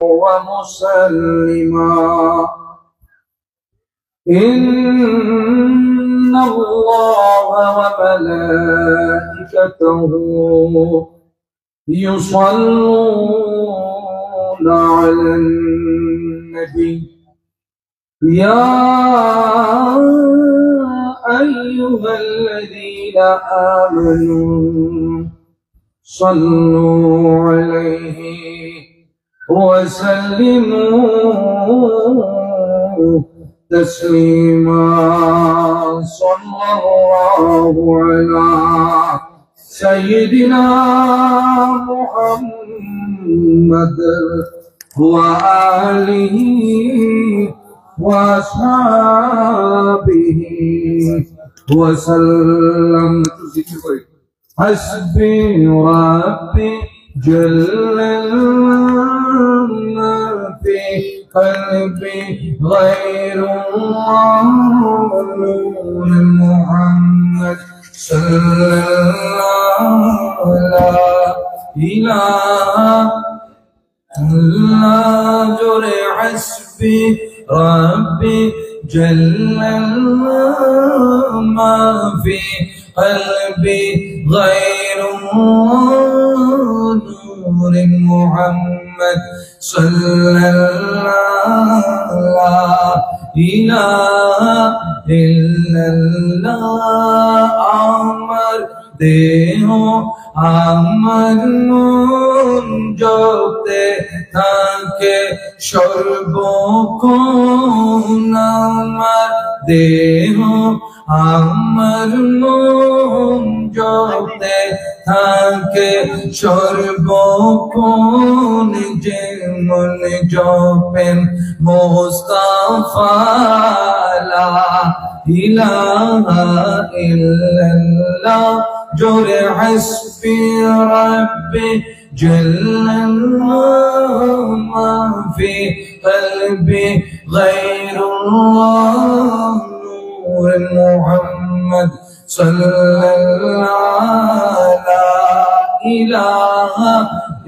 ومسلما إن الله وملائكته يصلون على النبي يا أيها الذين آمنوا صلوا عليه وسلموا تسليما صلى الله على سيدنا محمد وآله وأصحابه وسلم حسبي ربي جل ما في قلبي غير الله نور محمد صلى الله لا إله إلا جري حسبي ربي جل ما في قلبي غير نور محمد صلى الله لا إله إلا الله আমার দেহ আমার মন জপতে থাকে সর্বক্ষণ আমার দেহ আমার মন জপতে থাকে সর্বক্ষণ যেমন জপেন মুস্তাফা লা ইলাহা ইল্লাল্লাহ জোরে হাসবি রাব্বি জাল্লাল্লাহু মা ফি কলবি গায়রুল্লাহ নূর মুহাম্মদ সাল্লাল্লাহু লা ইলাহা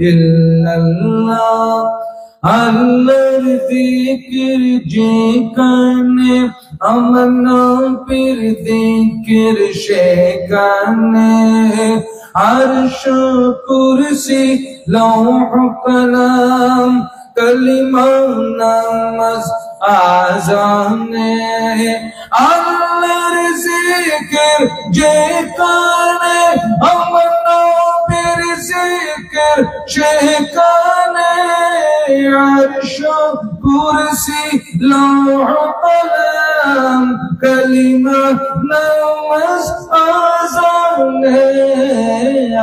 ইল্লাল্লাহ আল্লাহর জিকির যেখানে আমার নবীর জিকির সেখানে আরশ কুরসি লৌহ কলম কলিমা নামাজ আযানে আল্লাহর জিকির যেখানে আমার নবীর জিকির সেখানে আরশ কুরসি লৌহ কলম কলিমা নামাজ আযানে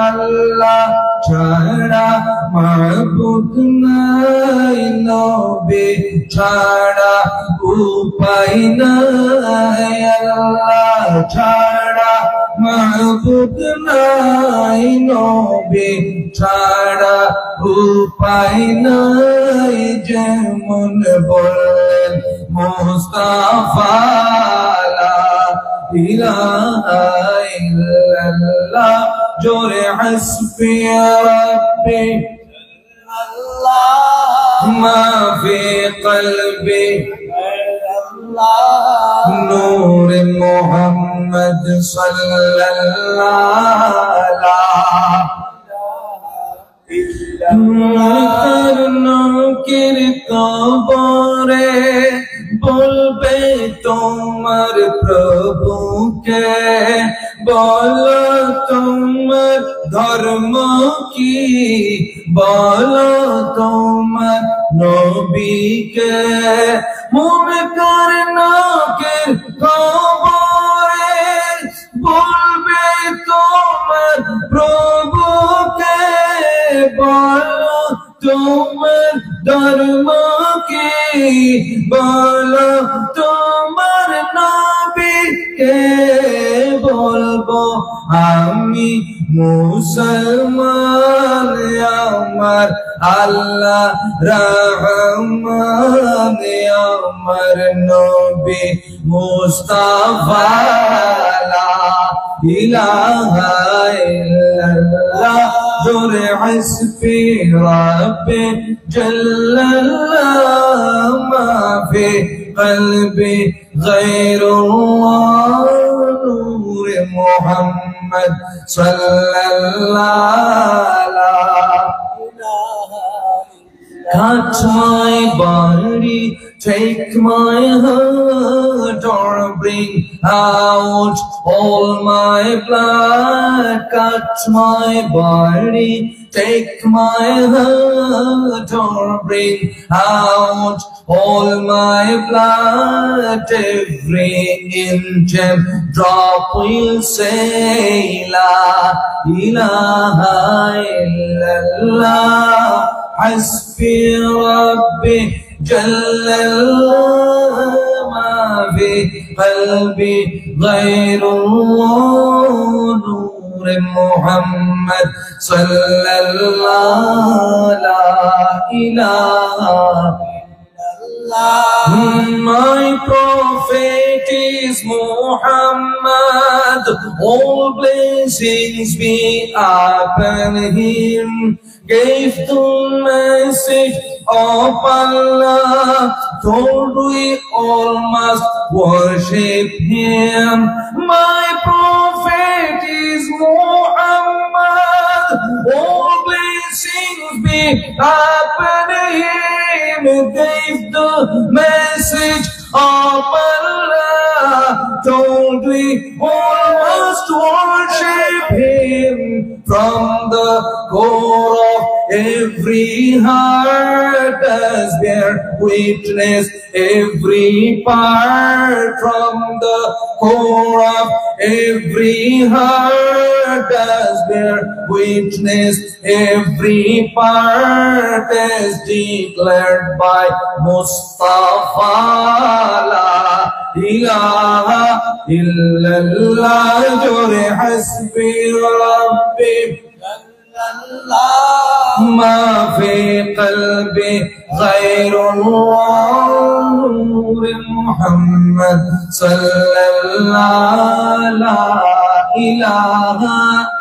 আল্লাহ ছাড়া মাবুদ নাই নবী ছাড়া উপায় নাই আল্লাহ ছাড়া মাবুদ নাই নবী ছাড়া উপায় নাই যেমন বললেন মুস্তাফা লা ইলাহা ইল্লাল্লাহ জোরে হাসবি রাব্বি আল্লাহ মা ফি কলবি নূর মুহাম্মদ সাল্লাল্লাহু নকির কবরে বলবে তোমার প্রভুকে বলো তোমার ধর্ম কি বলো তোমার নবীকে মুনকার নকির কবরে বলবে তোমার প্রভুকে বলো তোমার ধর্ম কি বলো তোমার নবীকে বলবো আমি মুসলমান আমার আল্লাহ রহমান আমার নবী মুস্তাফা লা ইলাহা ইল্লাল্লাহ জোরে হাসবি রব্বি জাল্লাল্লাহ মা ফি কলবি গায়রুল্লাহ নূর মুহাম্মদ সাল্লাল্লাহু Cut my body, take my heart, or bring out all my blood. Cut my body, take my heart, or bring out all my blood. Every inch and drop will say La ilaha illallah. حسبي ربي جل الله ما في قلبي غير الله نور محمد صلى الله لا إله My prophet is Muhammad, all blessings be upon him. Gave the message of Allah, told we all must worship him. My prophet is Muhammad, all blessings be upon him. Gave the message of Allah, told we all must worship him. From the core of every heart does bear witness every part. From the core of every heart does bear witness every part, as declared by Mustafa. La ilaha illallah. Jore hasbi rabbi ما في قلبي غير الله نور محمد صلى الله لا إله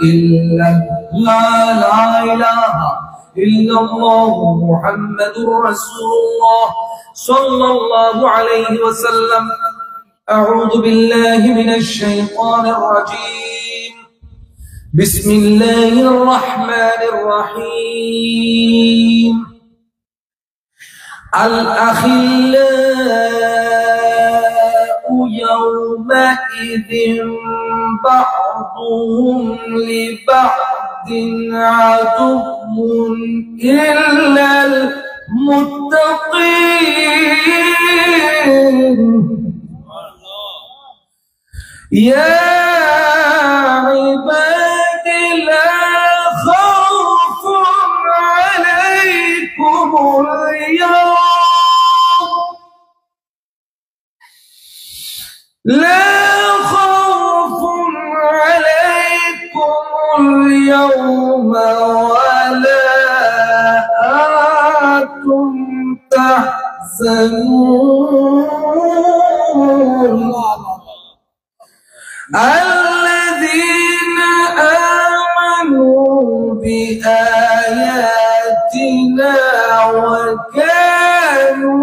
إلا الله لا إله إلا الله محمد رسول الله صلى الله عليه وسلم أعوذ بالله من الشيطان الرجيم بسم الله الرحمن الرحيم الأخلاء يومئذ بعضهم لبعض عدو إلا المتقين يا عباد لا خوف عليكم اليوم لا خوف عليكم اليوم ولا أنتم تحزنون الذين آمنوا بآياتنا وكانوا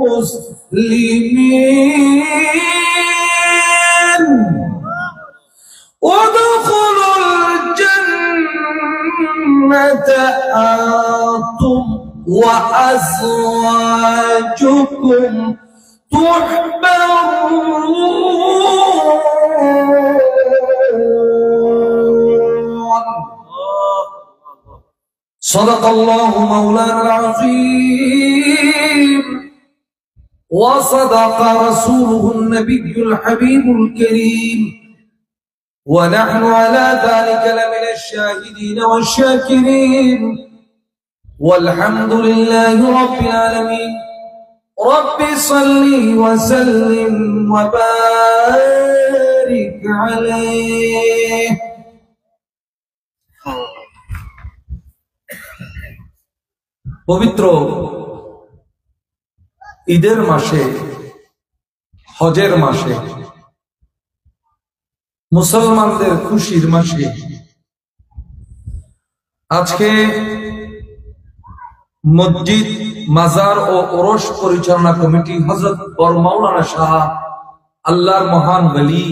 مسلمين ادخلوا الجنة أنتم وأزواجكم تحبرون صدق الله مولانا العظيم وصدق رسوله النبي الحبيب الكريم ونحن على ذلك لمن الشاهدين والشاكرين والحمد لله رب العالمين رب صل وسلم وبارك عليه পবিত্র ঈদের মাসে হজের মাসে মুসলমানদের খুশির মাসে আজকে মসজিদ মাজার ও ওরস পরিচালনা কমিটি হযরত বড় মাওলানা শাহ আল্লাহর মহান ওলি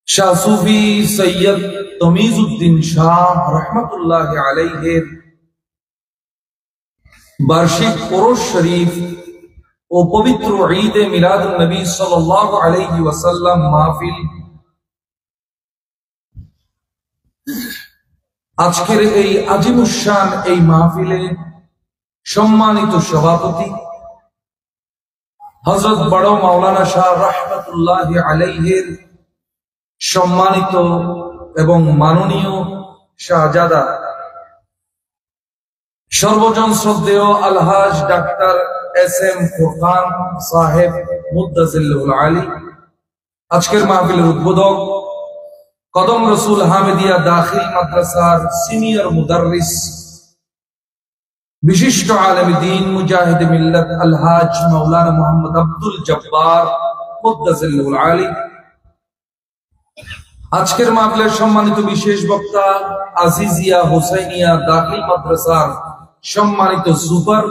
শাহ সুফি সৈয়দ তমিজউদ্দিন শাহ রহমতুল্লাহ আলাইহির বার্ষিক ওরস শরীফ ও পবিত্র ঈদে মিলাদুন নবী সাল্লাল্লাহু আলাইহি ওয়াসাল্লাম মাহফিল আজকের এই আজিমুশান এই মাহফিলে সম্মানিত সভাপতি হযরত বড় মাওলানা শাহ রহমতুল্লাহ আলাইহির সম্মানিত এবং মাননীয় শাহজাদা সর্বজন শ্রদ্ধেয় আলহাজ ডাক্তার এস.এম. ফুরকান সাহেব মুদ্দাজিল্লাহুল আলী, আজকের মাহফিলের উদ্বোধক কদম রসুল হামিদিয়া দাখিল মাদ্রাসার সিনিয়র মুদাররিস বিশিষ্ট আলেম দ্বীন মুজাহিদ মিল্লাত আলহাজ মাওলানা মুহাম্মদ আব্দুল জব্বার মুদ্দাজিল্লাহুল আলী, আজকের মাহফিলের সম্মানিত বিশেষ বক্তা আজিজিয়া হুসাইনিয়া দাখিল মাদ্রাসার সম্মানিত সুপার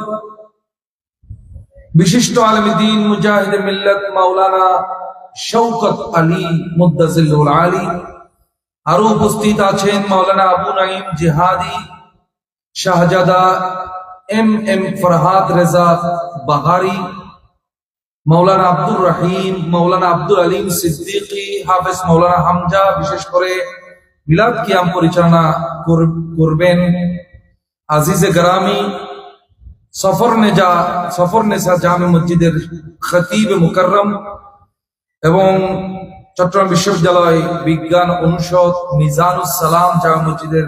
বিশিষ্ট আলেম দ্বীন মুজাহিদ মিল্লাত মাওলানা শওকত আলী মুদ্দাজিল্লাহুল আলী, আরো উপস্থিত আছেন মাওলানা আবু নাঈম জিহাদি, শাহজাদা এম ফরহাদ রেজা বাহারি, মাওলানা আব্দুর রহিম, মাওলানা আব্দুল আলিম সিদ্দিকী, হাফেজ মাওলানা হামজা। বিশেষ করে মিলাদ কিয়াম পরিচালনা করবেন আজিজে গ্রামী সফরনেসা জামে মসজিদের খতিব মুকাররম এবং চট্টগ্রাম বিশ্ববিদ্যালয় বিজ্ঞান অনুষদ মিজানুস সালাম জামে মসজিদের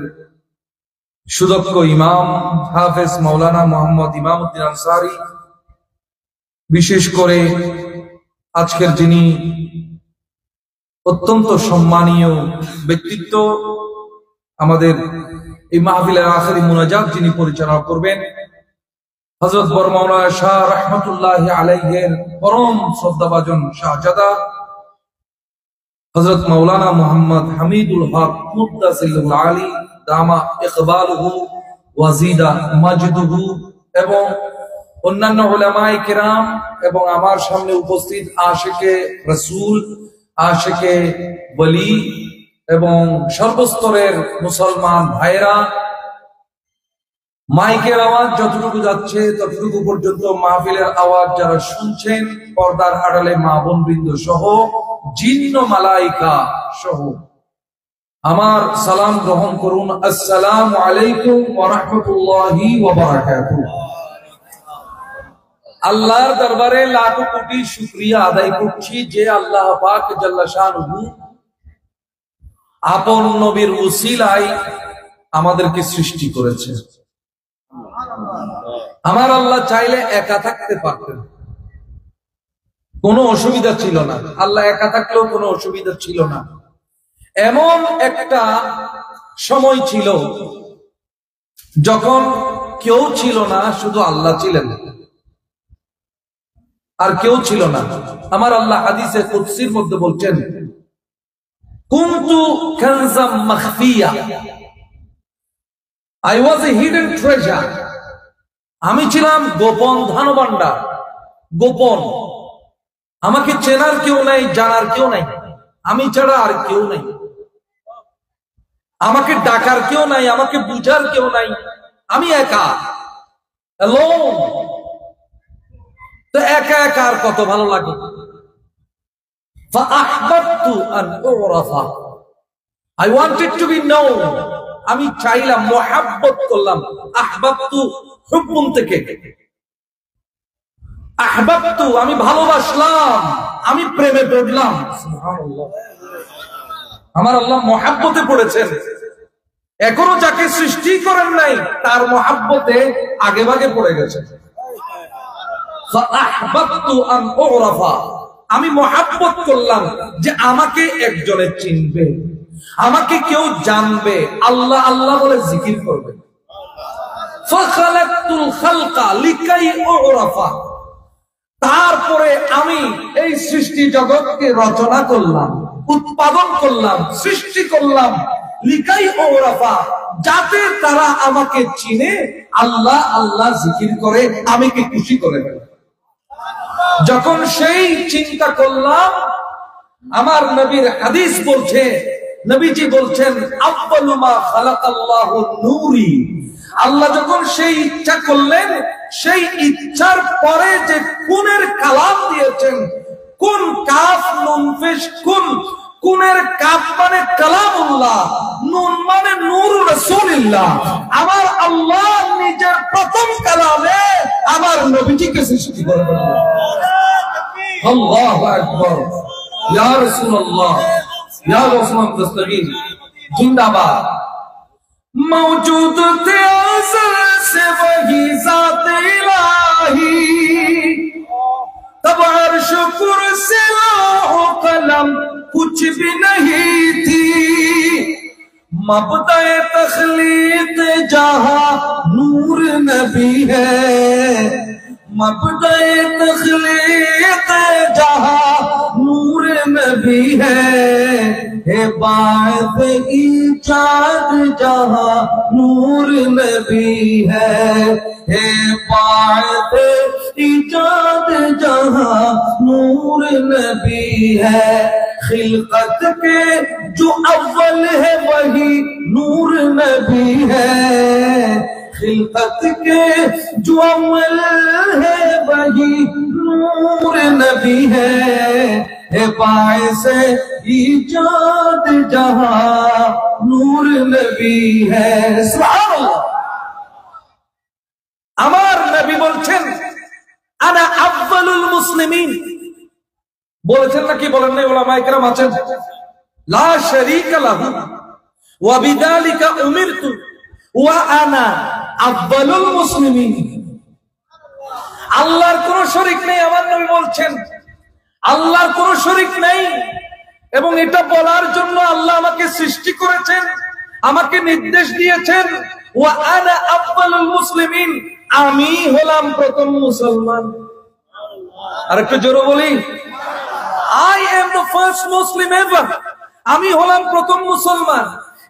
সুদক্ষ ইমাম হাফেজ মাওলানা মোহাম্মদ ইমামউদ্দিন আনসারী। বিশেষ করে আজকের যিনি অত্যন্ত সম্মানীয় ব্যক্তিত্ব, আমাদের এই মাহফিলের আখেরি মুনাজাত যিনি পরিচালনা করবেন হযরত বড় মাওলানা শাহ রহমতুল্লাহ আলাইহির পরম শ্রদ্ধাভাজন শাহজাদা হযরত মাওলানা মুহাম্মদ হামিদুল হক মুদ্দাজিল্লাহুল আলী দামা ইকবালুহু ওয়াজিদা মাজদুহু এবং অন্যান্য উলামায়ে কিরাম এবং আমার সামনে উপস্থিত আশিকে রাসূল, আশিকে ওলি এবং সর্বস্তরের মুসলমান ভাইরা, মাইকের আওয়াজ যতটুকু যাচ্ছে ততটুকু পর্যন্ত মাহফিলের আওয়াজ যারা শুনছেন, পর্দার আড়ালে মা বোন বৃন্দ সহ জিন্ন মালাইকা সহ আমার সালাম গ্রহণ করুন। আসসালামু আলাইকুম ওয়া রাহমাতুল্লাহি ওয়া বারাকাতুহু। আল্লাহর দরবারে লাখো কোটি শুকরিয়া আদায় করছি যে আল্লাহ পাক জাল্লা শানুহু আপন নবীর উসিলায় আমাদেরকে সৃষ্টি করেছে। আমার আল্লাহ চাইলে একা থাকতে পারতেন, কোনো অসুবিধা ছিল না। আল্লাহ একা থাকলেও কোনো অসুবিধা ছিল না। এমন একটা সময় ছিল যখন কেউ ছিল না, শুধু আল্লাহ ছিলেন আর কেউ ছিল না। আমার আল্লাহ হাদিসে কুদসির মধ্যে বলছেন, কুনতু কানজাম মাখফিয়া, I was a hidden treasure, আমি ছিলাম গোপন ধনভাণ্ডার, গোপন। আমাকে চেনার কেউ নাই, জানার কেউ নাই, আমি ছাড়া আর কেউ নাই। আমাকে ডাকার কেউ নাই, আমাকে বুঝার কেউ নাই, আমি একা, alone। তো একা একা আর কত ভালো লাগে। ফাআহবাবতু আন উরাফা, I wanted to be known, আমি চাইলাম, মুহাব্বত করলাম। আহবাবতু হুব্বুন থেকে, আহবাবতু আমি ভালোবাসলাম, আমি প্রেমে পড়লাম। সুবহানাল্লাহ, আমার আল্লাহ মুহাব্বতে পড়েছেন। এখনো যাকে সৃষ্টি করেন নাই তার মুহাব্বতে আগে ভাগে পড়ে গেছে। ফাআহবাবতু আন উরাফা, আমি মুহাব্বত করলাম যে আমাকে একজনে চিনবে, আমাকে কেউ জানবে, আল্লাহ আল্লাহ বলে জিকির করবে। ফাখালাকতুল খালকা লিকাই উরাফা, তারপরে আমি এই সৃষ্টি জগৎকে রচনা করলাম, উৎপাদন করলাম, সৃষ্টি করলাম লিকাই ওরাফা, যাতে তারা আমাকে চিনে, আল্লাহ আল্লাহ জিকির করে আমাকে খুশি করে ফেলে। যখন সেই চিন্তা করলাম, আমার নবীর হাদিস বলছে, নবীজি বলছেন আউয়ালু মা খালাকাল্লাহু নূরি। আল্লাহ যখন সেই ইচ্ছা করলেন, সেই ইচ্ছার পরে যে কুনের কালাম দিয়েছেন, কুন কাফ নুন পেশ কুন, কুনের কাফ মানে কালামুল্লাহ, নুন মানে নূর রাসূলুল্লাহ। আমার আল্লাহ নিজের প্রথম কালামে আমার নবীজিকে সৃষ্টি করে দিলেন। আল্লাহু আকবার, ইয়া রাসূলুল্লাহ, ইয়া রাসূল দস্তগীর জিন্দাবাদ। मौजूद थे अज़ल से वही ज़ात इलाही, तब अर्श कुर्सी लौह कलम कुछ भी नहीं थी। मबदाए तख्लीक जहां नूर नबी है, मबदाए तख्लीक जहां नूर नबी है, बात ईजाद जहां नूर नबी है, बात ईजाद जहां नूर नबी है। खिलकत के जो अव्वल है वही नूर नबी है, खिलकत के जो अव्वल है वही नूर नबी है, बाइसे ईजाद जहां नूर नबी है। सुभान अल्लाह। আমার নবী বলছেন আনা আফজালুল মুসলিমিন, বলেছেন নাকি বলেন নাই? উলামায়ে কেরাম আছেন, লা শারীকা লাহু ওয়া বিযালিকা উমিরতু ওয়া আনা আফজালুল মুসলিমিন। আল্লাহর কোনো শরীক নেই, আমার নবী বলছেন আল্লাহর কোনো শরীক নেই, এবং এটা বলার জন্য আল্লাহ আমাকে সৃষ্টি করেছেন, আমাকে নির্দেশ দিয়েছেন ওয়া আনা আফজালুল মুসলিমিন, আমি হলাম প্রথম মুসলমান। আর একটু জোরে বলি, I am the first Muslim ever, আমি হলাম প্রথম মুসলমান।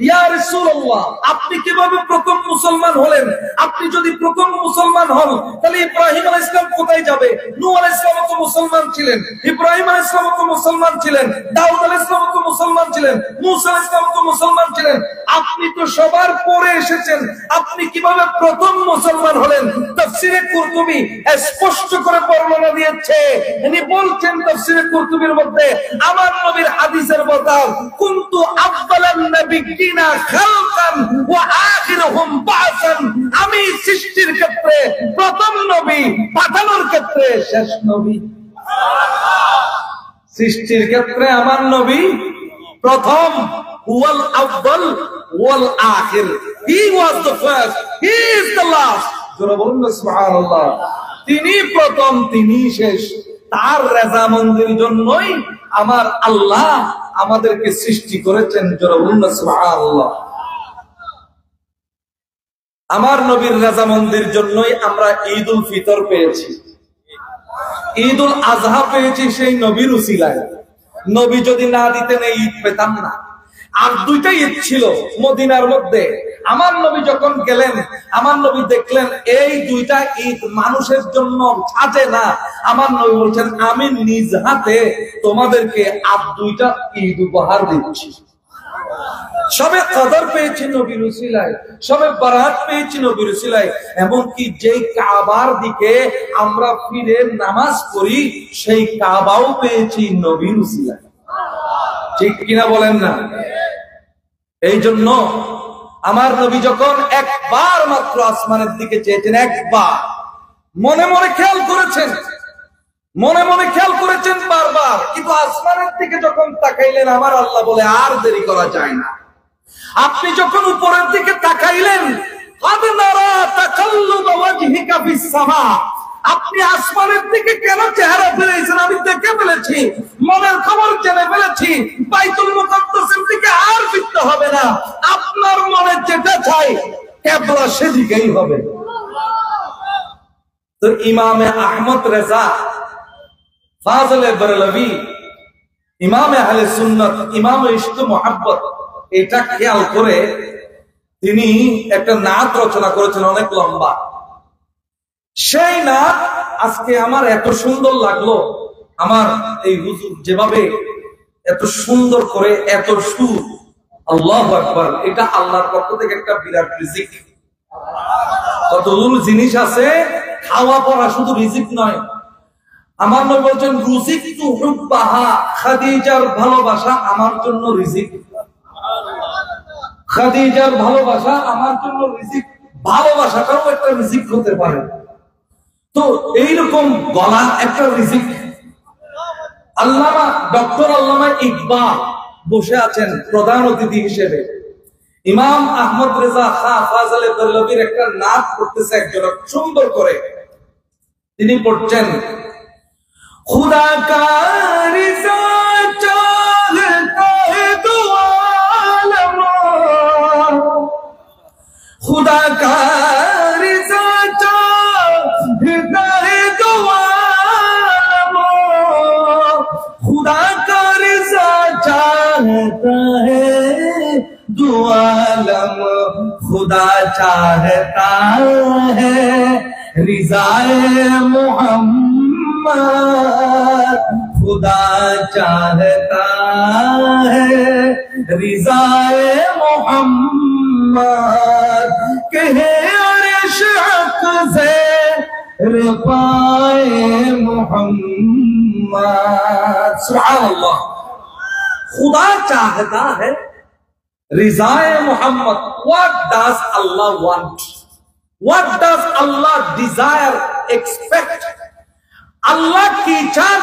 ইয়া রাসূলুল্লাহ, আপনি কিভাবে প্রথম মুসলমান হলেন? আপনি যদি প্রথম মুসলমান হন, তাহলে ইব্রাহিম আলাইহিস সালাম কোথায় যাবে? নূহ আলাইহিস সালাম তো মুসলমান ছিলেন, ইব্রাহিম আলাইহিস সালাম তো মুসলমান ছিলেন, দাউদ আলাইহিস সালাম তো মুসলমান ছিলেন, মূসা আলাইহিস সালাম তো মুসলমান ছিলেন। আপনি তো সবার পরে এসেছেন, আপনি কিভাবে প্রথম মুসলমান হলেন? তাফসীরে কুরতুবী স্পষ্ট করে বর্ণনা দিয়েছে। তিনি বলছেন তাফসীরে কুরতুবীর মধ্যে, আমার নবীর হাদিসের বতাও কুনতু আফদালান নাবিয়্যিনা খালকান ওয়া আখিরুহুম বা'সান, আমি সৃষ্টির ক্ষেত্রে প্রথম নবী, পাঠানোর ক্ষেত্রে শেষ নবী। সৃষ্টির ক্ষেত্রে আমার নবী প্রথম, ওয়াল আউয়াল ওয়াল আখির, he was the first, he is the last. জোরে বলুন না সুবহানাল্লাহ। তিনি প্রথম, তিনি শেষ। তার রেজামন্দির জন্যই আমার আল্লাহ আমাদেরকে সৃষ্টি করেছেন। জোরে বলুন না সুবহানাল্লাহ। আমার নবীর রেজামন্দির জন্যই আমরা ঈদ উল ফিতর পেয়েছি, ঈদ উল আজহা পেয়েছি সেই নবীর উসিলায়। নবী যদি না দিতেন এই ঈদ পেতাম না। আর দুইটা ঈদ ছিল মদিনার মধ্যে। আমার নবী যখন গেলেন, আমার নবী দেখলেন এই দুইটা ঈদ মানুষের জন্য সাজে না। আমার নবী বলছেন আমি নিজ হাতে তোমাদেরকে আর দুইটা ঈদ উপহার দিচ্ছি। সবে কদর পেয়েছি নবীর উসিলায়, সবে বারাত পেয়েছি নবীর উসিলায়। এমনকি যেই কাবার দিকে আমরা ফিরে নামাজ পড়ি, সেই কাবাও পেয়েছি নবীর উসিলায়। ঠিক কিনা বলেন না? এই জন্য আমার নবী যখন একবার মাত্র আসমানের দিকে চেয়েছেন, একবার মনে মনে খেয়াল করেছেন, মনে মনে খেয়াল করেছেন বারবার, কিন্তু আসমানের দিকে যখন তাকাইলেন, আমার আল্লাহ বলে আর দেরি করা যায় না। আপনি যখন উপরের দিকে তাকাইলেন, قَدْ نَرَى تَقَلُّبَ وَجْهِكَ فِي السَّمَاءِ, আপনি আসমানের দিকে কেন চেহারা ফিরেছেন আমি দেখে ফেলেছি, মনের খবর জেনে ফেলেছি। বাইতুল মুকাদ্দাসের দিকে আর ফিরতে হবে না, আপনার মনে যেটা চাই কিবলা সেদিকেই হবে। তো ইমামে আহমদ রেজা ফাজলে বরেলভী, ইমামে আহলে সুন্নাত, ইমামে ইশক মুহাব্বত, এটা খেয়াল করে তিনি একটা নাত রচনা করেছেন অনেক লম্বা। সেই নাত আজকে আমার এত সুন্দর লাগলো, আমার এই হুজুর যেভাবে এত সুন্দর করে এত সুর, আল্লাহু আকবার, এটা আল্লাহর পক্ষ থেকে একটা বিরাট রিজিক। কতগুলো জিনিস আছে, খাওয়া পড়া শুধু রিজিক নয়। আমার নবী বলছেন রুজিকতু হুব্বাহা, খাদিজার ভালোবাসা আমার জন্য রিজিক। খাদিজার ভালোবাসা আমার জন্য রিজিক। ভালোবাসাটাও একটা রিজিক হতে পারে। তো এইরকম গলা একটা রিজিক। আল্লামা ডক্টর আল্লামা ইকবাল বসে আছেন প্রধান অতিথি হিসেবে। ইমাম আহমদ রেজা খাঁ ফাজলে দহলভির একটা নাত পড়তেছে একজন সুন্দর করে। তিনি পড়ছেন খুদা কা রিজা চাহতা है दो आलम, खुदा का रिजा चाहता है दो आलम, खुदा का रिजा चाहता है दो आलम, खुदा चाहता है रिजाए मोहम्मद, खुदा चाहता है रिजाए मोहम्मद, कहे अर्श हक से पाए मोहम्मद। सुभान अल्लाह। खुदा चाहता है रिजाए Mohammad. What does Allah want? What does Allah desire, expect? Allah কি চান?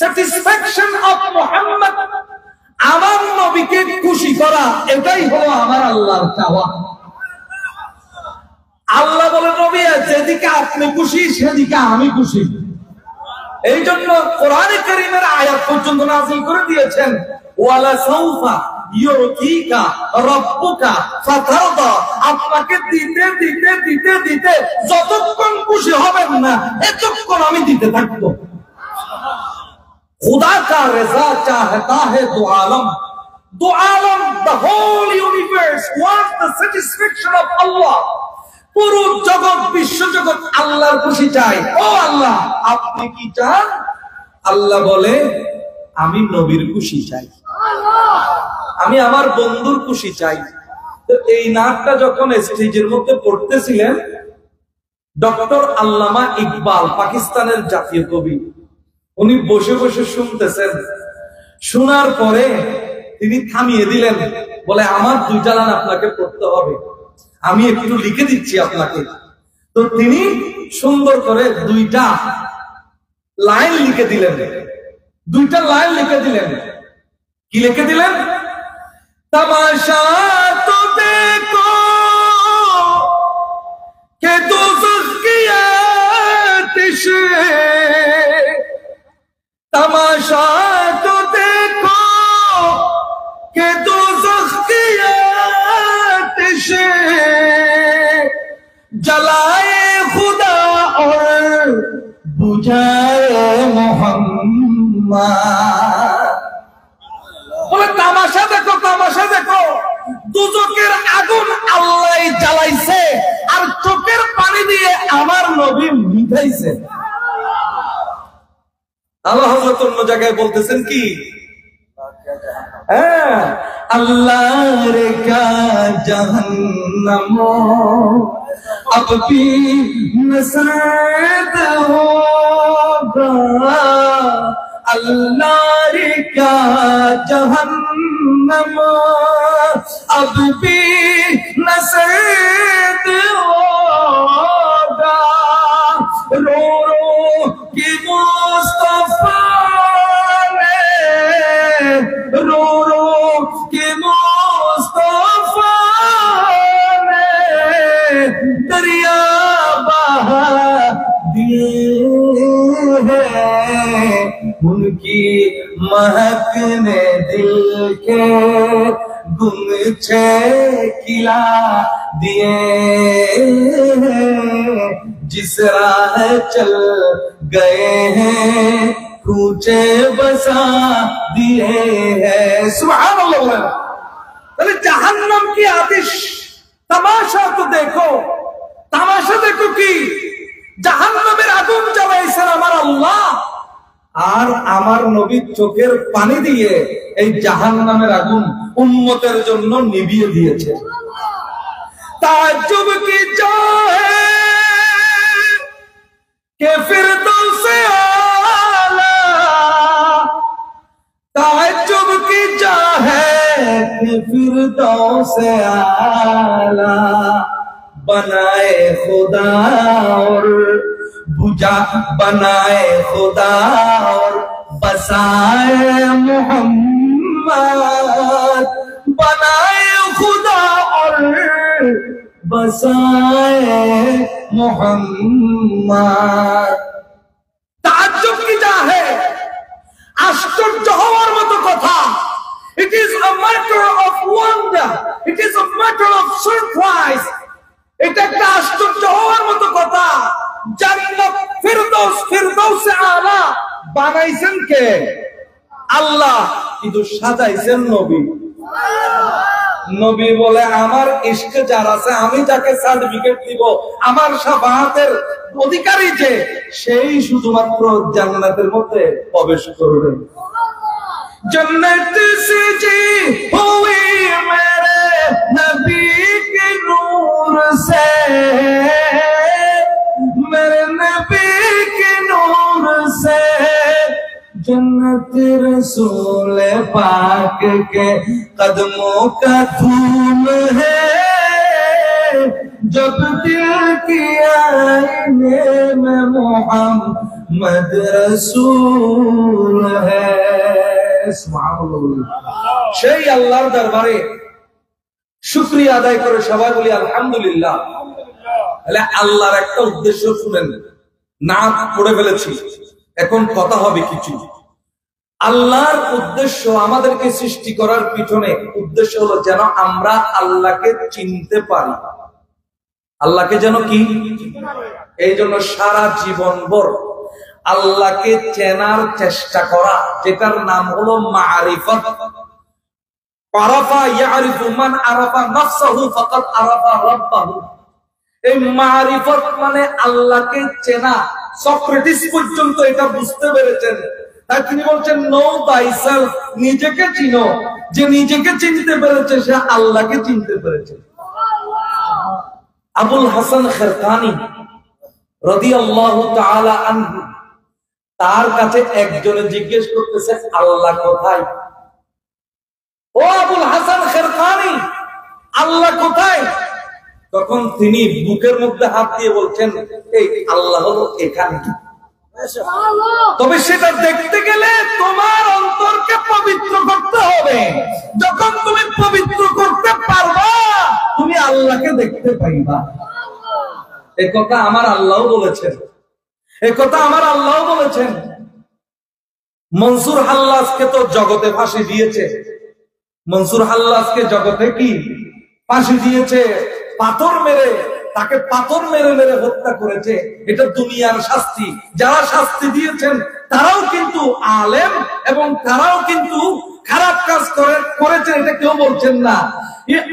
Satisfaction of Muhammad, আমার নবীকে খুশি করা, এটাই হলো আমার আল্লাহর চাওয়া। আল্লাহ বলে নবী যেদিকে আপনি খুশি সেদিকে আমি খুশি। এই জন্য কোরআনে কারীমের আয়াত পর্যন্ত নাযিল করে দিয়েছেন ওয়ালা সাউফা ইউতিকা রাব্বুকা ফাতারদা, আপনাকে দিতে দিতে দিতে দিতে যতক্ষণ খুশি হবেন না এতক্ষণ আমি দিতে থাকবো। खुदा का रज़ा चाहता है दो आलम, the whole universe wants the satisfaction of Allah। পুরো জগৎ, বিশ্ব জগৎ আল্লাহর খুশি চায়। ও আল্লাহ আপনি কি চান? আল্লাহ বলে আমি নবীর খুশি চাই, আমি আমার বন্ধুর খুশি চাই। তো এই নাটটা যখন স্টেজের মধ্যে পড়তেছিলেন, ডক্টর আল্লামা ইকবাল পাকিস্তানের জাতীয় কবি, উনি বসে বসে শুনতেছেন। শোনার পরে তিনি থামিয়ে দিলেন, বলে আমার দুইটা লাইন আপনাকে পড়তে হবে, আমি একটু লিখে দিচ্ছি আপনাকে। তো তিনি সুন্দর করে দুইটা লাইন লিখে দিলেন, দুইটা লাইন লিখে দিলেন। কি লিখে দিলেন? तमाशा तो देखो के दोज़ख की आतिश, तमाशा तो देखो के दोज़ख की आतिश, जलाए खुदा और बुझाए मोहम्मद। বলে তামাশা দেখো, তামাশা দেখো, দুজকের আগুন আল্লাহ জ্বালাইছে আর চোখের পানি দিয়ে আমার নবী মিটাইছে। আল্লাহ হযরত অন্য জায়গায় বলতেছেন কি, হ্যাঁ, আল্লাহ রে কা জাহান্নাম अब भी नसरत होगा, अल्लाह रे क्या जहन्नम अब भी नसरत होगा, रो रो के मुस्तफा ने, रो रो के मुस्तफा ने दरिया बहा दिए हैं, उनकी महक ने दिल के गुंछे खिला दिए हैं, जिस राह चल गए हैं कूचे बसा दिए हैं। सुभान अल्लाह। তাহলে জাহান্নাম কি আদেশ? তামাশা তো দেখো, তামাশা দেখো কি জাহান্নামের আগুন জ্বালাইছেন আমার আল্লাহ, আর আমার নবীর চোখের পানি দিয়ে এই জাহান্নামের আগুন উম্মতের জন্য নিভিয়ে দিয়েছে। ताज्जुब की चाहे के फिरदौसे आला, ताज्जुब की चाहे के फिरदौसे आला, बनाए खुदा और बुझा, बनाए खुदा और बसाए मोहम्मद, बनाए खुदा और बसाए मोहम्मद। ताज्जुब की जा है, आश्चर्य হওয়ার মতো কথা। It is a matter of wonder, it is a matter of surprise, এটা একটা আশ্চর্য হওয়ার মতো কথা। জান্নাত ফিরদৌস, ফিরদৌসে আলা বানাইছেন কে? আল্লাহ, কিন্তু সাজাইছেন নবী। নবী বলে আমার ইশকে যার আছে, আমি যাকে সার্টিফিকেট দিব, আমার শাফাআতের অধিকারী যে, সেই শুধুমাত্র জান্নাতের মধ্যে প্রবেশ করবে। जन्नत से जी हुई मेरे नबी के नूर से, मेरे नबी के नूर से, जन्नत रसूल पाक के कदमों का धूम है, जब दिल की आईने में मोहम्मद रसूल है। সেই আল্লাহর দরবারে শুকরিয়া আদায় করে সবাই বলি আলহামদুলিল্লাহ। তাহলে আল্লাহর একটা উদ্দেশ্য শুনেন, না পড়ে ফেলেছি, এখন কথা হবে কিছু। আল্লাহর উদ্দেশ্য, আমাদেরকে সৃষ্টি করার পিছনে উদ্দেশ্য হলো যেন আমরা আল্লাহকে চিনতে পারি। আল্লাহকে যেন কি? এই জন্য সারা জীবনভর আল্লাহকে চেনার চেষ্টা করা, যেটার নাম হলো মারিফত। আরাফা ইয়ারিফু মান আরাফা নাফসাহু ফাকাদ আরাফা রাব্বাহু। এই মারিফত মানে আল্লাহকে চেনা। সক্রেটিস পর্যন্ত এটা বুঝতে পেরেছেন, তাই তিনি বলছেন নো thyself, নিজেকে চিনো। যে নিজেকে চিনতে পেরেছে সে আল্লাহকে চিনতে পেরেছে। আবুল হাসান খেরকানি রাদিয়াল্লাহু তাআলা আনহু, তার কাছে একজনে জিজ্ঞেস করতেছে আল্লাহ কোথায়? ও আবুল হাসান খেরকানি, আল্লাহ কোথায়? তখন তিনি বুকের মধ্যে হাত দিয়ে বলছেন এই আল্লাহ হলো এখানে। তবে সেটা দেখতে গেলে তোমার অন্তরকে পবিত্র করতে হবে। যখন তুমি পবিত্র করতে পারবা, তুমি আল্লাহকে দেখতে পাইবা। এই কথা আমার আল্লাহ বলেছেন, এই কথা আমার আল্লাহ বলেছেন। মনসুর হাল্লাজকে তো জগতে ফাঁসি দিয়েছে। মনসুর হাল্লাজকে জগতে কি ফাঁসি দিয়েছে? পাথর মেরে, তাকে পাথর মেরে মেরে হত্যা করেছে। এটা দুনিয়ার শাস্তি। যারা শাস্তি দিয়েছেন তারাও কিন্তু আলেম এবং তারাও কিন্তু খারাপ কাজ করেছেন, এটা কেউ বলছেন না।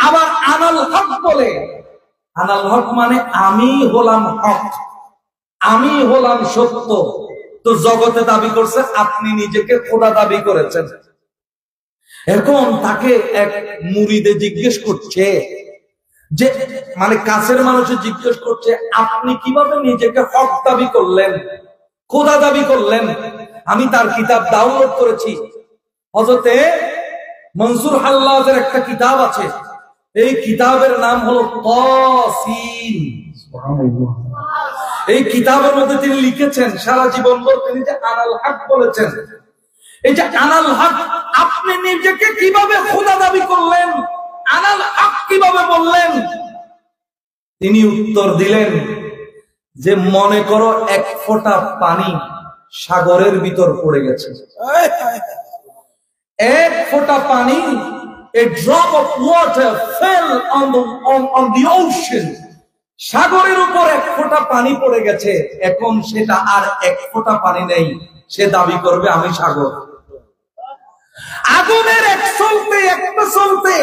আবার আনাল হক বলে, আনাল হক মানে আমি হলাম হক, আমি হলাম সত্য। তো জগতে দাবি করছে, আপনি নিজেকে খোদা দাবি করেছেন। এখন তাকে এক মুরিদে জিজ্ঞেস করছে, যে মানে কাছের মানুষের জিজ্ঞেস করছে আপনি কিভাবে নিজেকে হক দাবি করলেন, খোদা দাবি করলেন? আমি তার কিতাব ডাউনলোড করেছি। হযরতে মনসুর হাল্লাজের একটা কিতাব আছে, এই কিতাবের নাম হলো তাসিন। সুবহানাল্লাহ। এই কিতাবের মধ্যে তিনি লিখেছেন, সারা জীবন ভর তিনি যে আনাল হক বলেছেন। এই যে আনাল হক, আপনি নিজেকে কিভাবে খোদা দাবি করলেন, আনাল হক কিভাবে বললেন? তিনি উত্তর দিলেন যে মনে করো এক ফোঁটা পানি সাগরের ভিতর পড়ে গেছে। এক ফোঁটা পানি, a drop of water fell on the ocean. সাগরের উপর এক ফোঁটা পানি পড়ে গেছে। এখন সেটা আর এক ফোঁটা পানি নেই, সে দাবি করবে আমি সাগর। আগুনের একটা চলতে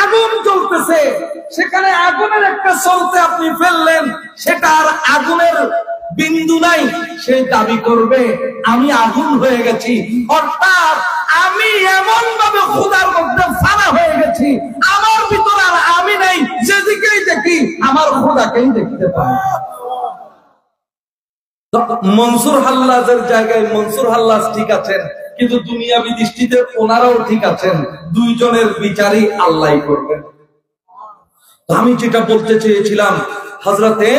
আগুন জ্বলতেছে, সেখানে আগুনের একটা চলতে আপনি ফেললেন, সেটা আর আগুনের বিন্দু নাই, সে দাবি করবে আমি আগুন হয়ে গেছি। অর্থাৎ আমি এমন ভাবে খোদার মধ্যে ফানা হয়ে গেছি, আমার ভিতরে আর আমি নাই, যেদিকেই দেখি আমার খোদাকেই দেখতে পাই। মনসুর হাল্লাজের জায়গায় মনসুর হাল্লাজ ঠিক আছেন, কিন্তু দুনিয়াবি দৃষ্টিতে ওনারাও ঠিক আছেন। দুইজনের বিচারই আল্লাহ করবেন। আমি যেটা বলতে চেয়েছিলাম, হযরতে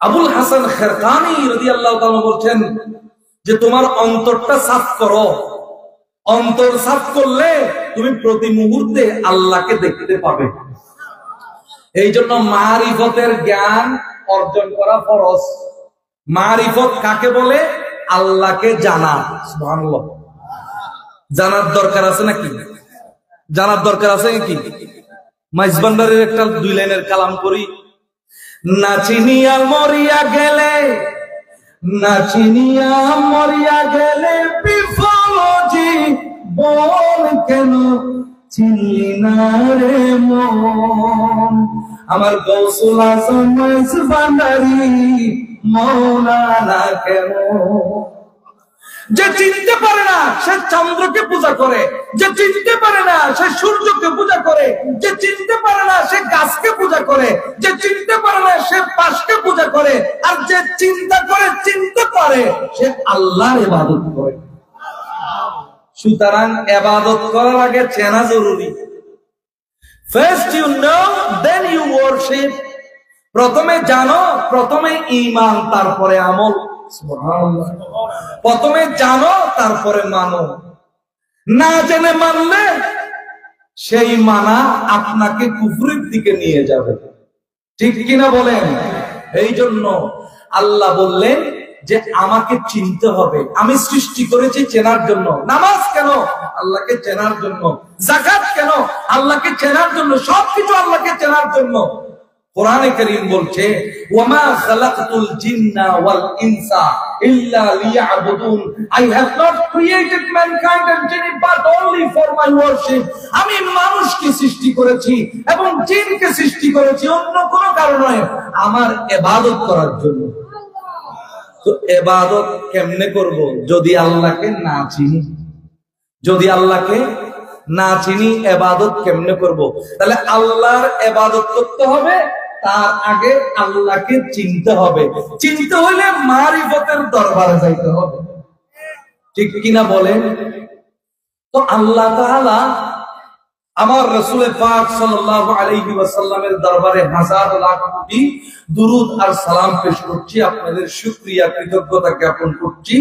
আবুল হাসান খেরকানি রাদিয়াল্লাহু তাআলা বলছেন যে তোমার অন্তরটা সাফ করো। অন্তর সাফ করলে তুমি প্রতি মুহূর্তে আল্লাহকে দেখতে পাবে। এই জন্য মারিফতের জ্ঞান অর্জন করা ফরজ। মারিফত কাকে বলে? আল্লাহকে জানা। সুবহানাল্লাহ। জানার দরকার আছে নাকি? জানার দরকার আছে নাকি? মাইজবান্ডারের একটা 2 লাইনের কালাম করি। না চিনিয়া মরিয়া গেলে, না চিনিয়া মরিয়া গেলে বিফল জীবন কেন চিনলি না রে মন। আমার গৌসুল আজম মাইজবান্ডারি মৌলানা কেন। যে চিনতে পারে না সে চন্দ্রকে পূজা করে, যে চিনতে পারে না সে সূর্যকে পূজা করে, যে চিনতে পারে না সে গাছকে পূজা করে, যে চিনতে পারে না সে পাশকে পূজা করে, আর যে চিন্তা করে চিনতে পারে সে আল্লাহর ইবাদত করে। সুতরাং ইবাদত করার আগে চেনা জরুরি। First you know, then you worship. প্রথমে জানো, প্রথমে ঈমান, তারপরে আমল। সুবহানাল্লাহ। প্রথমে জানো, তারপরে মানো। না জেনে মানলে সেই মানা আপনাকে কুফরির দিকে নিয়ে যাবে। ঠিক কিনা বলেন? এই জন্য আল্লাহ বললেন যে আমাকে চিনতে হবে। আমি সৃষ্টি করেছি চেনার জন্য। নামাজ কেন? আল্লাহকে চেনার জন্য। যাকাত কেন? আল্লাহকে চেনার জন্য। সবকিছু আল্লাহকে চেনার জন্য। কোরআনে কারীম বলছে ওয়ামা খালাকতুল জিন্না ওয়াল ইনসা ইল্লা লিয়াবুদুন। I have not created mankind and jinn but only for my worship. আমি মানুষকে সৃষ্টি করেছি এবং জিনকে সৃষ্টি করেছি অন্য কোনো কারণে, আমার ইবাদত করার জন্য। তো ইবাদত কেমনে করব যদি আল্লাহকে না চিনি? যদি আল্লাহকে না চিনি ইবাদত কেমনে করব? তাহলে আল্লাহর ইবাদত করতে হবে, তার আগে আল্লাহকে চিনতে হবে। চিনতে হলে মারিফতের দরবারে যাইতে হবে। ঠিক কিনা বলেন? তো আল্লাহ তাআলা আমার রাসূল পাক সাল্লাল্লাহু আলাইহি ওয়াসাল্লামের দরবারে হাজার লাখ কোটি দুরূদ আর সালাম পেশ করছি, আপনাদের শুকরিয়া কৃতজ্ঞতা জ্ঞাপন করছি।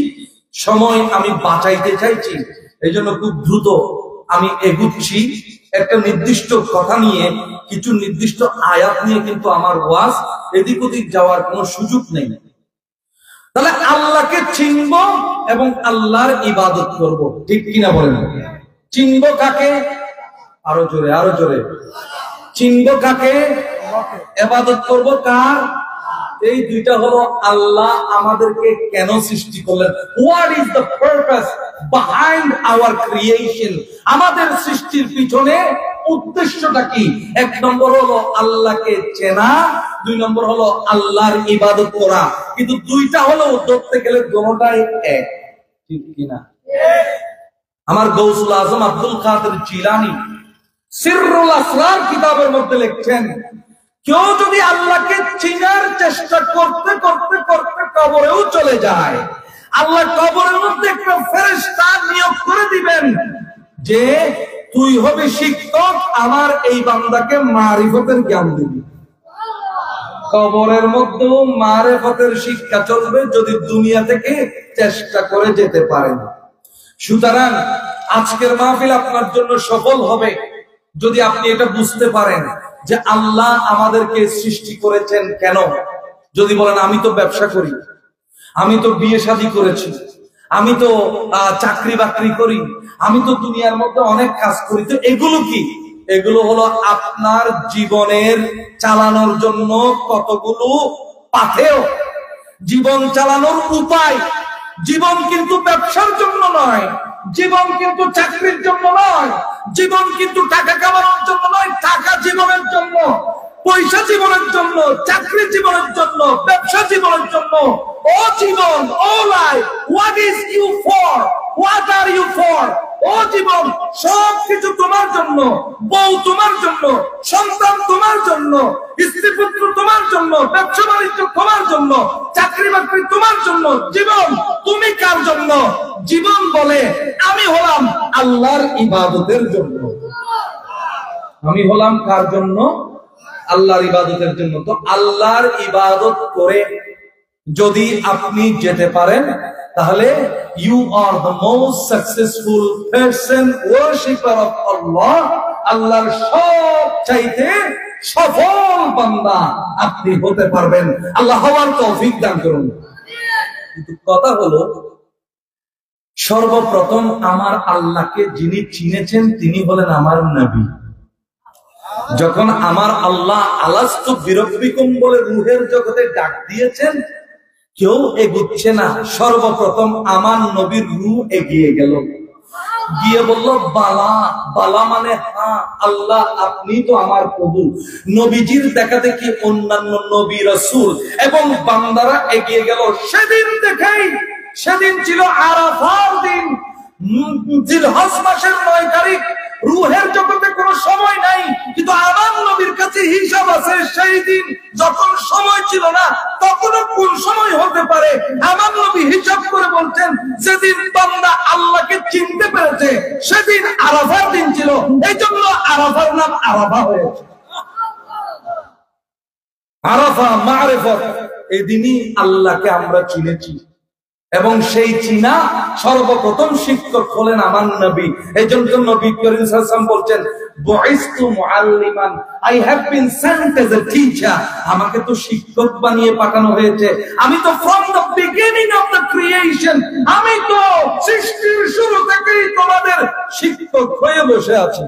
সময় আমি বাঁচাইতে চাইছি, এইজন্য খুব দ্রুত আমি এগুচ্ছি। একটা নির্দিষ্ট কথা নিয়ে, কিছু নির্দিষ্ট আয়াত নিয়ে কিন্তু আমার ওয়াজ এদিক ওদিক যাওয়ার কোনো সুযোগ নেই। তাহলে আল্লাহকে চিনব এবং আল্লাহর ইবাদত করব। ঠিক কিনা বলেন? চিনব কাকে? আরো জোরে, আরো জোরে। চিনব কাকে? ইবাদত করব কার? এই দুইটা হলো আল্লাহ আমাদেরকে কেন সৃষ্টি করলেন। What is the purpose behind our creation? আমাদের সৃষ্টির পিছনে উদ্দেশ্যটা কি? 1 নম্বর হলো আল্লাহকে চেনা, 2 নম্বর হলো আল্লাহর ইবাদত করা। কিন্তু দুইটা হলো ধরতে গেলে দুটোটাই এক। ঠিক কিনা? আমার গৌসুল আজম আব্দুল কাদের জিলানী সিররুল আসরার কিতাবের মধ্যে লিখছেন, কেউ যদি আল্লাহকে চিনার চেষ্টা করতে করতে করতে কবরেও চলে যায়, আল্লাহ কবরের মধ্যে একটা ফেরেশতা নিয়োগ করে দিবেন যে তুই হবি শিক্ষক, আমার এই বান্দাকে মারিফতের জ্ঞান দিবি। কবরের মধ্যেও মারিফতের শিক্ষা চলবে যদি দুনিয়া থেকে চেষ্টা করে যেতে পারেন। সুতরাং আজকের মাহফিল আপনার জন্য সফল হবে যদি আপনি এটা বুঝতে পারেন যে আল্লাহ আমাদেরকে সৃষ্টি করেছেন কেন। যদি বলেন আমি তো ব্যবসা করি, আমি তো বিয়ে শাদী করেছি, আমি তো চাকরি বাকরি করি, আমি তো দুনিয়ার মধ্যে অনেক কাজ করি, তো এগুলো কি? এগুলো হলো আপনার জীবনের চালানোর জন্য কতগুলো পাথেয়, জীবন চালানোর উপায়। জীবন কিন্তু ব্যবসার জন্য নয়, জীবন কিন্তু চাকরির জন্য নয়, জীবন কিন্তু টাকা কামানোর জন্য নয়, টাকা জীবনের জন্য, পয়সা জীবনের জন্য, চাকরি জীবনের জন্য, ব্যবসা জীবনের জন্য। ও জীবন, ও life, what is you for, what are you for? ও জীবন, সবকিছু তোমার জন্য, বউ তোমার জন্য, সন্তান তোমার জন্য, স্ত্রী পুত্র তোমার জন্য, ব্যবসা বাণিজ্য তোমার জন্য, চাকরি বাকরি তোমার জন্য। জীবন তুমি কার জন্য? জীবন বলে আমি হলাম আল্লাহর ইবাদতের জন্য। আমি হলাম কার জন্য? আল্লাহর ইবাদতের জন্য। তো আল্লাহর ইবাদত করে যদি আপনি যেতে পারেন, তাহলে you are the most successful person, worshipper of Allah. আল্লাহর সবচাইতে সফল বান্দা আপনি হতে পারবেন। আল্লাহ হওয়ার তৌফিক দান করুন। কিন্তু কথা হলো, সর্বপ্রথম আমার আল্লাহকে যিনি চিনেছেন তিনি হলেন আমার নবী। যখন আমার আল্লাহ আলাস্তু বিরব্বিকুম বলে রূহের জগতে ডাক দিয়েছেন, কেউ এগুচ্ছে না। সর্বপ্রথম আমার নবীর রূহ এগিয়ে গেল, গিয়ে বলল বালা। বালা মানে হ্যাঁ আল্লাহ আপনি তো আমার প্রভু। নবীজির দেখা দেখি অন্যান্য নবী রাসূল এবং বান্দারা এগিয়ে গেল। সেদিন দেখেই, সেদিন ছিল আরাফার দিন, জিলহজ মাসের 9 তারিখ। রূহের জগতে কোনো সময় নাই, কিন্তু আমার নবীর কাছে হিসাব আছে। সেই দিন যখন সময় ছিল না, তখনও কোন সময় হতে পারে আমার নবী হিসাব করে বলছেন, যেদিন বান্দা আল্লাহকে চিনতে পেরেছে সেদিন আরাফার দিন ছিল। এই জন্য আরাফার নাম আরাফা হয়েছে। আরাফা মারিফত, এই দিনই আল্লাহকে আমরা চিনেছি। এবং সেই চীনা সর্বপ্রথম শিক্ষক হলেন আমার নবী। এই জন্য নবী করিম সাল্লাল্লাহু আলাইহি ওয়াসাল্লাম বলছেন, বুইসতু মুআল্লিমান, I have been sent as a teacher. আমাকে তো শিক্ষক বানিয়ে পাঠানো হয়েছে। আমি তো from the beginning of the creation, আমি তো সৃষ্টির শুরু থেকেই তোমাদের শিক্ষক হয়ে বসে আছি।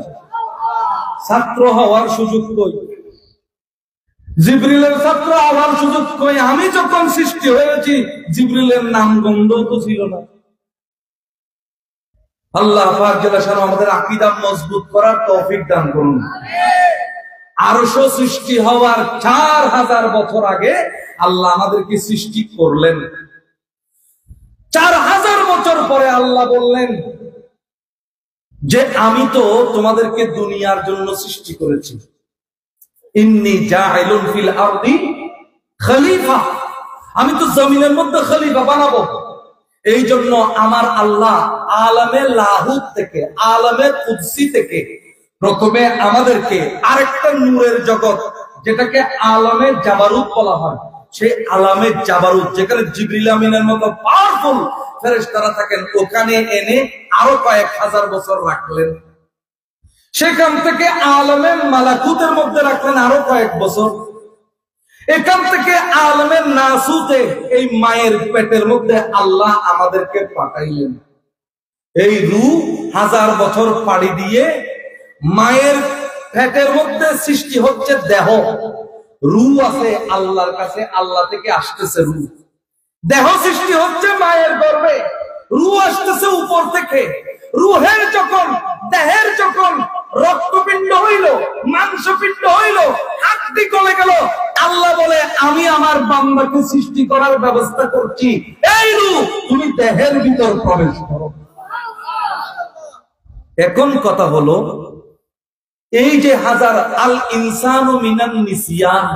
ছাত্র হওয়ার সুযোগ কই? জিবরিলের ছাত্র হওয়ার সুযোগ কই? আমি যখন সৃষ্টি হয়েছি জিবরিলের নাম গন্ধ তো ছিল না। আল্লাহ পাক জাল্লা শাআনহু আমাদের আকীদা মজবুত করার তৌফিক দান করুন। আরশ সৃষ্টি হওয়ার 4000 বছর আগে আল্লাহ আমাদেরকে সৃষ্টি করলেন। 4000 বছর পরে আল্লাহ বললেন যে আমি তো তোমাদেরকে দুনিয়ার জন্য সৃষ্টি করেছি। ইন্নী জাইলুন ফিল আরদি খলিফা, আমি তো জমিনের মধ্যে খলিফা বানাবো। এই জন্য আমার আল্লাহ আলামে লাহুত থেকে, আলামে কুদসি থেকে প্রথমে আমাদেরকে আরেকটা নূরের জগৎ, যেটাকে আলামে জাবারুত বলা হয়, সেই আলামে জাবারুত, যেখানে জিবরিল আমিনের মতো পাওয়ারফুল ফেরেশতারা থাকেন, ওখানে এনে আরো কয়েক হাজার বছর রাখলেন। সেখান থেকে আলমে মালাকুতের মধ্যে রাখলেন আরো কয়েক বছর। এখান থেকে আলমে নাসুতে, এই মায়ের পেটের মধ্যে আল্লাহ আমাদেরকে পাঠাইলেন। এই রূহ 1000 বছর পাড়ি দিয়ে মায়ের পেটের মধ্যে সৃষ্টি হচ্ছে দেহ। রূহ আছে আল্লাহর কাছে, আল্লাহ থেকে আসতেছে রূহ। দেহ সৃষ্টি হচ্ছে মায়ের গর্ভে, রূহ আসতেছে উপর থেকে। রূহের যখন, দেহের যখন রক্তপিণ্ড হইল, মাংসপিণ্ড হইল, হাড্ডি গলে গেল, আল্লাহ বলে আমি আমার বান্দাকে সৃষ্টি করার ব্যবস্থা করছি। এই রূহ তুমি দেহের ভিতর প্রবেশ করো। এখন কথা হলো, এই যে হাজার আল ইনসানু মিনান নিসিয়ান,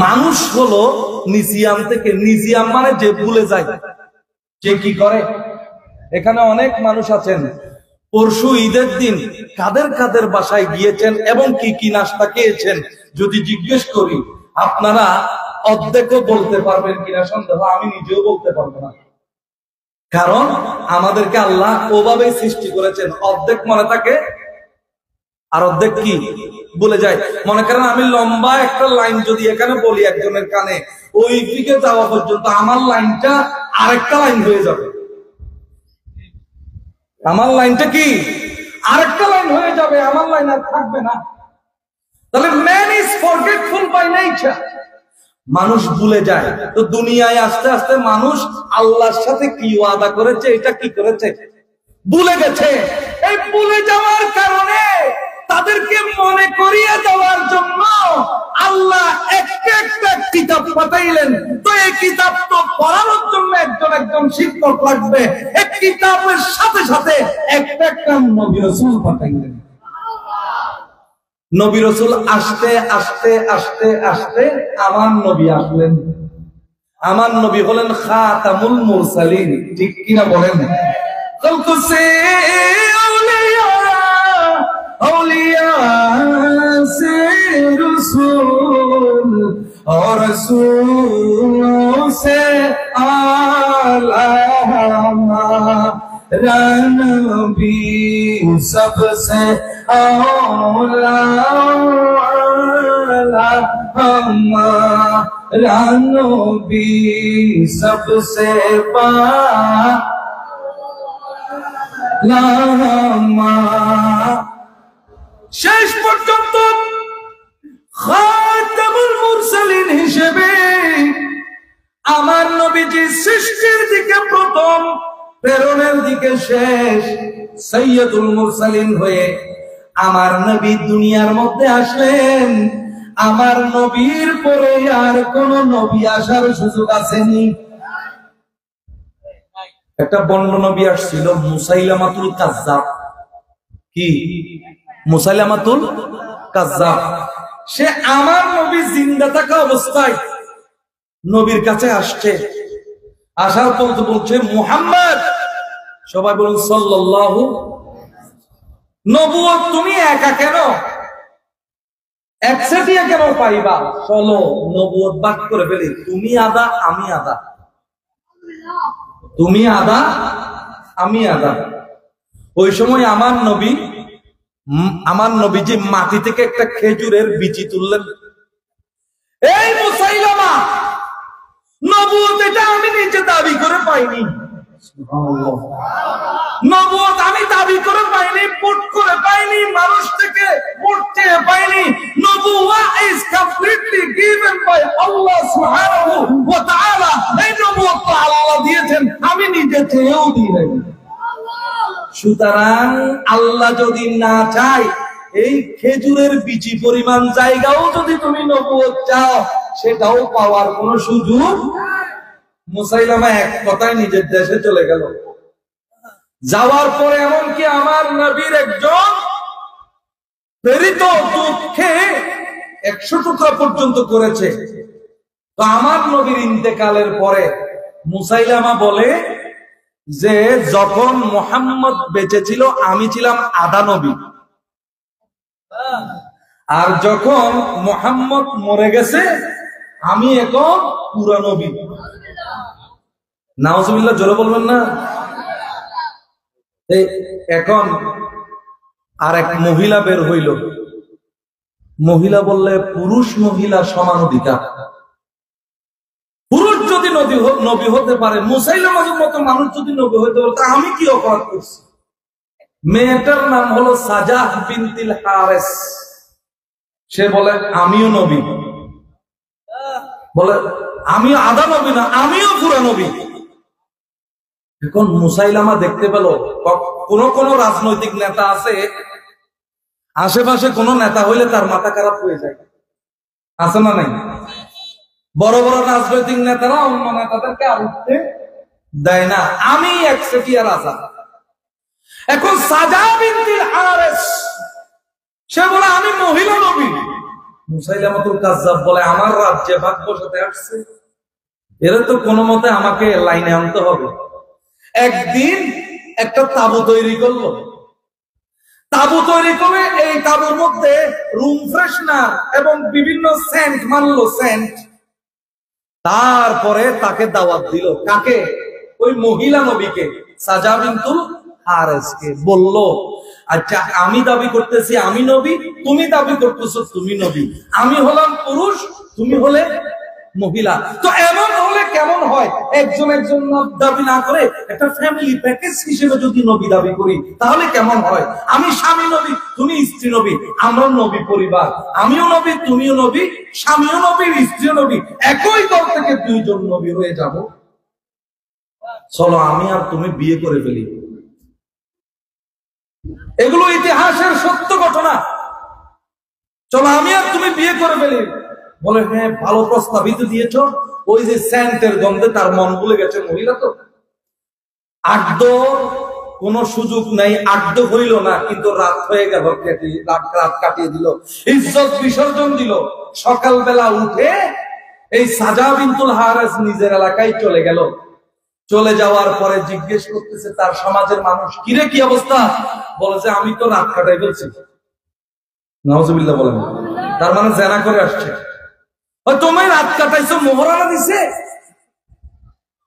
মানুষ হলো নিসিয়ান থেকে। নিসিয়ান মানে যে ভুলে যায়, যে কি করে। এখানে অনেক মানুষ আছেন, পরশু ঈদের দিন কাদের কাদের বাসায় গিয়েছেন এবং কি কি নাস্তা খেয়েছেন যদি জিজ্ঞেস করি, আপনারা অর্ধেকও বলতে পারবেন কিনা সন্দেহ, আমি নিজেও বলতে পারবো না। কারণ আমাদেরকে আল্লাহ ওভাবেই সৃষ্টি করেছেন, অর্ধেক মনে থাকে আর অর্ধেক কি বলে যায়। মনে করেন আমি লম্বা একটা লাইন যদি এখানে বলি একজনের কানে, ওই দিকে যাওয়া পর্যন্ত আমার লাইনটা আরেকটা লাইন হয়ে যাবে। আমার লাইনটা কি আরেকটা লাইন হয়ে যাবে, আমার লাইন আর থাকবে না। তাহলে man is forgetful by nature, মানুষ ভুলে যায়। তো দুনিয়ায় আস্তে আস্তে মানুষ আল্লাহর সাথে কি ওয়াদা করেছে, এটা কি করেছে, ভুলে গেছে। এই ভুলে যাওয়ার কারণে তাদেরকে মনে করিয়ে দেওয়ার জন্য আল্লাহ একটা একটা কিতাব পাঠাইলেন। তো এই কিতাব তো পড়ানোর জন্য একজন একজন শিক্ষক লাগবে, এই কিতাবের সাথে সাথে একটা একটা নবী রাসূল পাঠাইলেন। নবী রাসূল আসতে আসতে আসতে আসতে আমার নবী আসলেন। আমার নবী হলেন খাতামুল মুরসালিন, ঠিক কিনা বলেন? खल्क़ से औलिया से रसूल और रसूलों से आला नबी सबसे औला हमारा नबी सबसे শেষ পর্যন্ত খাতামুল মুরসালিন হিসেবে আমার নবীজি সৃষ্টির দিকে প্রথম, প্রেরণের দিকে শেষ, সৈয়দুল মুরসালিন হয়ে আমার নবী দুনিয়ার মধ্যে আসলেন। আমার নবীর পরে আর কোন নবী আসার সুযোগ আসেনি। একটা বন্ড নবী আসছিল, মুসাইলামাতুল কাজ্জাব। কি? মুসাইলামাতুল কাজ্জাব। সে আমার নবী জিন্দা থাকা অবস্থায় নবীর কাছে আসছে। আসার পর বলছে মুহাম্মদ, সবাই বলুন সাল্লাল্লাহু। নবুয়ত তুমি একা কেন, একসাথে কেন পাইবা? চলো নবুয়ত ভাগ করে ফেলি, তুমি আদা আমি আদা, তুমি আদা আমি আদা। ওই সময় আমার নবীজি মাটি থেকে একটা খেজুরের বিচি তুললেন। এই মুসাইলামা, নবুয়ত এটা আমি নিজে দাবি করে পাইনি, নবুয়ত আমি দাবি করে পাইনি, পুট করে পাইনি, মানুষ থেকে পড়তে পাইনি। নবুয়ত is completely given by Allah subhanahu wa ta'ala। এই নবুয়ত আল্লাহ দিয়েছেন, আমি নিজে চেয়েও দিই নাই। সুতরাং আল্লাহ যদি না চায়, এই খেজুরের বিচি পরিমাণ জায়গাও যদি তুমি নবুয়ত চাও, সেটাও পাওয়ার কোন সুযোগ। মুসাইলামা এক কথায় নিজের দেশে চলে গেল। যাওয়ার পরে এমনকি আমার নবীর একজন প্রেরিত দুধকে 100 টুকরা পর্যন্ত করেছে। তো আমার নবীর ইন্তেকালের পরে মুসাইলামা বলে যে যখন মুহাম্মদ বেঁচে ছিল আমি ছিলাম আধা নবী, আর যখন মুহাম্মদ মরে গেছে আমি এখন পুরা নবী। নাউজুবিল্লাহ, জোরে বলবেন না? এখন আর এক মহিলা বের হইল। মহিলা বললে পুরুষ মহিলা সমান অধিকার। পুরুষ যদি নবী হতে পারে, মুসাইলামার মতো মানুষ যদি নবী হতে পারে, তা আমি কি অপরাধ করছি? মেয়েটার নাম হলো সাজাহ বিনতিল হারেস। সে বলে আমিও নবী, বলে আমি আধা নবী না, আমিও পুরা নবী। এখন মুসাইলামা দেখতে পেল কোন কোন রাজনৈতিক নেতা আছে, আশেপাশে কোন নেতা হইলে তার মাথা খারাপ হয়ে যায়, আছে না নাই? বড় বড় রাজনৈতিক নেতারা অন্য নেতাদেরকে আর উঠতে দেয় না, আমি একচেটিয়া রাজা। এখন সাজাহ বিনতিল হারেস সে বলে আমি মহিলা নবী। মুসাইলামাতুল কাজ্জাব বলে আমার রাজ্যে ভাগ্য সাথে আসছে, এরা তো কোনো মতে আমাকে লাইনে আনতে হবে। একদিন একটা তাবু তৈরি করলো। তাবু তৈরি করে এই তাবুর মধ্যে রুম ফ্রেশনার এবং বিভিন্ন সেন্ট মারলো, সেন্ট। তারপরে তাকে দাওয়াত দিল। কাকে? ওই মহিলা নবীকে, সাজাহ বিনতুল হারেসকে। বলল আচ্ছা আমি দাবি করতেছি আমি নবী, তুমি দাবি করতেছো তুমি নবী, আমি হলাম পুরুষ, তুমি হলে মহিলা। তো এমন হলে কেমন হয়? একজন একজন দাবি না করে একটা ফ্যামিলি প্যাকেজ হিসেবে যদি নবী দাবি করি তাহলে কেমন হয়? আমি স্বামী নবী, তুমি স্ত্রী নবী, আমরা নবী পরিবার, আমিও নবী তুমিও নবী, স্বামীও নবী স্ত্রীও নবী, একই দল থেকে দুইজন নবী হয়ে যাব। চলো আমি আর তুমি বিয়ে করে ফেলি। এগুলো ইতিহাসের সত্য ঘটনা। চলো আমি আর তুমি বিয়ে করে ফেলি। বলে হ্যাঁ ভালো প্রস্তাবই তো দিয়েছ। ওই যে স্যান্টের গন্ধে তার মন ভুলে গেছে মহিলা তো। আড্ড কোন সুযোগ নাই, আড্ড হইল না, কিন্তু রাত হয়ে গেল, রাত কাটিয়ে দিল, ইজ্জত বিসর্জন দিল। সকালবেলা উঠে এই সাজা বিনতুল হারেস নিজের এলাকায় চলে গেল। চলে যাওয়ার পরে জিজ্ঞেস করতেছে তার সমাজের মানুষ, কিরে কি অবস্থা? বলেছে আমি তো রাত কাটাই ফেলছি। নাউজুবিল্লাহ বলেন। তার মানে জেনা করে আসছে। তুমি রাত কাটাইছো, মোহরানা দিছে?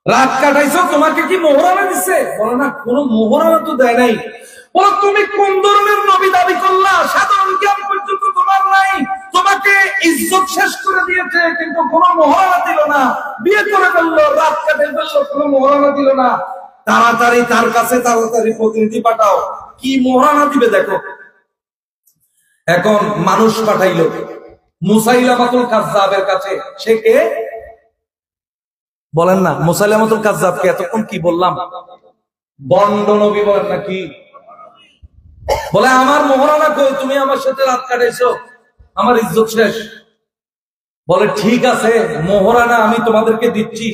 রাত কাটাইছো, তোমাকে কি মোহরানা দিছে? বলে না, কোন মোহরানা তো দেয় নাই। বলে তুমি কোন ধরনের নবী দাবি করলা? সাধারণ জ্ঞান পর্যন্ত তোমার নাই। তোমাকে ইজ্জত শেষ করে দিয়েছে, কিন্তু কোন মোহরানা দিল না। বিয়ে করে ফেললো, রাত কাটাই ফেললো, কোন মোহরানা দিল না। তাড়াতাড়ি তার কাছে তাড়াতাড়ি প্রতিনিধি পাঠাও, কি মোহরানা দিবে দেখো। এখন মানুষ পাঠাইলো মুসাইলামাতুল কাযযাবের কাছে। সে কে বলেন না? মুসাইলামাতুল কাযযাবকে এতক্ষণ কি বললাম? বন্ড নবী বলেন নাকি? বলে আমার মোহরানা কই? তুমি আমার সাথে রাত কাটাইছো, আমার ইজ্জত শেষ। বলে ঠিক আছে, মোহরানা আমি তোমাদেরকে দিচ্ছি,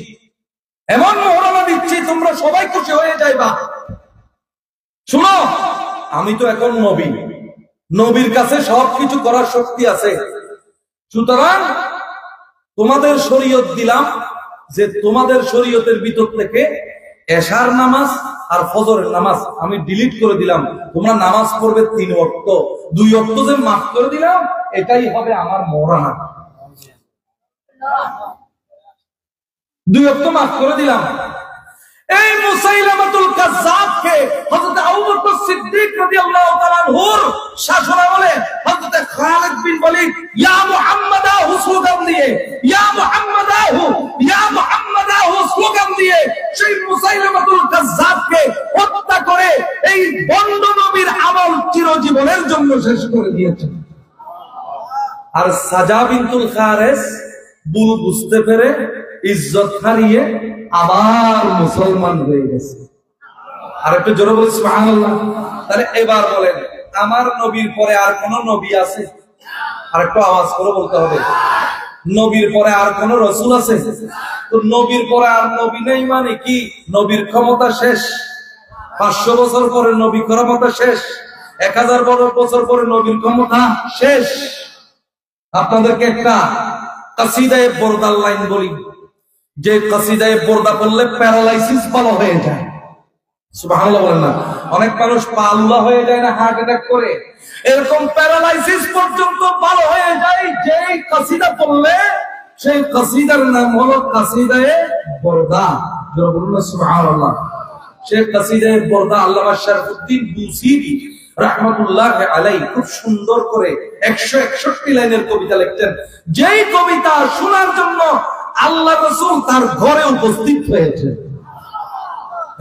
এমন মোহরানা দিচ্ছি তোমরা সবাই খুশি হয়ে যাইবা। শুনো, আমি তো এখন নবী, নবীর কাছে সবকিছু করার শক্তি আছে। সুতরাং তোমাদের শরীয়ত দিলাম যে তোমাদের শরীয়তের ভিতর থেকে এশার নামাজ আর ফজরের নামাজ আমি ডিলিট করে দিলাম। তোমরা নামাজ পড়বে 3 ওয়াক্ত, 2 ওয়াক্ত যে মাফ করে দিলাম, এটাই হবে আমার মোহরানা। 2 ওয়াক্ত মাফ করে দিলাম। এই মুসাইলামাতুল কাযযাবকে হযরত আবু বকর সিদ্দিক রাদিয়াল্লাহু তাআলা আনহুর শাসনামলে হযরত খালিদ বিন ওয়ালিদ ইয়া মুহাম্মাদাহু স্লোগান দিয়ে, ইয়া মুহাম্মাদাহু, ইয়া মুহাম্মাদাহু স্লোগান দিয়ে সেই মুসাইলামাতুল কাযযাবকে হত্যা করে এই বন্ড নবীর আমল চিরজীবনের জন্য শেষ করে দিয়েছে। আর সাজা বিনতুল হারেস ভুল বুঝতে পেরে ইজ্জত হারিয়ে আবার মুসলমান হয়ে গেছে। আর একটু জোরে বলে সুবহানাল্লাহ। তাহলে এবার বলেন, আমার নবীর পরে আর কোন নবী আছে? আর একটু আওয়াজ করে বলতে হবে, নবীর পরে আর কোন রাসূল আছে? তো নবীর পরে আর নবী নেই মানে কি? নবীর ক্ষমতা শেষ। 500 বছর পরে নবী ক্ষমতা শেষ, 1000 বছর পরে নবীর ক্ষমতা শেষ। আপনাদেরকে একটা কাসিদায়ে বরদার লাইন বলি, যে কাসিদায়ে বরদা পড়লে প্যারালাইসিস ভালো হয়ে যায়। সুবহানাল্লাহ বলেন না? অনেক মানুষ পাল্লা হয়ে যায় না, হার্ট অ্যাটাক করে, এরকম প্যারালাইসিস পর্যন্ত ভালো হয়ে যায়। যেই কাসিদা পড়লে সেই কাসিদার নাম হলো কাসিদায়ে বরদা। যারা বলুন না সুবহানাল্লাহ। সেই কাসিদায়ে বরদা আল্লামা শরফুদ্দীন বুসিরি রাহমাতুল্লাহি আলাইহি খুব সুন্দর করে 161 লাইনের কবিতা লিখতেন। যেই কবিতা শোনার জন্য আল্লাহ রাসূল তার ঘরে উপস্থিত হয়েছে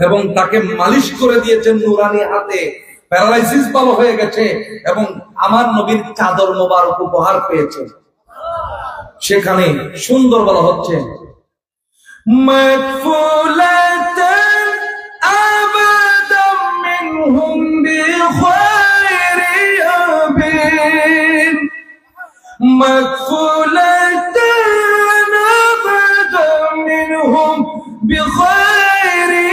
এবং তাকে মালিশ করে দিয়েছেন নুরানি হাতে, প্যারালাইসিস ভালো হয়ে গেছে এবং আমার নবীর চাদর মোবারক উপহার পেয়েছে। সেখানে সুন্দর বলা হচ্ছে, মাকফুলাতান আবাদাম মিনহুম বিখায়রি আবিন, মাকফুলাতান আবাদাম মিনহুম বিখায়রি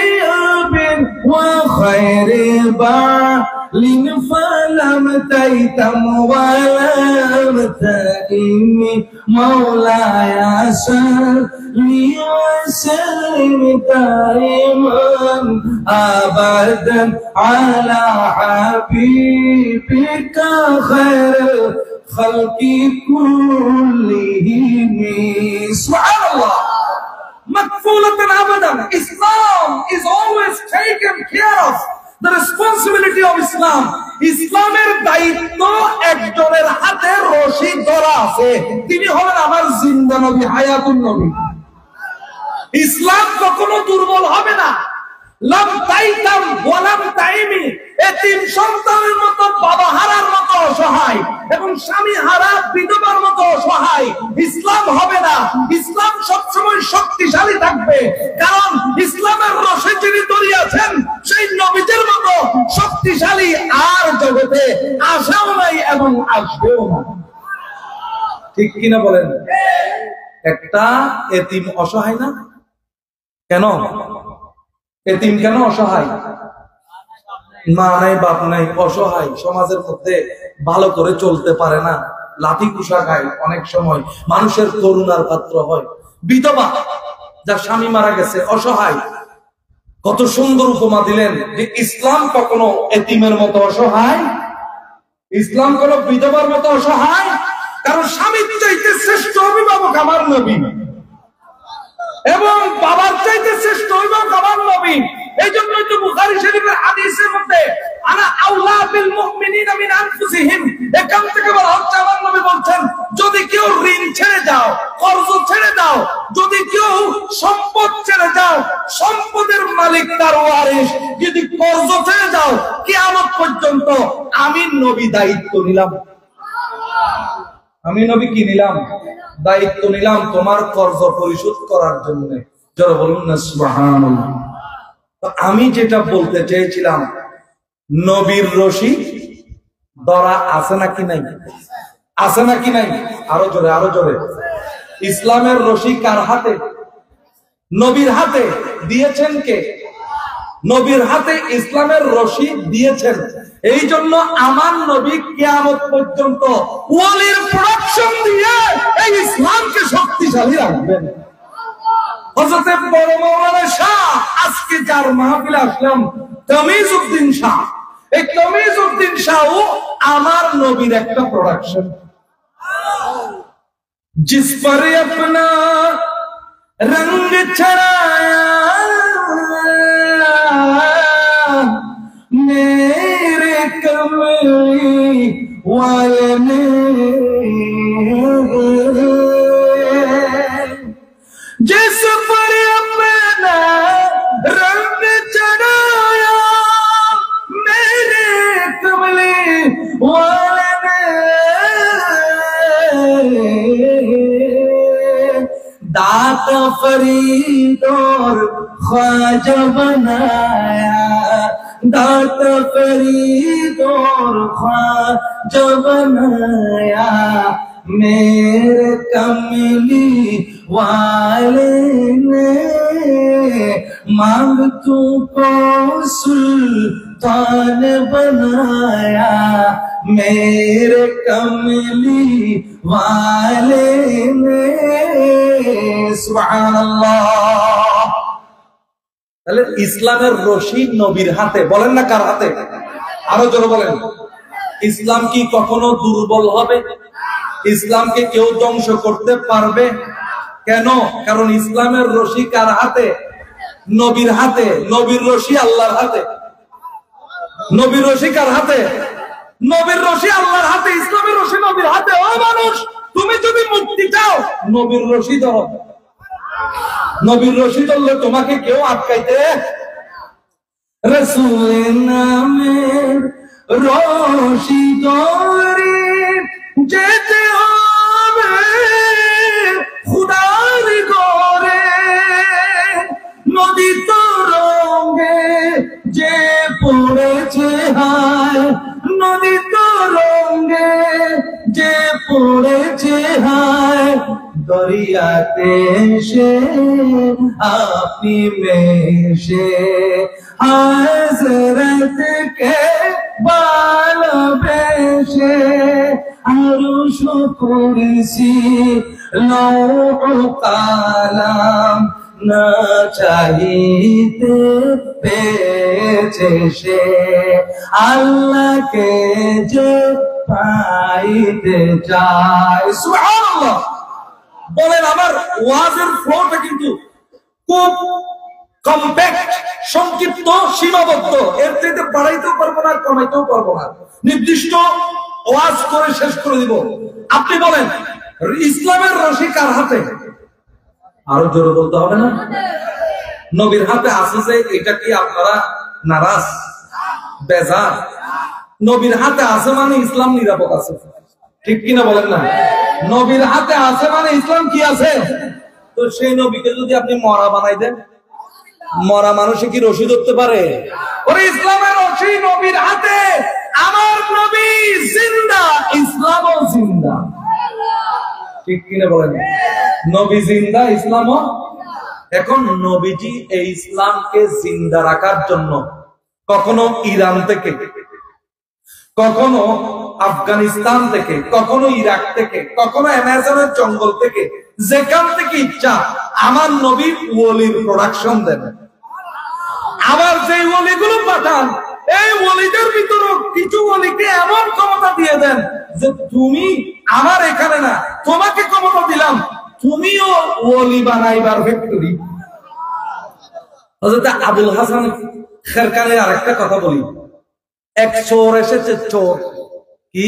আবিন ওয়া খায়রি বালিন ফালাম তাইতাম ওয়ালাম তাইমি মাওলায়া সাল্লি ওয়া সাল্লিম দাইমান আবাদান আলা হাবিবিকা খায়রুল খালকি কুল্লিহিম। সুবহানাল্লাহ। Makfulatan abadan. Islam is always taken care of. The responsibility of Islam. ইসলামের দায়িত্ব একজনের হাতে রশি ধরা আছে, তিনি হলেন আমার জিন্দা নবী, হায়াতুন নবী। ইসলাম কখনো দুর্বল হবে না। লাম তাইতাম ওয়ালাম তাইমি, এতিম সন্তানের মতো, বাবা হারার মতো অসহায় এবং স্বামী হারা বিধবার মতো অসহায় ইসলাম হবে না। ইসলাম সবসময় শক্তিশালী থাকবে, কারণ ইসলামের রশি যিনি ধরিয়েছেন সেই নবীদের মতো শক্তিশালী আর জগতে আসাও নাই এবং আসবেও না। ঠিক কিনা বলেন? একটা এতিম অসহায় না? কেন এতিম, কেন অসহায়? মা নাই, বাপ নাই, অসহায়, সমাজের মধ্যে ভালো করে চলতে পারে না, লাঠি কুশা খায়, অনেক সময় মানুষের করুণার পাত্র হয়। বিধবা, যার স্বামী মারা গেছে, অসহায়। কত সুন্দর উপমা দিলেন যে ইসলাম কখনো এতিমের মতো অসহায়, ইসলাম কোন বিধবার মতো অসহায়। কারণ স্বামীর চাইতে শ্রেষ্ঠ অভিভাবক আমার নবী, এবং বাবার চাইতে শ্রেষ্ঠ অভিভাবক আমার নবী। এই জন্যই তো বুখারী শরীফের হাদিসের মধ্যে আনা আউলা বিল মুমিনিনা মিন আনফুসিহিম, এখান থেকে বলা হচ্ছে আমার নবী বলছেন, যদি কেউ ঋণ ছেড়ে যাও, কর্জ ছেড়ে দাও, যদি কেউ সম্পদ ছেড়ে যাও, সম্পদের মালিক তার ওয়ারিস, যদি কর্জ ছেড়ে যাও, কিয়ামত পর্যন্ত আমি নবী দায়িত্ব নিলাম। আমি নবী কি নিলাম? দায়িত্ব নিলাম তোমার কর্জ পরিশোধ করার জন্য। যারা বলুন না সুবহানাল্লাহ। আমি যেটা বলতে চেয়েছিলাম, নবীর রশি ধরা আছে নাকি নাই? আছে নাকি নাই? আরো জোরে, আরো জোরে। ইসলামের রশি কার হাতে? নবীর হাতে। দিয়েছেন কে? নবীর হাতে ইসলামের রশি দিয়েছেন। এই জন্য আমার নবী কিয়ামত পর্যন্ত ওয়ালির প্রোডাকশন দিয়ে এই ইসলামকে শক্তিশালী রাখবেন। হযরতে বড় মাওলানা শাহ, আজকে যার মাহফিলে আসলাম, তামিজউদ্দিন শাহ, এই তামিজউদ্দিন শাহ আমার নবীর একটা প্রোডাকশন। जिस पर अपना रंग चढ़ाया मेरे कमली वाले ने, जिस पर अपना रंग चढ़ाया मेरे कमली वाले ने, दाता फरीद और ख्वाजा बनाया, दाता फरीद और ख्वाजा बनाया मेरे कमली वाले ने, मांग तू को सुल्तान बनाया मेरे कमली वाले ने। সুবহানাল্লাহ। তাহলে ইসলামের রশি নবীর হাতে। বলেন না কার হাতে? আরো জোরে বলেন। ইসলাম কি কখনো দুর্বল হবে? ইসলামকে কেউ ধ্বংস করতে পারবে? কেন? কারণ ইসলামের রশি কার হাতে? নবীর হাতে। নবীর রশি আল্লাহর হাতে। নবীর রশি কার হাতে? নবীর রশি আল্লাহর হাতে, ইসলামের রশি নবীর হাতে। ও মানুষ, তুমি যদি মুক্তি চাও, নবীর রশি ধরো। নবীর রশি ধরলে তোমাকে কেউ আটকাইতে। রাসূলের নামের রশি ধরে যেতে হবে খুদার ঘরে, নদী তরঙ্গে যে পড়েছে হায়, নদী তরঙ্গে যে পড়েছে হায়, দরিয়াতে সে আপনি মেশে হযরতকে ভালোবেসে, আরশ কুরসি লৌহ কালাম না চাইতে পেয়েছে সে, আল্লাহকে যে পাইতে চায়। সুবহানাল্লাহ। বলেন, আমার ওয়াজের ফ্লোটা কিন্তু খুব কম্প্যাক্ট, সংক্ষিপ্ত, সীমাবদ্ধ। এর চাইতে বাড়াইতেও পারবো না, কমাইতেও পারবো না। নির্দিষ্ট ওয়াজ করে শেষ করে দিব। আপনি বলেন, ইসলামের রশি কার হাতে? আরো জোরে বলতে হবে না? নবীর হাতে আছে যে, এটা কি আপনারা নারাজ, বেজার? নবীর হাতে আছে মানে ইসলাম নিরাপদ আছে। ঠিক কিনা বলেন না? নবীর হাতে আছে মানে ইসলাম কি আছে? তো সেই নবীকে যদি আপনি মরা বানাই দেন, মরা মানুষে কি রশি ধরতে পারে? ওরে ইসলামের রশি নবীর হাতে। আমার নবী জিন্দা, ইসলামও জিন্দা। ঠিক কিনা বলেন? নবী জিন্দা, ইসলামও। এখন নবীজি এই ইসলামকে জিন্দা রাখার জন্য কখনো ইরান থেকে, কখনো আফগানিস্তান থেকে, কখনো ইরাক থেকে, কখনো অ্যামাজনের জঙ্গল থেকে, যেখান থেকে ইচ্ছা আমার নবী ওলির প্রোডাকশন দেন। আবার যে ওলিগুলো পাঠান, এই ওলিদের ভিতরে কিছু ওলিকে এমন ক্ষমতা দিয়ে দেন যে তুমি আমার এখানে না, তোমাকে ক্ষমতা দিলাম, তুমিও ওলি বানাইবার ফ্যাক্টরি। হযরত আবুল হাসান খেরকানের আরেকটা কথা বলি। এক চোর এসেছে, চোর কি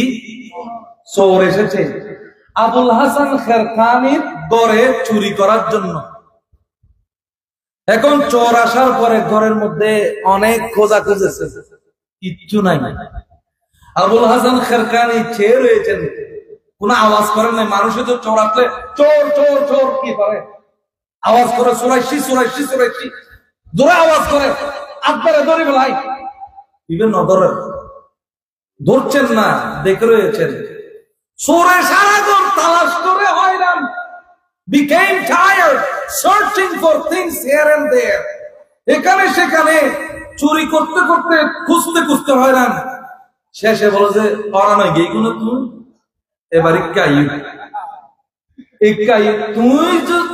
চোর এসেছে আবুল হাসান খেরকানির ঘরে চুরি করার জন্য। এখন চোর আসার পরে ঘরের মধ্যে অনেক খোঁজা খুঁজেছে, কিচ্ছু নাই। আবুল হাসান খেরকানি চেয়ে রয়েছেন, কোন আওয়াজ করেন নাই। মানুষে তো চোর আসলে চোর চোর চোর কি করে, আওয়াজ করে সুরাইশি সুরাইশি সুরাইশি, জোরে আওয়াজ করে, আপনারা ধরে বেলাই ইভেন নদরে ধরছেন না, দেখে রয়েছেন। চোরে সারাদিন তালাশ করে হয়রান, became tired searching for things here and there, এখানে সেখানে চুরি করতে করতে খুঁজতে খুঁজতে হয়রান। শেষে বলে যে পড়া নয় গেইগুলো তুই এবার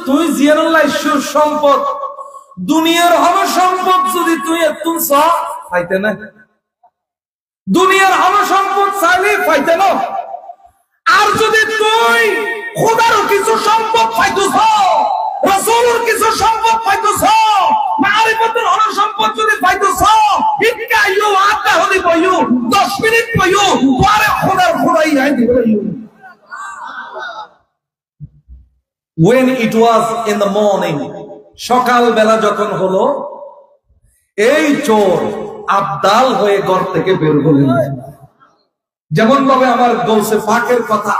তুই জিয়ানুল্লাহ সম্পদ, দুনিয়ার হলো সম্পদ, যদি তুই এতুন চাইতে না, দুনিয়ার হলো সম্পদ চাইলে পাইতে না। আর যদি তুই খোদারও কিছু সম্পদ পাইতেছ, রাসূলের কিছু সম্পদ পাইতেছ, মারিফতের হলো সম্পদ যদি পাইতেছ, ইকাইও আটা হলি বইও 10 মিনিট বইও পরে খোদার খোদাই আই দিবে। When it was in the morning, সকাল বেলা যখন হলো, এই চোর আবদাল হয়ে ঘর থেকে বের হলেন। যেমন ভাবে আমার গৌসে পাকের কথা,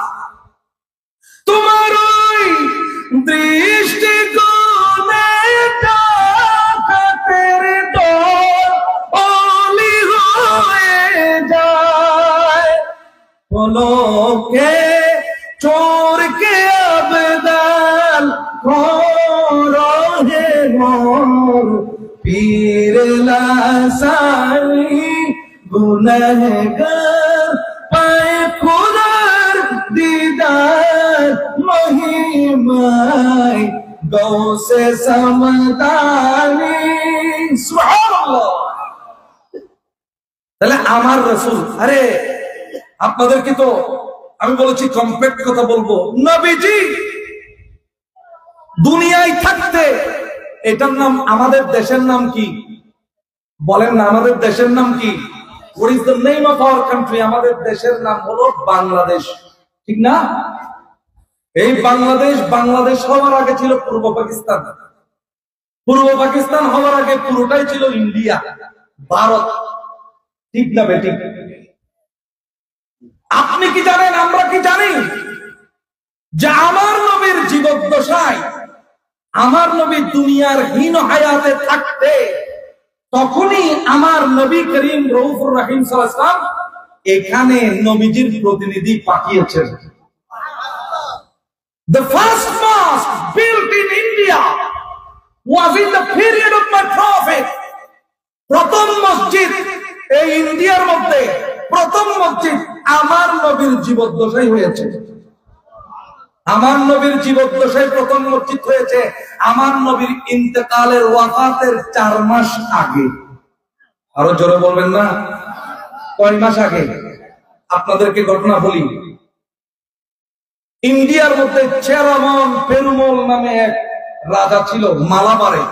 তোমার ওই দৃষ্টি কোণে ডাকাতের দল ওলি হয়ে যায়, পলকে চোরকে আবদাল করহে মোর পীর লাসানি গুনহগার পায়ে খোদার দিদার মহিমায় গৌসে সমদানি। সুবহানাল্লাহ। তাহলে আমার রাসূল, আরে আপনাদেরকে তো আমি বলেছি কমপ্লিট কথা বলবো, নবীজি দুনিয়ায় থাকতে, এটার নাম, আমাদের দেশের নাম কি বলেন না, আমাদের দেশের নাম কি? What is the name of our country? আমাদের দেশের নাম হলো বাংলাদেশ, ঠিক না? এই বাংলাদেশ, বাংলাদেশ হওয়ার আগে ছিল পূর্ব পাকিস্তান, পূর্ব পাকিস্তান হওয়ার আগে পুরোটাই ছিল ইন্ডিয়া, ভারত, ঠিক না বেঠিক? আপনি কি জানেন, আমরা কি জানি যে আমার নবীর জীবদ্দশায়, আমার নবী দুনিয়ার হীন হায়াতে থাকতে, তখনই আমার নবী করিম রউফুর রহিম সাল্লাল্লাহু আলাইহি ওয়াসাল্লাম এখানে নবীজির প্রতিনিধি পাঠিয়েছেন। The first mosque built in India was in the period of my prophet. প্রথম মসজিদ এই ইন্ডিয়ার মধ্যে, প্রথম মসজিদ আমার নবীর জীবদ্দশায় হয়েছে। আমার নবীর জীবদ্দশায় প্রথম মসজিদ হয়েছে আমার নবীর ইন্তেকালের ওয়াফাতের 4 মাস আগে। আরো জোরে বলবেন না, কয় মাস আগে? আপনাদেরকে ঘটনা বলি। ইন্ডিয়ার মধ্যে চেরামন পেরুমল নামে এক রাজা ছিল মালাবারে।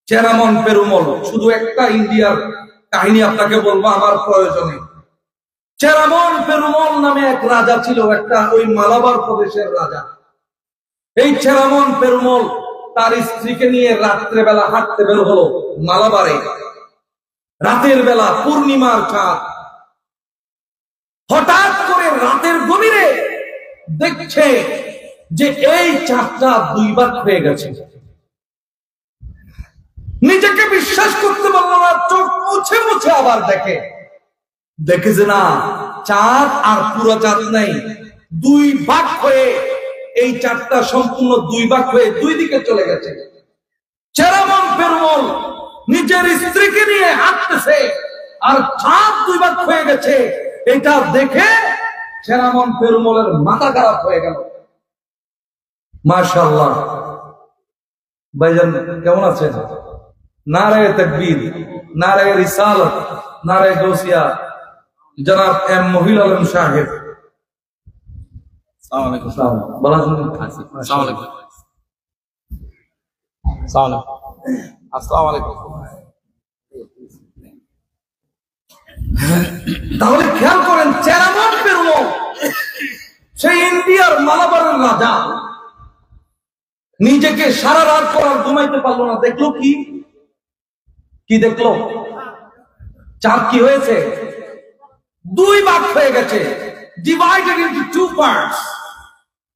চেরামন পেরুমল, শুধু একটা ইন্ডিয়ার কাহিনী আপনাকে বলবো আমার প্রয়োজনে। চেরামন পেরুমল নামে এক রাজা ছিল, একটা ওই মালাবার প্রদেশের রাজা। এই চেরামন পেরুমল তার স্ত্রীকে নিয়ে রাত্রে বেলা হাঁটতে বের হলো মালাবারে। রাতের বেলা পূর্ণিমার চাঁদ, হঠাৎ করে রাতের গভীরে দেখছে যে এই চাঁদটা 2 ভাগ হয়ে গেছে। নিজেকে বিশ্বাস করতে পারলো না, চোখ মুছে মুছে আবার দেখে যে না, চাঁদ আর পুরো চাঁদ নাই, দুই ভাগ হয়ে এই চাঁদটা সম্পূর্ণ দুই ভাগ হয়ে দুই দিকে চলে গেছে। চেরামন পেরুমল নিজের স্ত্রীকে নিয়ে হাঁটতেছে আর চাঁদ দুই ভাগ হয়ে গেছে। এটা দেখে চেরামন পেরুমলের মাথা খারাপ হয়ে গেল। মাশাআল্লাহ। ভাইজান কেমন আছেন? নারায়ে তাকবীর, নারায়ে রিসালাত, নারায়ে গাউসিয়া, জনাব এম মহিল আলম সাহেব। আসসালামু আলাইকুম। ভালো আছেন? আসসালামু আলাইকুম। আসসালামু আলাইকুম। তাহলে খেয়াল করেন, চেরামন পেরুমল সেই ইন্ডিয়ার মালাবারের রাজা নিজেকে সারা রাত পর আর ঘুমাইতে পারলো না। দেখলো কি দেখলো? চাঁদ কি হয়েছে? দুই ভাগ হয়ে গেছে, ডিভাইডেড ইনটু টু পার্টস।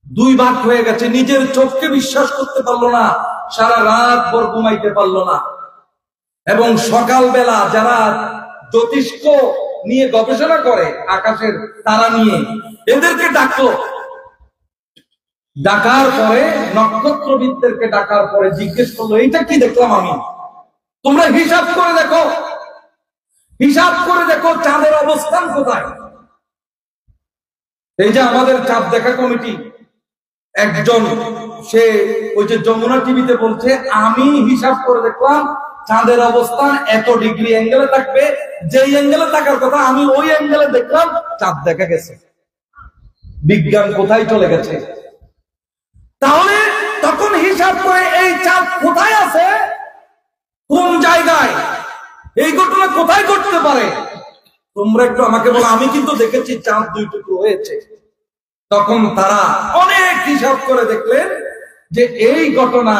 দুই ভাগ হয়ে গেছে। নিজের চোখকে বিশ্বাস করতে পারলো না, সারা রাত ভর ঘুমাইতে পারলো না। এবং সকালবেলা যারা জ্যোতিষ্ক নিয়ে গবেষণা করে, আকাশের তারা নিয়ে, এদেরকে ডাকলো। ডাকার পরে নক্ষত্রবিদদেরকে ডাকার পরে জিজ্ঞেস করলো, এইটা কি দেখলাম আমি? তোমরা হিসাব করে দেখো, হিসাব করে দেখো চাঁদের অবস্থান কোথায়। এই যে আমাদের চাঁদ দেখা কমিটি একজন, সে ওই যে যমুনা টিভিতে বলছে, আমি হিসাব করে দেখলাম চাঁদের অবস্থান এত ডিগ্রি অ্যাঙ্গেলে থাকবে, যেই অ্যাঙ্গেলে থাকার কথা আমি ওই অ্যাঙ্গেলে দেখলাম, চাঁদ দেখা গেছে। বিজ্ঞান কোথায় চলে গেছে? তাহলে তখন হিসাব করে এই চাঁদ কোথায় আছে, কোন জায়গায়, এই ঘটনা কোথায় ঘটতে পারে, তোমরা একটু আমাকে বলো। আমি কিন্তু দেখেছি চাঁদ দুই টুকরো হয়েছে। তখন তারা অনেক হিসাব করে দেখলেন যে এই ঘটনা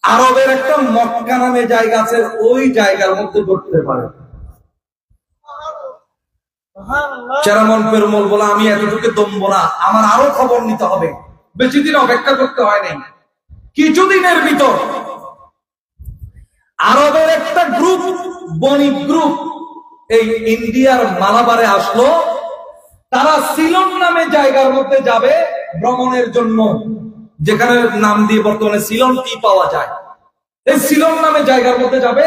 আরবের একটা মক্কা নামে জায়গা আছে, ওই জায়গার মধ্যে ঘটতে পারে। চেরামন পেরুমল বলে, আমি এতটুকু দমবো না, আমার আরো খবর নিতে হবে। বেশি দিন অপেক্ষা করতে হয় নাই, কিছুদিনের ভিতর আরবের একটা গ্রুপ, বণিক গ্রুপ, এই ইন্ডিয়ার মালাবারে আসলো। তারা সিলন নামে জায়গার মধ্যে যাবে ভ্রমণের জন্য, যেখানে নাম দিয়ে বর্তমানে সিলন টি পাওয়া যায়। এই সিলন নামে জায়গার মধ্যে যাবে।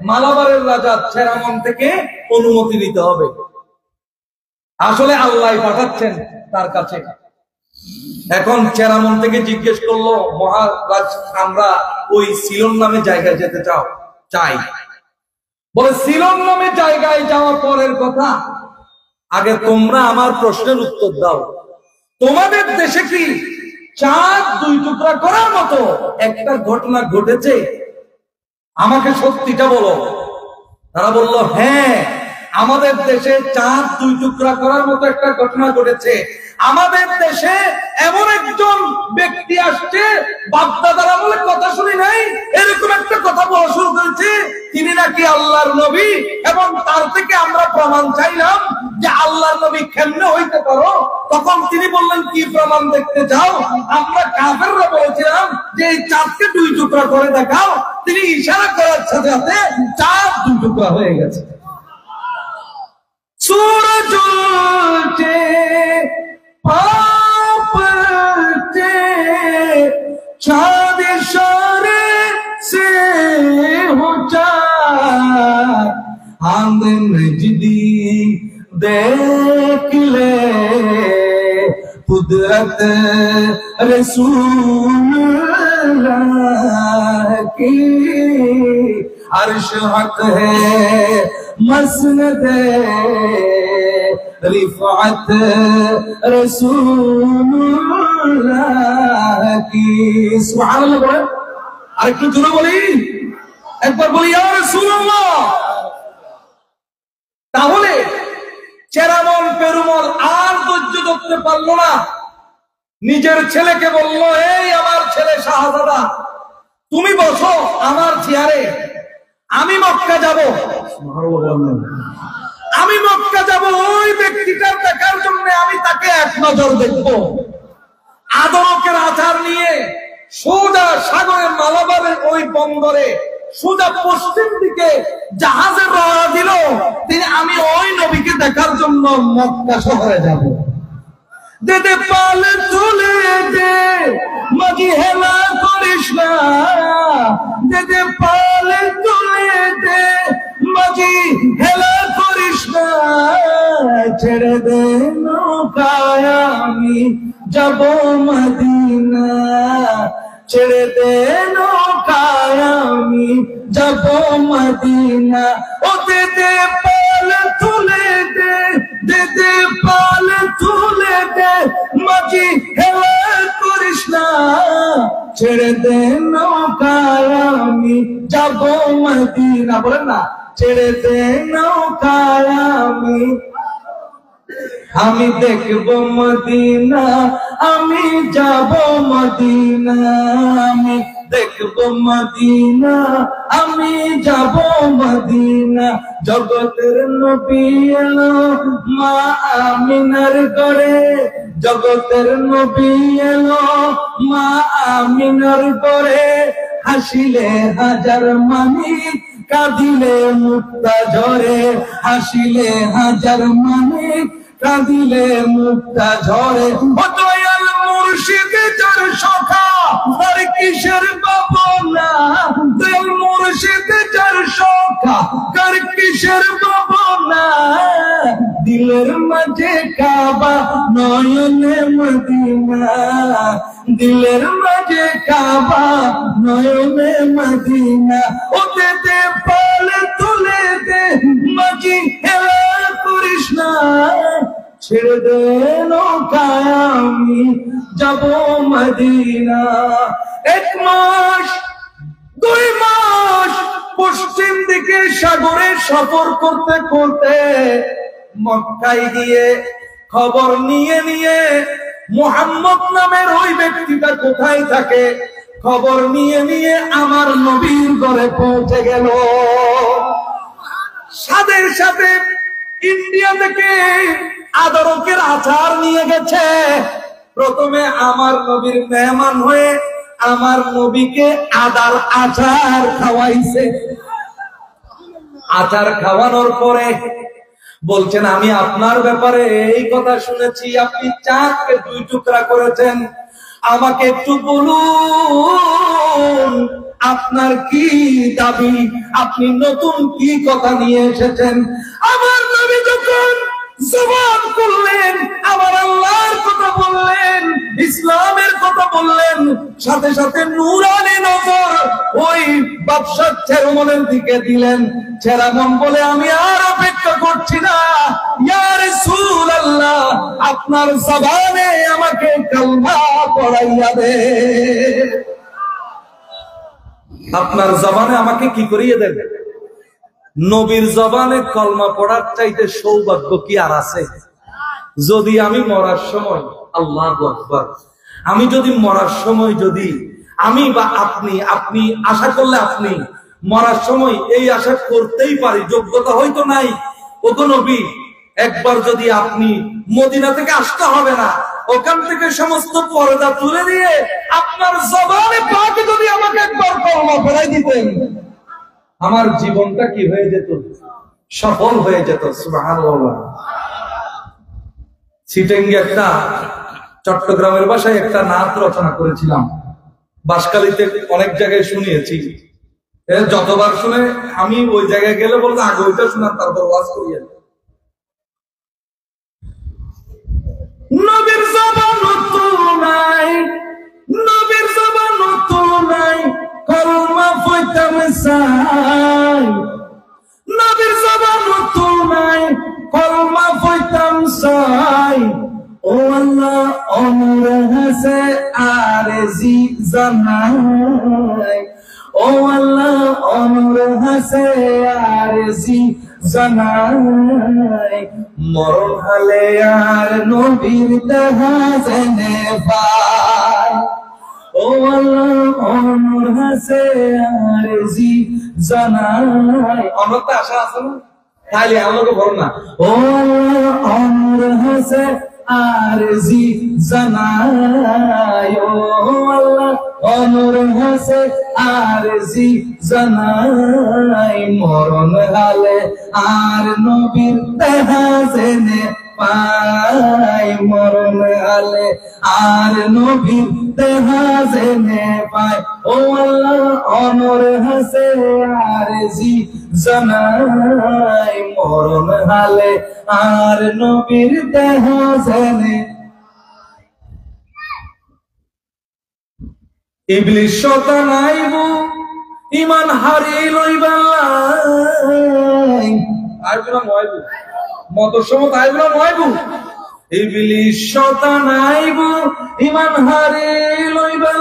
মালাবারের রাজা চেরামন থেকে অনুমতি নিতে হবে। আসলে আল্লাহ পাঠাচ্ছেন তার কাছে। এখন চেরামন থেকে জিজ্ঞেস করলো, মহারাজ আমরা ওই সিলন নামে জায়গায় যেতে চাই। বলে, সিলন নামে জায়গায় যাওয়া পরের কথা, আগে তোমরা আমার প্রশ্নের উত্তর দাও। তোমাদের দেশে কি চাঁদ দুই টুকরা করার মতো একটা ঘটনা ঘটেছে? আমাকে সত্যিটা বলো। তারা বলল, হ্যাঁ, আমাদের দেশে চাঁদ দুই টুকরা করার মতো একটা ঘটনা ঘটেছে। আমাদের দেশে এমন একজন ব্যক্তি আসছে, বাপদাদারা বলে কথা শুনি নাই, এরকম একটা কথা বলা শুরু করেছে, তিনি নাকি আল্লাহর নবী, এবং তার থেকে আমরা প্রমাণ চাইলাম যে আল্লাহর নবী কেমনে হইতে পারো। তখন তিনি বললেন, কি প্রমাণ দেখতে চাও? আমরা কাফেররা বলেছিলাম যে এই চাঁদকে দুই টুকরা করে দেখাও। তিনি ইশারা করার সাথে সাথে চাঁদ দুই টুকরা হয়ে গেছে। सूरज उलटे पाप के चाँद इशारे से हो चार, आंद नजदी देख ले कुदरत रसूलुल्लाह की, अर्श हक है मसनद रिफअत रसूलुल्लाह की। सुबहानाल्लाह बोले, আরেকটু জোরে বলি, একবার বলি ইয়া রাসূলুল্লাহ। তাহলে চেরামন পেরুমল আর ধৈর্য ধরতে পারলো না, নিজের ছেলেকে বলল, এই আমার ছেলে শাহজাদা, তুমি বসো আমার চেয়ারে, আমি মক্কা যাব। আমি মক্কা যাব, ওই ব্যক্তিটার দেখার জন্য আমি তাকে এক নজর দেখব। আদরকের আচার নিয়ে সোজা সাগরের মালাবারের ওই বন্দরে সোজা পশ্চিম দিকে জাহাজে রওনা দিল, তিনি আমি ওই নবীকে দেখার জন্য মক্কা শহরে যাব। দে পালে তুলে দে মাঝি হেলা করিস না, দে পালে তুলে দে মাঝি হেলা করিস না, ছেড়ে দে নৌকায় আমি যাব মদিনা, ছেড়ে দে নৌকায় আমি যাব মদিনা। ও দে পাল তুলে দে, দে পাল তুলে দে মাঝি হেলা করিস না, ছেড়ে দে নৌকায় আমি যাব মদিনা। বলেন না, ছেড়ে দে নৌকায় আমি দেখব মদিনা, আমি যাব মদিনা, আমি দেখব মদিনা, আমি যাব মদিনা। জগতের নবী এলো মা আমিনার ঘরে, জগতের নবী এলো মা আমিনার ঘরে, হাসিলে হাজার মানিক কাঁদিলে মুক্তা ঝরে, হাসিলে হাজার মানিক কাঁদিলে মুক্তা ঝরে। ও দয়াল মুর্শিদ যার সখা আর কিসের ভাবনা, দয়াল মুর্শিদ যার সখা আর কিসের ভাবনা, দিলের মাঝে কাবা নয়নে মদিনা, দিলের মাঝে কাবা নয়নে মদিনা। ও দে পাল তুলে দে মাঝি হেলা করিস না, ছেড়ে দে নৌকায় আমি যাব মদিনা। 1 মাস 2 মাস পশ্চিম দিকে সাগরে সফর করতে করতে মক্কায় গিয়ে খবর নিয়ে মুহাম্মদ নামের ওই ব্যক্তিটা কোথায় থাকে খবর নিয়ে আমার নবীর ঘরে পৌঁছে গেল। সাথে সাথে ইন্ডিয়া থেকে আদরকের আচার নিয়ে গেছে। প্রথমে আমার নবীর মেহমান হয়ে আমার নবীকে আদার আচার খাওয়াইছে। আচার খাওয়ানোর পরে বলছেন, আমি আপনার ব্যাপারে এই কথা শুনেছি, আপনি চাঁদকে 2 টুকরা করেছেন, আমাকে একটু বলুন আপনার কি দাবি, আপনি নতুন কি কথা নিয়ে এসেছেন। আমার নবী যখন জবান করলেন, আমার আল্লাহর কথা বললেন, ইসলামের কথা বললেন, সাথে সাথে নূরানি নজর ওই বাদশাহ চেয়ারম্যানের দিকে দিলেন। চেয়ারম্যান বলে, আমি আর অপেক্ষা করছি না, ইয়া রাসূলুল্লাহ আপনার জবানে আমাকে কালমা পড়াইয়া দে, আপনার জবানে আমাকে কি করিয়ে দেন। নবীর জবানে কলমা পড়ার চাইতে সৌভাগ্য কি আর আছে? যদি আমি মরার সময়, আল্লাহু আকবার, আমি যদি মরার সময় যদি আমি বা আপনি আশা করলে আপনি মরার সময় এই আশা করতেই পারি, যোগ্যতা হয়তো নাই, ওগো নবী একবার যদি আপনি মদিনা থেকে আসতে হবে না, ওখান থেকে সমস্ত পর্দা তুলে দিয়ে আপনার জবানে পাকে যদি আমাকে একবার কলমা পড়াই দিতেন, আমার জীবনটা কি হয়ে যেত, সফল হয়ে যেত। সুবহানাল্লাহ। সিটেঙ্গে একটা চট্টগ্রামের ভাষায় একটা নাত রচনা করেছিলাম, বাঁশখালীতে অনেক জায়গায় শুনিয়েছি। যতবার শুনে আমি ওই জায়গায় গেলে বলতে আগে ওইটা শোনার, তারপর ওয়াজ করিয়ে। নবীর জবান তো নাই, নবীর জবান তো নাই, কলমা পড়তাম চাই, নবীর জবান তো নাই, কলমা পড়তাম চাই। ও আল্লাহ অমর হাসে আরজি জানাই, ও আল্লাহ অমর হাসে আরজি জানাই, মরণ হালে আর নবীর দেখা জেনে পাই। ও আল্লাহ অমর হাসে আরজি জানাই। অনতে আশা আছে না, তাইলে আমাকে বল না। ও আল্লাহ অমর হাসে আরজি জানাই, ও আল্লাহ অনর হাসে আর জি জানাই মরণ হালে আর নবীর দেহা জেনে পাই মরণ হালে আর নবীর দেহা জেনে পাই ও আল্লাহ অনর হাসে আর জি জানাই মরণ হালে আর নবীর দেহা জেনে ইবলিস শয়তান আইব ঈমান হারিয়ে লইবা আইবনা ময়বু মতসমত আইবনা ময়বু ইবলিস শয়তান আইব ঈমান হারিয়ে লইবা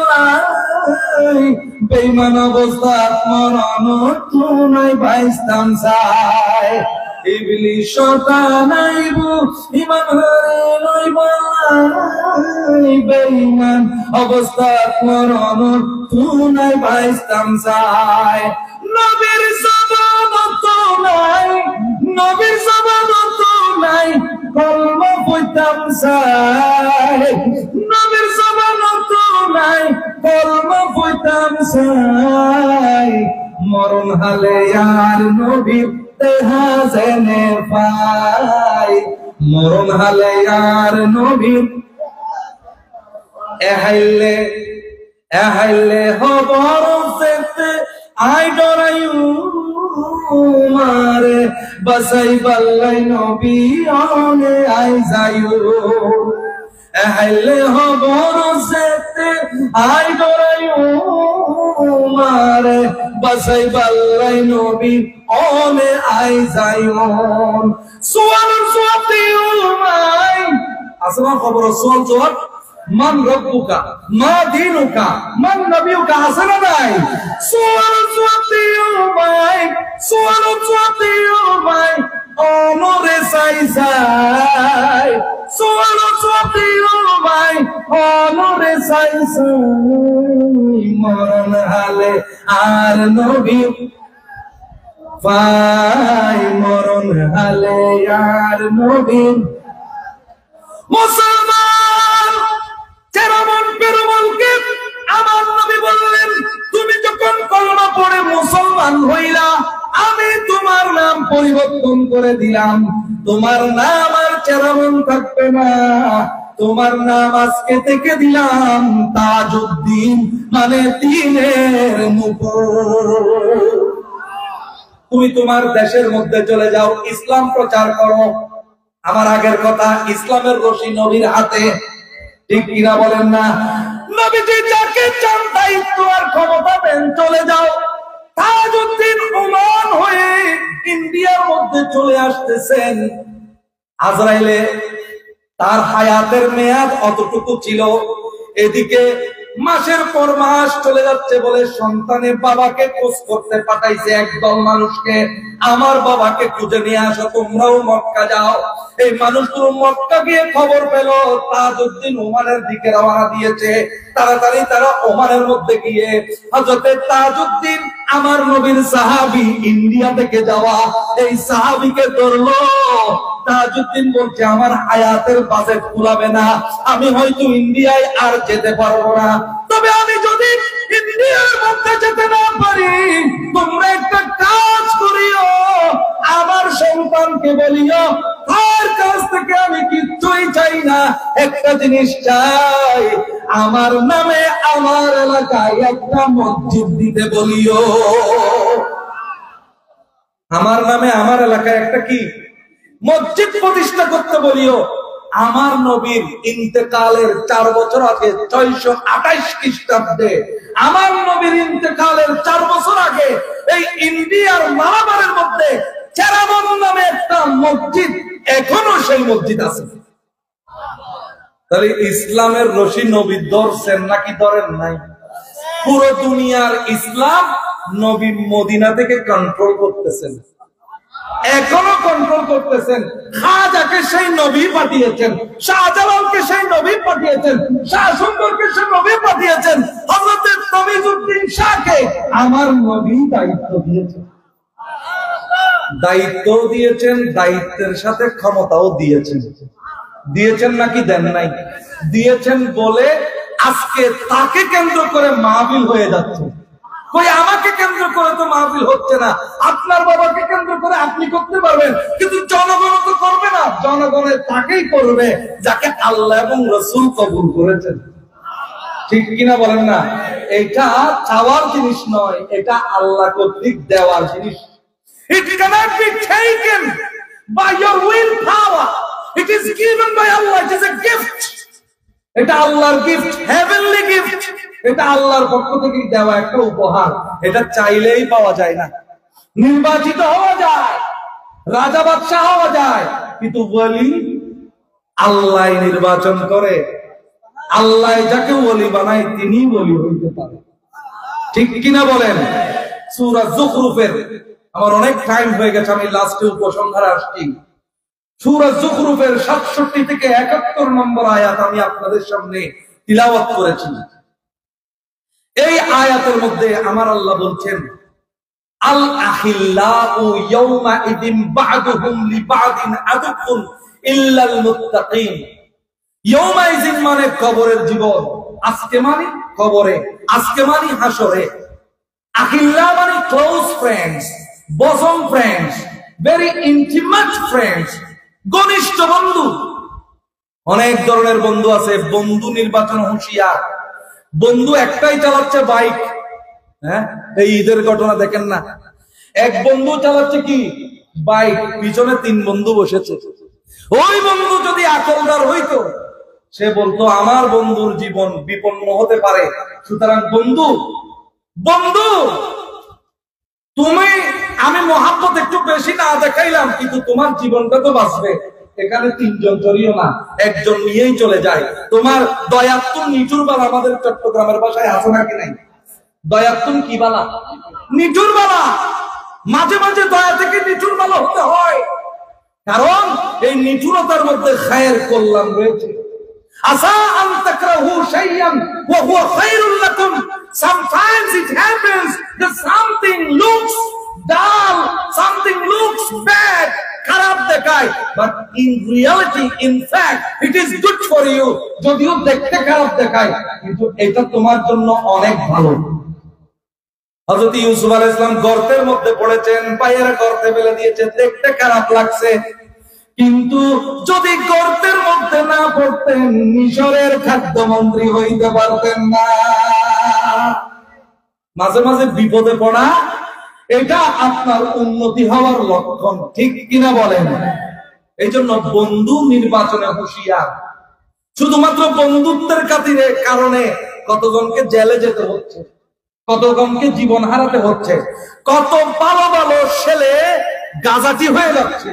বেঈমান অবস্থা মরণ তুই বাইস্তাম চাই ইবলিস শয়তান আইব ঈমান হারিয়ে লইবা বেঈমান অবস্থা মরণ তুই বাইস্তাম চাই নবীর জবানত নাই নবীর জবানত নাই কলমা পড়তাম চাই নবীর জবানত নাই কলমা পড়তাম চাই মরণ হালে আর নবীর দেহা জেনে পাই মরণ হালে আর নবীর এহাইলে হবর সেতে আই ডরাইউ মারে বাসাই বাল্লাই নবী অনে আই যাইউ এহাইলে হবর সেতে আই ডরাইউ মারে বাসাই বাল্লাই নবী অনে আই যাইউ সুয়াল সুয়াতিউল মাই আসমান খবর সুয়াল জবাব মান রব্বুকা মা দীনুকা মান নবিয়ুকা হাসানা নাই সুয়াল সুয়াতিউ মাই অনরে সাই সাই সুয়াল সুয়াতিউ মাই অনরে সাই সাই মরণ হালে আর নবী পাই মরণ হালে আর নবী মুসলমান কেরামন পেরুমলকে আমার নবী বললেন তুমি যখন কলমা পড়ে মুসলমান হইলা আমি তোমার নাম পরিবর্তন করে দিলাম তোমার নাম আর কেরামন থাকবে না তোমার নাম আজকে থেকে দিলাম তাজউদ্দিন মানে দিনের মুকুট তুমি তোমার দেশের মধ্যে চলে যাও ইসলাম প্রচার করো আমার আগের কথা ইসলামের রশি নবীর হাতে ঠিক কিনা বলেন না নবীজি যাকে চান দায়িত্ব আর ক্ষমতা দেন চলে যাও তাজউদ্দিন ওমান হয়ে ইন্ডিয়ার মধ্যে চলে আসতেছেন আজরাইলে তার হায়াতের মেয়াদ অতটুকু ছিল এদিকে মাসের পর মাস চলে যাচ্ছে বলে সন্তানের বাবাকে খোঁজ করতে পাঠাইছে একদল মানুষকে আমার বাবাকে খুঁজে নিয়ে আসো তোমরাও মক্কা যাও এই মানুষগুলো মক্কা গিয়ে খবর পেল তাজউদ্দিন ওমানের দিকে রওনা দিয়েছে তাড়াতাড়ি তারা ওমানের মধ্যে গিয়ে হযরতে তাজউদ্দিন আমার নবীর সাহাবী ইন্ডিয়া থেকে যাওয়া এই সাহাবীকে ধরলো তাজউদ্দিন বলছে আমার হায়াতের বাজেট কুলাবে না আমি হয়তো ইন্ডিয়ায় আর যেতে পারবো না তবে আমি যদি ইন্ডিয়ার মধ্যে যেতে না পারি তোমরা একটা কাজ করিও আমার সন্তানকে বলিও তার কাছ থেকে আমি কিচ্ছুই চাই না একটা জিনিস চাই আমার নামে আমার এলাকায় একটা মসজিদ দিতে বলিও আমার নামে আমার এলাকায় একটা কি মসজিদ প্রতিষ্ঠা করতে বলিও আমার নবীর ইন্তেকালের 4 বছর আগে 628 খ্রিস্টাব্দে আমার নবীর ইন্তেকালের 4 বছর আগে এই ইন্ডিয়ার মালাবারের মধ্যে চেরাবন নামে একটা মসজিদ এখনো সেই মসজিদ আছে তাহলে ইসলামের রশি নবী ধরছেন নাকি ধরেন নাই পুরো দুনিয়ার ইসলাম নবী মদিনা থেকে কন্ট্রোল করতেছেন এখনো কন্ট্রোল করতেছেন খাজাকে সেই নবী পাঠিয়েছেন শাহজালালকে সেই নবী পাঠিয়েছেন শাহ সুন্দরকে সেই নবী পাঠিয়েছেন হযরত তামিজউদ্দিন শাহকে আমার নবী দায়িত্ব দিয়েছেন দায়িত্বের সাথে ক্ষমতাও দিয়েছেন নাকি দেন নাই দিয়েছেন বলে আজকে তাকে কেন্দ্র করে মাহফিল হয়ে যাচ্ছে। কই আমাকে কেন্দ্র করে তো মাহফিল হচ্ছে না। আপনার বাবাকে কেন্দ্র করে আপনি করতে পারবেন, কিন্তু জনগণ তো করবে না। জনগণের তাকেই করবে যাকে আল্লাহ এবং রাসূল কবুল করেছেন। ঠিক কিনা বলেন না? এটা চাওয়ার জিনিস নয়, এটা আল্লাহ কর্তৃক দেওয়ার জিনিস। It cannot be taken by your will power. It is given by Allah. It is a gift. এটা আল্লাহর গিফট, হেভেনলি গিফট। এটা আল্লাহর পক্ষ থেকে দেওয়া একটা উপহার। এটা চাইলেই পাওয়া যায় না। নির্বাচিত হওয়া যায়, রাজা বাদশাহ হওয়া যায়, কিন্তু ওলি আল্লাহ নির্বাচন করে। আল্লাহ যাকে ওলি বানায় তিনি ওলি হইতে পারে। ঠিক কিনা বলেন? সূরা যুখরুফের, আমার অনেক টাইম হয়ে গেছে, আমি লাস্টে উপসংহারে আসছি। সূরা যুখরুফের 67 থেকে 71 নম্বর আয়াত আমি আপনাদের সামনে তিলাওয়াত করেছি। এই আয়াতের মধ্যে আমার আল্লাহ বলছেন, আল আখিল্লাউ ইয়াওমা ইদিন বা'দুহুম লিবা'দিন আদুকুন ইল্লাল মুত্তাকিন। ইয়াওমা ইদিন মানে কবরের জীবন, আজকে মানে কবরে, আজকে মানে হাসরে। আখিল্লা মানে close friends, bosom friends, very intimate friends, ঘনিষ্ঠ বন্ধু। অনেক ধরনের বন্ধু আছে, বন্ধু নির্বাচন হুঁশিয়ার। বন্ধু একটাই চালাচ্ছে বাইক, হ্যাঁ, এই ঈদের ঘটনা দেখেন না, এক বন্ধু চালাচ্ছে কি বাইক, পিছনে 3 বন্ধু বসেছে। ওই বন্ধু যদি আকলদার হইতো, সে বলতো আমার বন্ধুর জীবন বিপন্ন হতে পারে, সুতরাং বন্ধু বন্ধু তুমি, আমি মহাব্বত একটু বেশি না দেখাইলাম, কিন্তু তোমার জীবনটা তো বাঁচবে। এখানে 3 জন চড়িও না, একজন নিয়েই চলে যায়। তোমার দয়াত্তুন নিঠুর বালা, আমাদের চট্টগ্রামের ভাষায় আছে নাকি নাই? দয়াত্তুন কি বালা? নিঠুর বালা। মাঝে মাঝে দয়া থেকে নিঠুর বালা হতে হয়, কারণ এই নিঠুরতার মধ্যে খায়ের কল্যাণ রয়েছে। আসা আন তাকরাহু শাইয়ান ওয়া হুয়া খায়রুল লাকুম। Sometimes it happens that something looks dull, something looks bad, খারাপ দেখায়, but in reality, in fact, it is good for you. যদিও দেখতে খারাপ দেখায়, কিন্তু এটা তোমার জন্য অনেক ভালো। হযরত ইউসুফ আলাইহিস সালাম গর্তের মধ্যে পড়েছেন, পায়ের গর্তে ফেলে দিয়েছেন, দেখতে খারাপ লাগছে, কিন্তু যদি গর্তের মধ্যে না পড়তেন মিশরের খাদ্যমন্ত্রী হইতে পারতেন না। মাঝে মাঝে বিপদে পড়া এটা আপনার উন্নতি হওয়ার লক্ষণ। ঠিক কিনা বলেন? এই জন্য বন্ধু নির্বাচনে হুঁশিয়ার। শুধুমাত্র বন্ধুত্বের খাতিরে কারণে কতজনকে জেলে যেতে হচ্ছে, কতজনকে জীবন হারাতে হচ্ছে, কত ভালো ভালো ছেলে গাজাটি হয়ে যাচ্ছে।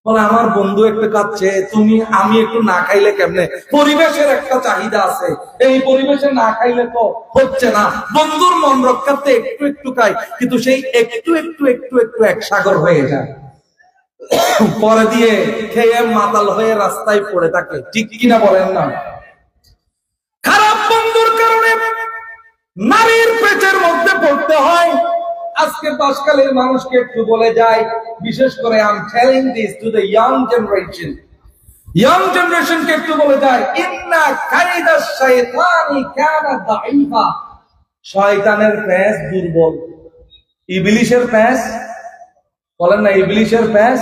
বলে আমার বন্ধু একটু কাচ্ছে, তুমি আমি একটু না খাইলে কেমনে? পরিবেশের একটা চাহিদা আছে, এই পরিবেশে না খাইলে তো হচ্ছে না। বন্ধুর মন রক্ষার্থে একটু একটু খাই, কিন্তু সেই একটু একটু একটু একটু এক সাগর হয়ে যায়, পরে দিয়ে খেয়ে মাতাল হয়ে রাস্তায় পড়ে থাকে। ঠিক কিনা বলেন না? খারাপ বন্ধুর কারণে নারীর পেটের মধ্যে পড়তে হয়। আজকে পাঁচকালের মানুষকে একটু বলে যায়, বিশেষ করে I am telling this to the young generation কে একটু বলে যায়, ইন্না কাইদাশ শাইতানি কানা দাঈফা। শয়তানের প্যাঁচ দুর্বল, ইবলিশের প্যাঁচ, বলেন না ইবলিশের প্যাঁচ,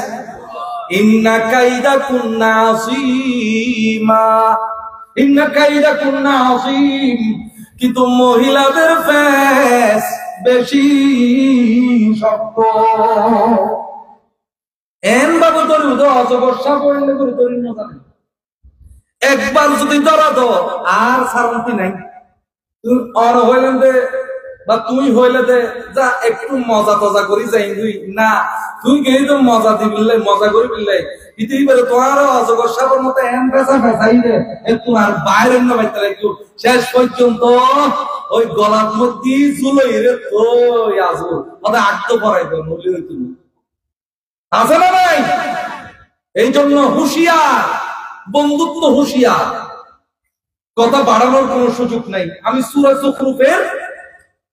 ইন্না কাইদা কুন্না আযীমা, ইন্না কাইদা কুন্না আযীম। কিন্তু মহিলাদের প্যাঁচ বেশি শক্ত। এন বাবু তোর অজবর্ষা পড়লে করে তোর মজা নেই, একবার যদি ধরা দো আর শান্তি নাই। তুই অর হইলেন দে বা তুই হইলে দে, যা একটু মজা টজা করি যাই, তুই না তুই গেই তো মজা দিবিলে, মজা করি বিলে পৃথিবীতে তোমার অজবর্ষার মতো এন পেশা পেশাই দে একটু আর বাইরে না বাইতে একটু শেষ পর্যন্ত ওই গলার মধ্যে চুলোই রে তো আসবো ওদের আটটো পড়াই দেয় মলি হইতে আছে না ভাই? এই জন্য হুঁশিয়ার, বন্ধুত্ব হুঁশিয়ার, কথা বাড়ানোর কোন সুযোগ নাই। আমি সূরা যুখরুফের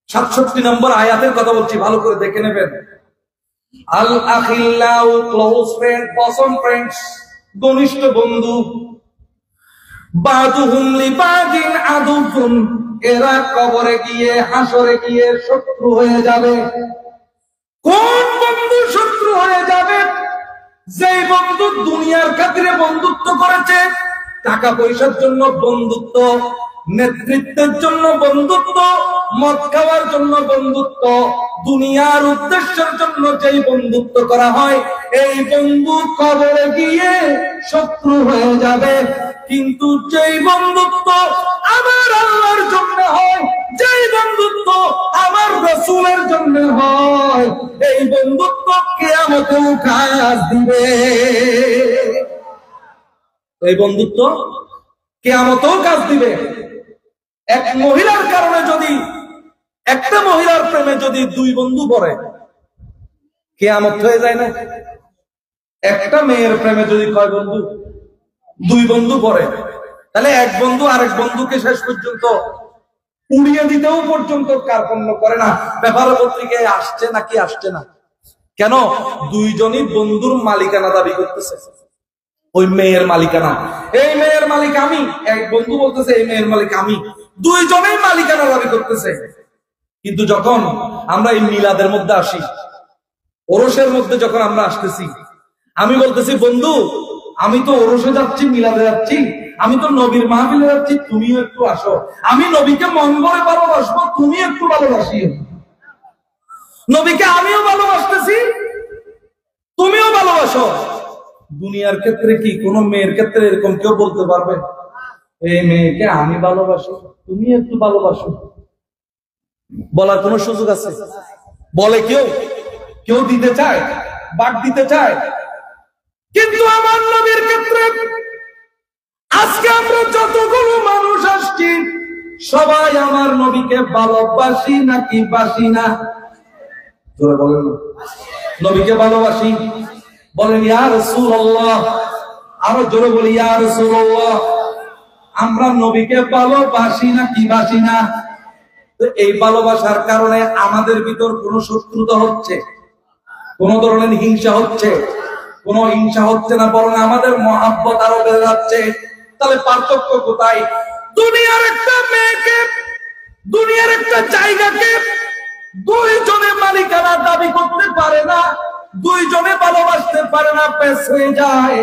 67 নম্বর আয়াতের কথা বলছি, ভালো করে দেখে নেবেন। আল আখিল্লাউ ক্লোজ ফ্রেন্ড, বসম ফ্রেন্ডস, ঘনিষ্ঠ বন্ধু। বাদুহুম লিবাদিন আদুউন, এরা কবরে গিয়ে হাসরে গিয়ে শত্রু হয়ে যাবে। কোন বন্ধু শত্রু হয়ে যাবে? যেই বন্ধু দুনিয়ার খাতিরে বন্ধুত্ব করেছে, টাকা পয়সার জন্য বন্ধুত্ব, নেতৃত্বের জন্য বন্ধুত্ব, মদ খাওয়ার জন্য বন্ধুত্ব, দুনিয়ার উদ্দেশ্যের জন্য যেই বন্ধুত্ব করা হয়, এই বন্ধু কবরে গিয়ে শত্রু হয়ে যাবে। কিন্তু যেই বন্ধুত্ব আমার আল্লাহর জন্য হয়, যেই বন্ধুত্ব আমার রাসূলের জন্য হয়, এই বন্ধুত্ব কিয়ামতেও কাজ দিবে। এই বন্ধুত্ব কিয়ামতেও কাজ দিবে। এক মহিলার কারণে যদি, একটা মহিলার প্রেমে যদি দুই বন্ধু পড়ে, কিয়ামত হয়ে যায় না? একটা মেয়ের প্রেমে যদি কয় বন্ধু, দুই বন্ধু পড়ে, তাহলে এক বন্ধু আরেক বন্ধুকে শেষ পর্যন্ত উড়িয়ে দিতেও পর্যন্ত কার্পণ্য করে না। ব্যাপার পত্রিকায় আসছে নাকি আসছে না? কেন? দুইজনই বন্ধুর মালিকানা দাবি করতেছে। ওই মেয়ের মালিকানা, এই মেয়ের মালিক আমি, এক বন্ধু বলতেছে এই মেয়ের মালিক আমি, দুইজনেই মালিকানা দাবি করতেছে। কিন্তু যখন আমরা এই মিলাদের মধ্যে আসি, ওরসের মধ্যে যখন আমরা আসতেছি, আমি বলতেছি বন্ধু আমি তো ওরসে যাচ্ছি, মিলাদে যাচ্ছি, আমি তো নবীর মাহফিলে যাচ্ছি, তুমিও একটু আসো। আমি নবীকে মন ভরে ভালোবাসবো, তুমি একটু ভালোবাসিও। নবীকে আমিও ভালোবাসতেছি, তুমিও ভালোবাসো। দুনিয়ার ক্ষেত্রে কি কোন মেয়ের ক্ষেত্রে এরকম কেউ বলতে পারবে এই মেয়েকে আমি ভালোবাসি, তুমি একটু ভালোবাসো? বলার কোন সুযোগ আছে? বলে কেউ? কেউ দিতে চায়, বাদ দিতে চায়? কিন্তু আমার নবীর ক্ষেত্রে আজকে আমরা যতগুলো মানুষ আসছি, সবাই আমার নবীকে ভালোবাসি নাকি বাসি না? জোরে বলেন, নবীকে ভালোবাসি? বলেন ইয়া রাসূলুল্লাহ। আরো জোরে বলি ইয়া রাসূলুল্লাহ। আমরা নবীকে ভালোবাসি নাকি বাসি না? এই ভালোবাসার কারণে আমাদের ভিতর কোন শত্রুতা হচ্ছে, কোন ধরনের হিংসা হচ্ছে? কোন হিংসা হচ্ছে না, বরং আমাদের মহাব্বত আরো বেড়ে যাচ্ছে। তাহলে পার্থক্য কোথায়? দুনিয়ার একটা মেয়েকে, দুনিয়ার একটা জায়গাকে দুইজনে মালিকানা দাবি করতে পারে না, দুইজনে ভালোবাসতে পারে না, পেশ হয়ে যায়।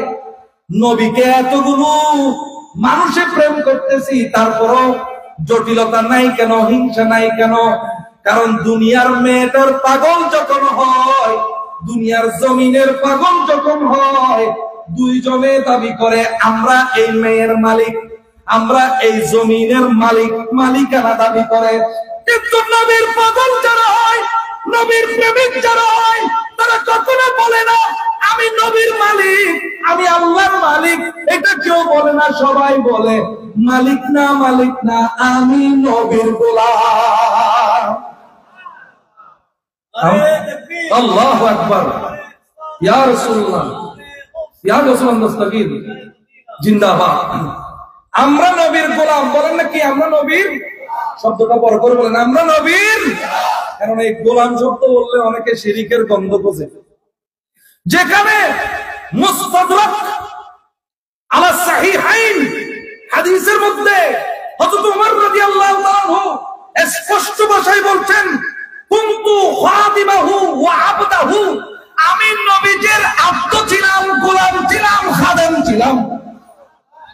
নবীকে এতগুলো মানুষে প্রেম করতেছি, তারপরও জটিলতা নাই কেন, হিংসা নাই কেন? কারণ দুনিয়ার মেয়েটার পাগল যখন হয়, দুনিয়ার জমিনের পাগল যখন হয়, দুইজনে দাবি করে আমরা এই মেয়ের মালিক, আমরা এই জমিনের মালিক, মালিকানা দাবি করে। কিন্তু নবীর পাগল যারা হয়, নবীর প্রেমিক যারা হয়, তারা কখনো বলে না আমি নবীর মালিক, আমি আল্লাহর মালিক। এটা কেউ বলে না, সবাই বলে মালিক না, মালিক না, আমি নবীর গোলাম। আল্লাহু আকবার, ইয়া রাসূলুল্লাহ, ইয়া রাসূলুল্লাহ মুস্তাকিম জিন্দাবাদ। আমরা নবীর গোলাম, বলেন না কি আমরা নবীর? শব্দটা বড় করে বলেন আমরা নবীর। কারণ এই গোলাম শব্দ বললে অনেকে শিরিকের গন্ধ বোঝে। যেখানে মুস্তাদরাক আলা সাহিহাইন হাদিসের মধ্যে হযরত ওমর রাদিয়াল্লাহু আনহু স্পষ্ট ভাষায় বলছেন কুনতু খাদিমাহু ওয়া আবদাহু, আমি নবীজির আব্দ ছিলাম, গোলাম ছিলাম, খাদেম ছিলাম।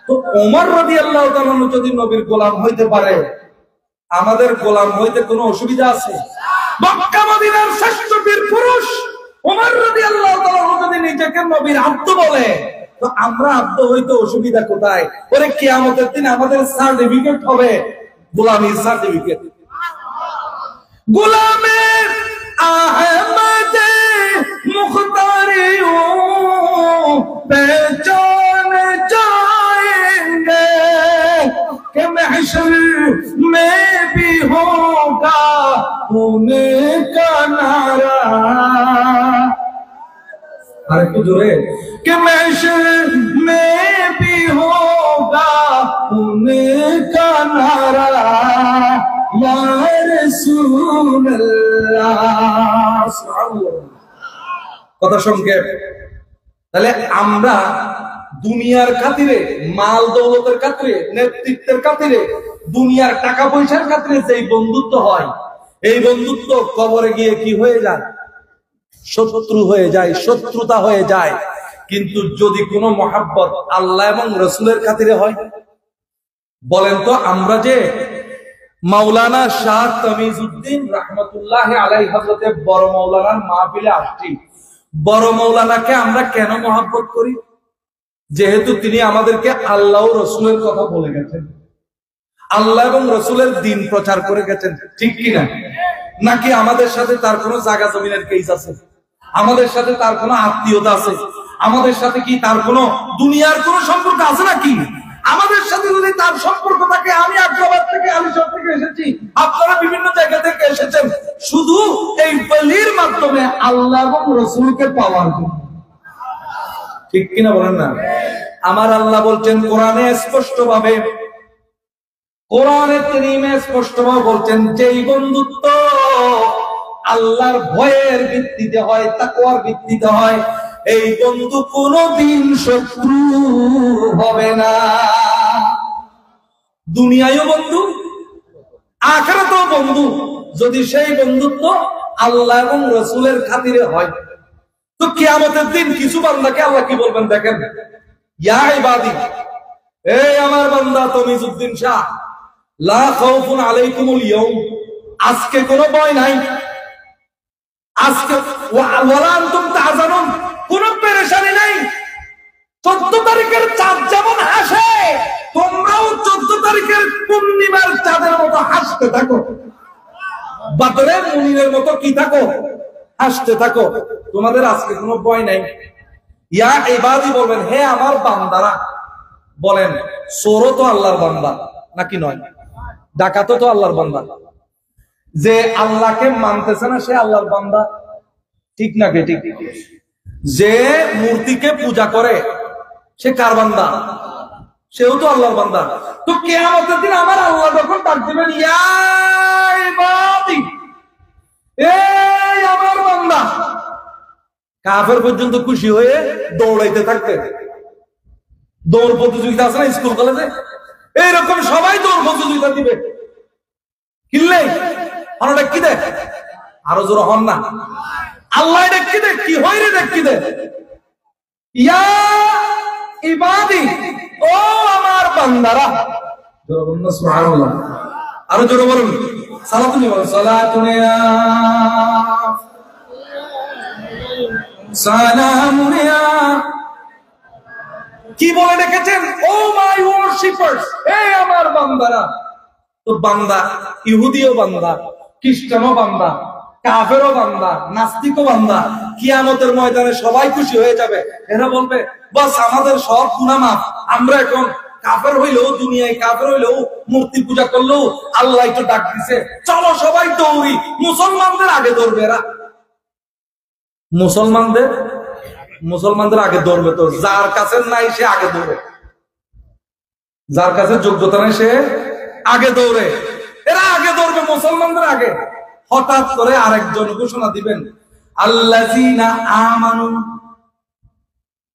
তো ওমর রাদিয়াল্লাহু তাআলা যদি নবীর গোলাম হইতে পারে, আমাদের গোলাম হইতে কোনো অসুবিধা আছে? মক্কা মদিনার শ্রেষ্ঠ বীর পুরুষ ওমর রাদিয়াল্লাহু তাআলা যদি নিজেকে নবীর আব্দ বলে, তো আমরা আব্দ হইতে অসুবিধা কোথায়? ওরে কিয়ামতের দিন আমাদের সার্টিফিকেট হবে গোলামীর সার্টিফিকেট। গোলামে আহমদ মুখতারি ও पहचान जाएंगे कि महशर में भी होगा उनका नारा। अरे कुछ जोरे कि महशर में भी होगा उनका नारा या रसूल अल्लाह। কথা সংক্ষেপ। তাহলে আমরা দুনিয়ার খাতিরে, মাল দৌলতের খাতিরে, নেতৃত্বের খাতিরে, দুনিয়ার টাকা পয়সার খাতিরে যেই বন্ধুত্ব হয়, এই বন্ধুত্ব কবরে গিয়ে কি হয়ে যায়? শত্রু হয়ে যায়, শত্রুতা হয়ে যায়। কিন্তু যদি কোনো মহাব্বত আল্লাহ এবং রসুলের খাতিরে হয়, বলেন তো, আমরা যে মাওলানা শাহ তমিজউদ্দিন রহমতুল্লাহ আলাইহি হযরতের বড় মাওলানার মাহফিলে আসছি, বড় মাওলানাকে আমরা কেন মহব্বত করি? যেহেতু তিনি আমাদেরকে আল্লাহ ও রসুলের কথা বলে গেছেন, আল্লাহ এবং রসুলের দিন প্রচার করে গেছেন, ঠিক কিনা? নাকি আমাদের সাথে তার কোনো জায়গা জমিনের কেস আছে? আমাদের সাথে তার কোনো আত্মীয়তা আছে? আমাদের সাথে কি তার কোনো দুনিয়ার কোনো সম্পর্ক আছে নাকি? আমাদের সাথে যদি তার সম্পর্ক থাকে, আমি আগ্রাবাদ থেকে, আলিশহর থেকে এসেছি, আপনারা বিভিন্ন জায়গা থেকে এসেছেন, শুধু এই বলির মাধ্যমে আল্লাহ এবং রসুলকে পাওয়ার জন্য, ঠিক কিনা বলেন না? আমার আল্লাহ বলছেন কোরআনে স্পষ্টভাবে, কোরআনে কারীমে স্পষ্টভাবে বলছেন, যেই বন্ধুত্ব আল্লাহর ভয়ের ভিত্তিতে হয়, তাকওয়ার ভিত্তিতে হয়, এই বন্ধু কোনদিন শত্রু হবে না। দুনিয়ায়ও বন্ধু, আখিরাতেও বন্ধু, যদি সেই বন্ধুত্ব আল্লাহ এবং রসুলের খাতিরে হয়। তো কিয়ামতের দিন কিছু বান্দাকে আল্লাহ কি বলবেন দেখেন, ইয়া ইবাদি, এই আমার বান্দা তমিজউদ্দিন শাহ, লা খাউফুন আলাইকুমুল ইয়াউম, আজকে কোনো ভয় নাই, আজকে ওয়ালা আনতুম তাহজানুন, কোনো পেরেশানি নাই। 14 তারিখের চাঁদ যেমন হাসে, তোমরাও 14 তারিখের পূর্ণিমার চাঁদের মতো হাসতে থাকো, বাদরের মুনিরের মতো কি থাকো, হাসতে থাকো, তোমাদের আজকে কোনো ভয় নাই। ইয়া ইবাদি বলবেন, হে আমার বান্দারা। বলেন, চোরও তো আল্লাহর বান্দা নাকি নয়? ডাকাতও তো আল্লাহর বান্দা। যে আল্লাহকে মানতেছে না সে আল্লাহর বান্দা, ঠিক নাকি? ঠিক। যে মূর্তিকে পূজা করে সে কার বান্দা? সেও তো আল্লাহর বান্দা। তো কিয়ামতের দিন আমার আল্লাহ যখন ডাক দিবেন, ইয়া ইবাদি, এই আমার বান্দা, কাফের পর্যন্ত খুশি হয়ে দৌড়াইতে থাকবে। দৌড় প্রতিযোগিতা আছে না স্কুল কলেজে, এইরকম সবাই দৌড় প্রতিযোগিতা দিবে। কিনলে আমরা কি দেখ, আরো জোর হন না, আল্লাহ দেখি দে, কি হয় রে দেখি দে, ইয়া ইবাদি, ও আমার বান্দারা। জোরে বলুন সুবহানাল্লাহ, আরো জোরে বলুন সালাতুন বলুন, সালাতুন ইয়া সালামুন ইয়া। কি বলে ডেকেছেন? ও মাই ওয়ার্শিপার্স, এই আমার বান্দারা। তো বান্দা, ইহুদিও বান্দা, খ্রিস্টানও বান্দা, কাফেরও বান্দা, নাস্তিকও বান্দা। কিয়ামতের ময়দানে সবাই খুশি হয়ে যাবে। এরা বলবে, বাস আমাদের সব গুনাহ মাফ, আমরা এখন কাফের হইলেও, দুনিয়ায় কাফের হইলেও, মূর্তি পূজা করলেও আল্লাহ একটু ডাক দিছে, চলো সবাই দৌড়ি। মুসলমানদের আগে দৌড়বে এরা, মুসলমানদের আগে দৌড়বে। তো যার কাছে নাই সে আগে দৌড়ে, যার কাছে যোগ্যতা নাই সে আগে দৌড়ে। এরা আগে দৌড়বে মুসলমানদের আগে। হঠাৎ করে আরেকজন ঘোষণা দিবেন, আল্লাযীনা আমানু।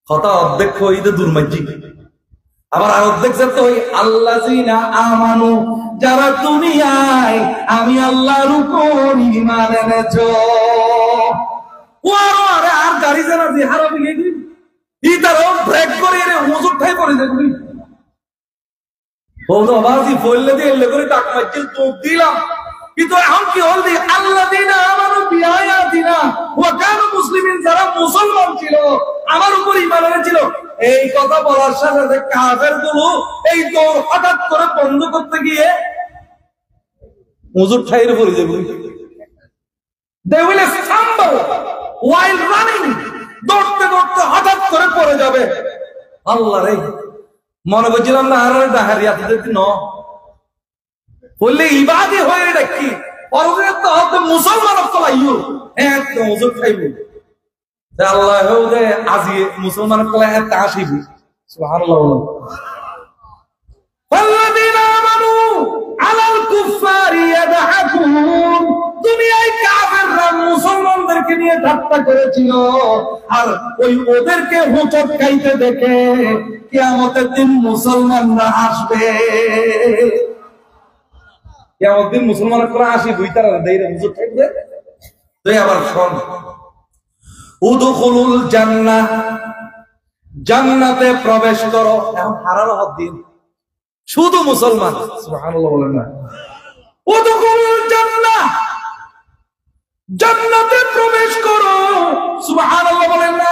কথা অর্ধেক হইতে দুর্মাজ্জি, আবার আর অর্ধেক যেতে হই আল্লাযীনা আমানু, যারা দুনিয়ায় আমি আল্লাহর উপর ঈমান এনেছো। ওরে আর গাড়ি জানা যে হারাবি গেলি ইতারও ব্রেক করে রে হুজুর ঠাই করে দেখবি বলতো বাজি বললে দিয়ে এলে করে টাকা মাইকেল তো দিলাম। কিন্তু এখন কি হল দি আল্লাযীনা আমানু বিআয়াতিনা ওয়া কানু মুসলিমিন, যারা মুসলমান ছিল, আমার উপর ঈমান এনেছিল, এই কথা বলার সাথে সাথে কাফেরগুলো এই দৌড় হঠাৎ করে বন্ধ করতে গিয়ে হুজুর ঠাইয়ের পড়ে যাবে। They will stumble while running, দৌড়তে দৌড়তে হঠাৎ করে পড়ে যাবে। আল্লাহ রে, মনে করছিলাম না আর ডাহারিয়াতে যেতে ন বললে ইবাদি হয়ে দেখি মুসলমান কলাইও একদম হুজুর খাইব আল্লাহ দে আজি মুসলমান কলাই একটা আসিব। সুবহানাল্লাহ। والذين آمنوا على الكفار কুফারি ইয়াদহাকুন, দুনিয়ায় কাফেররা মুসলমানদেরকে নিয়ে ঠাট্টা করেছিল, আর ওই ওদেরকে হোঁচট খাইতে দেখে কিয়ামতের দিন মুসলমানরা আসবে। কিয়ামতের দিন মুসলমানরা করে আসি দুই তারা দেই হোঁচট খাইতে। তুই আবার শোন, উদখুলুল জান্নাহ, জান্নাতে প্রবেশ করো। এখন হারার হক দিন শুধু মুসলমান, সুবহানাল্লাহ বলেন না। উদখুলুল জান্নাহ, জান্নাতে প্রবেশ করো, সুবহানাল্লাহ বলেন না।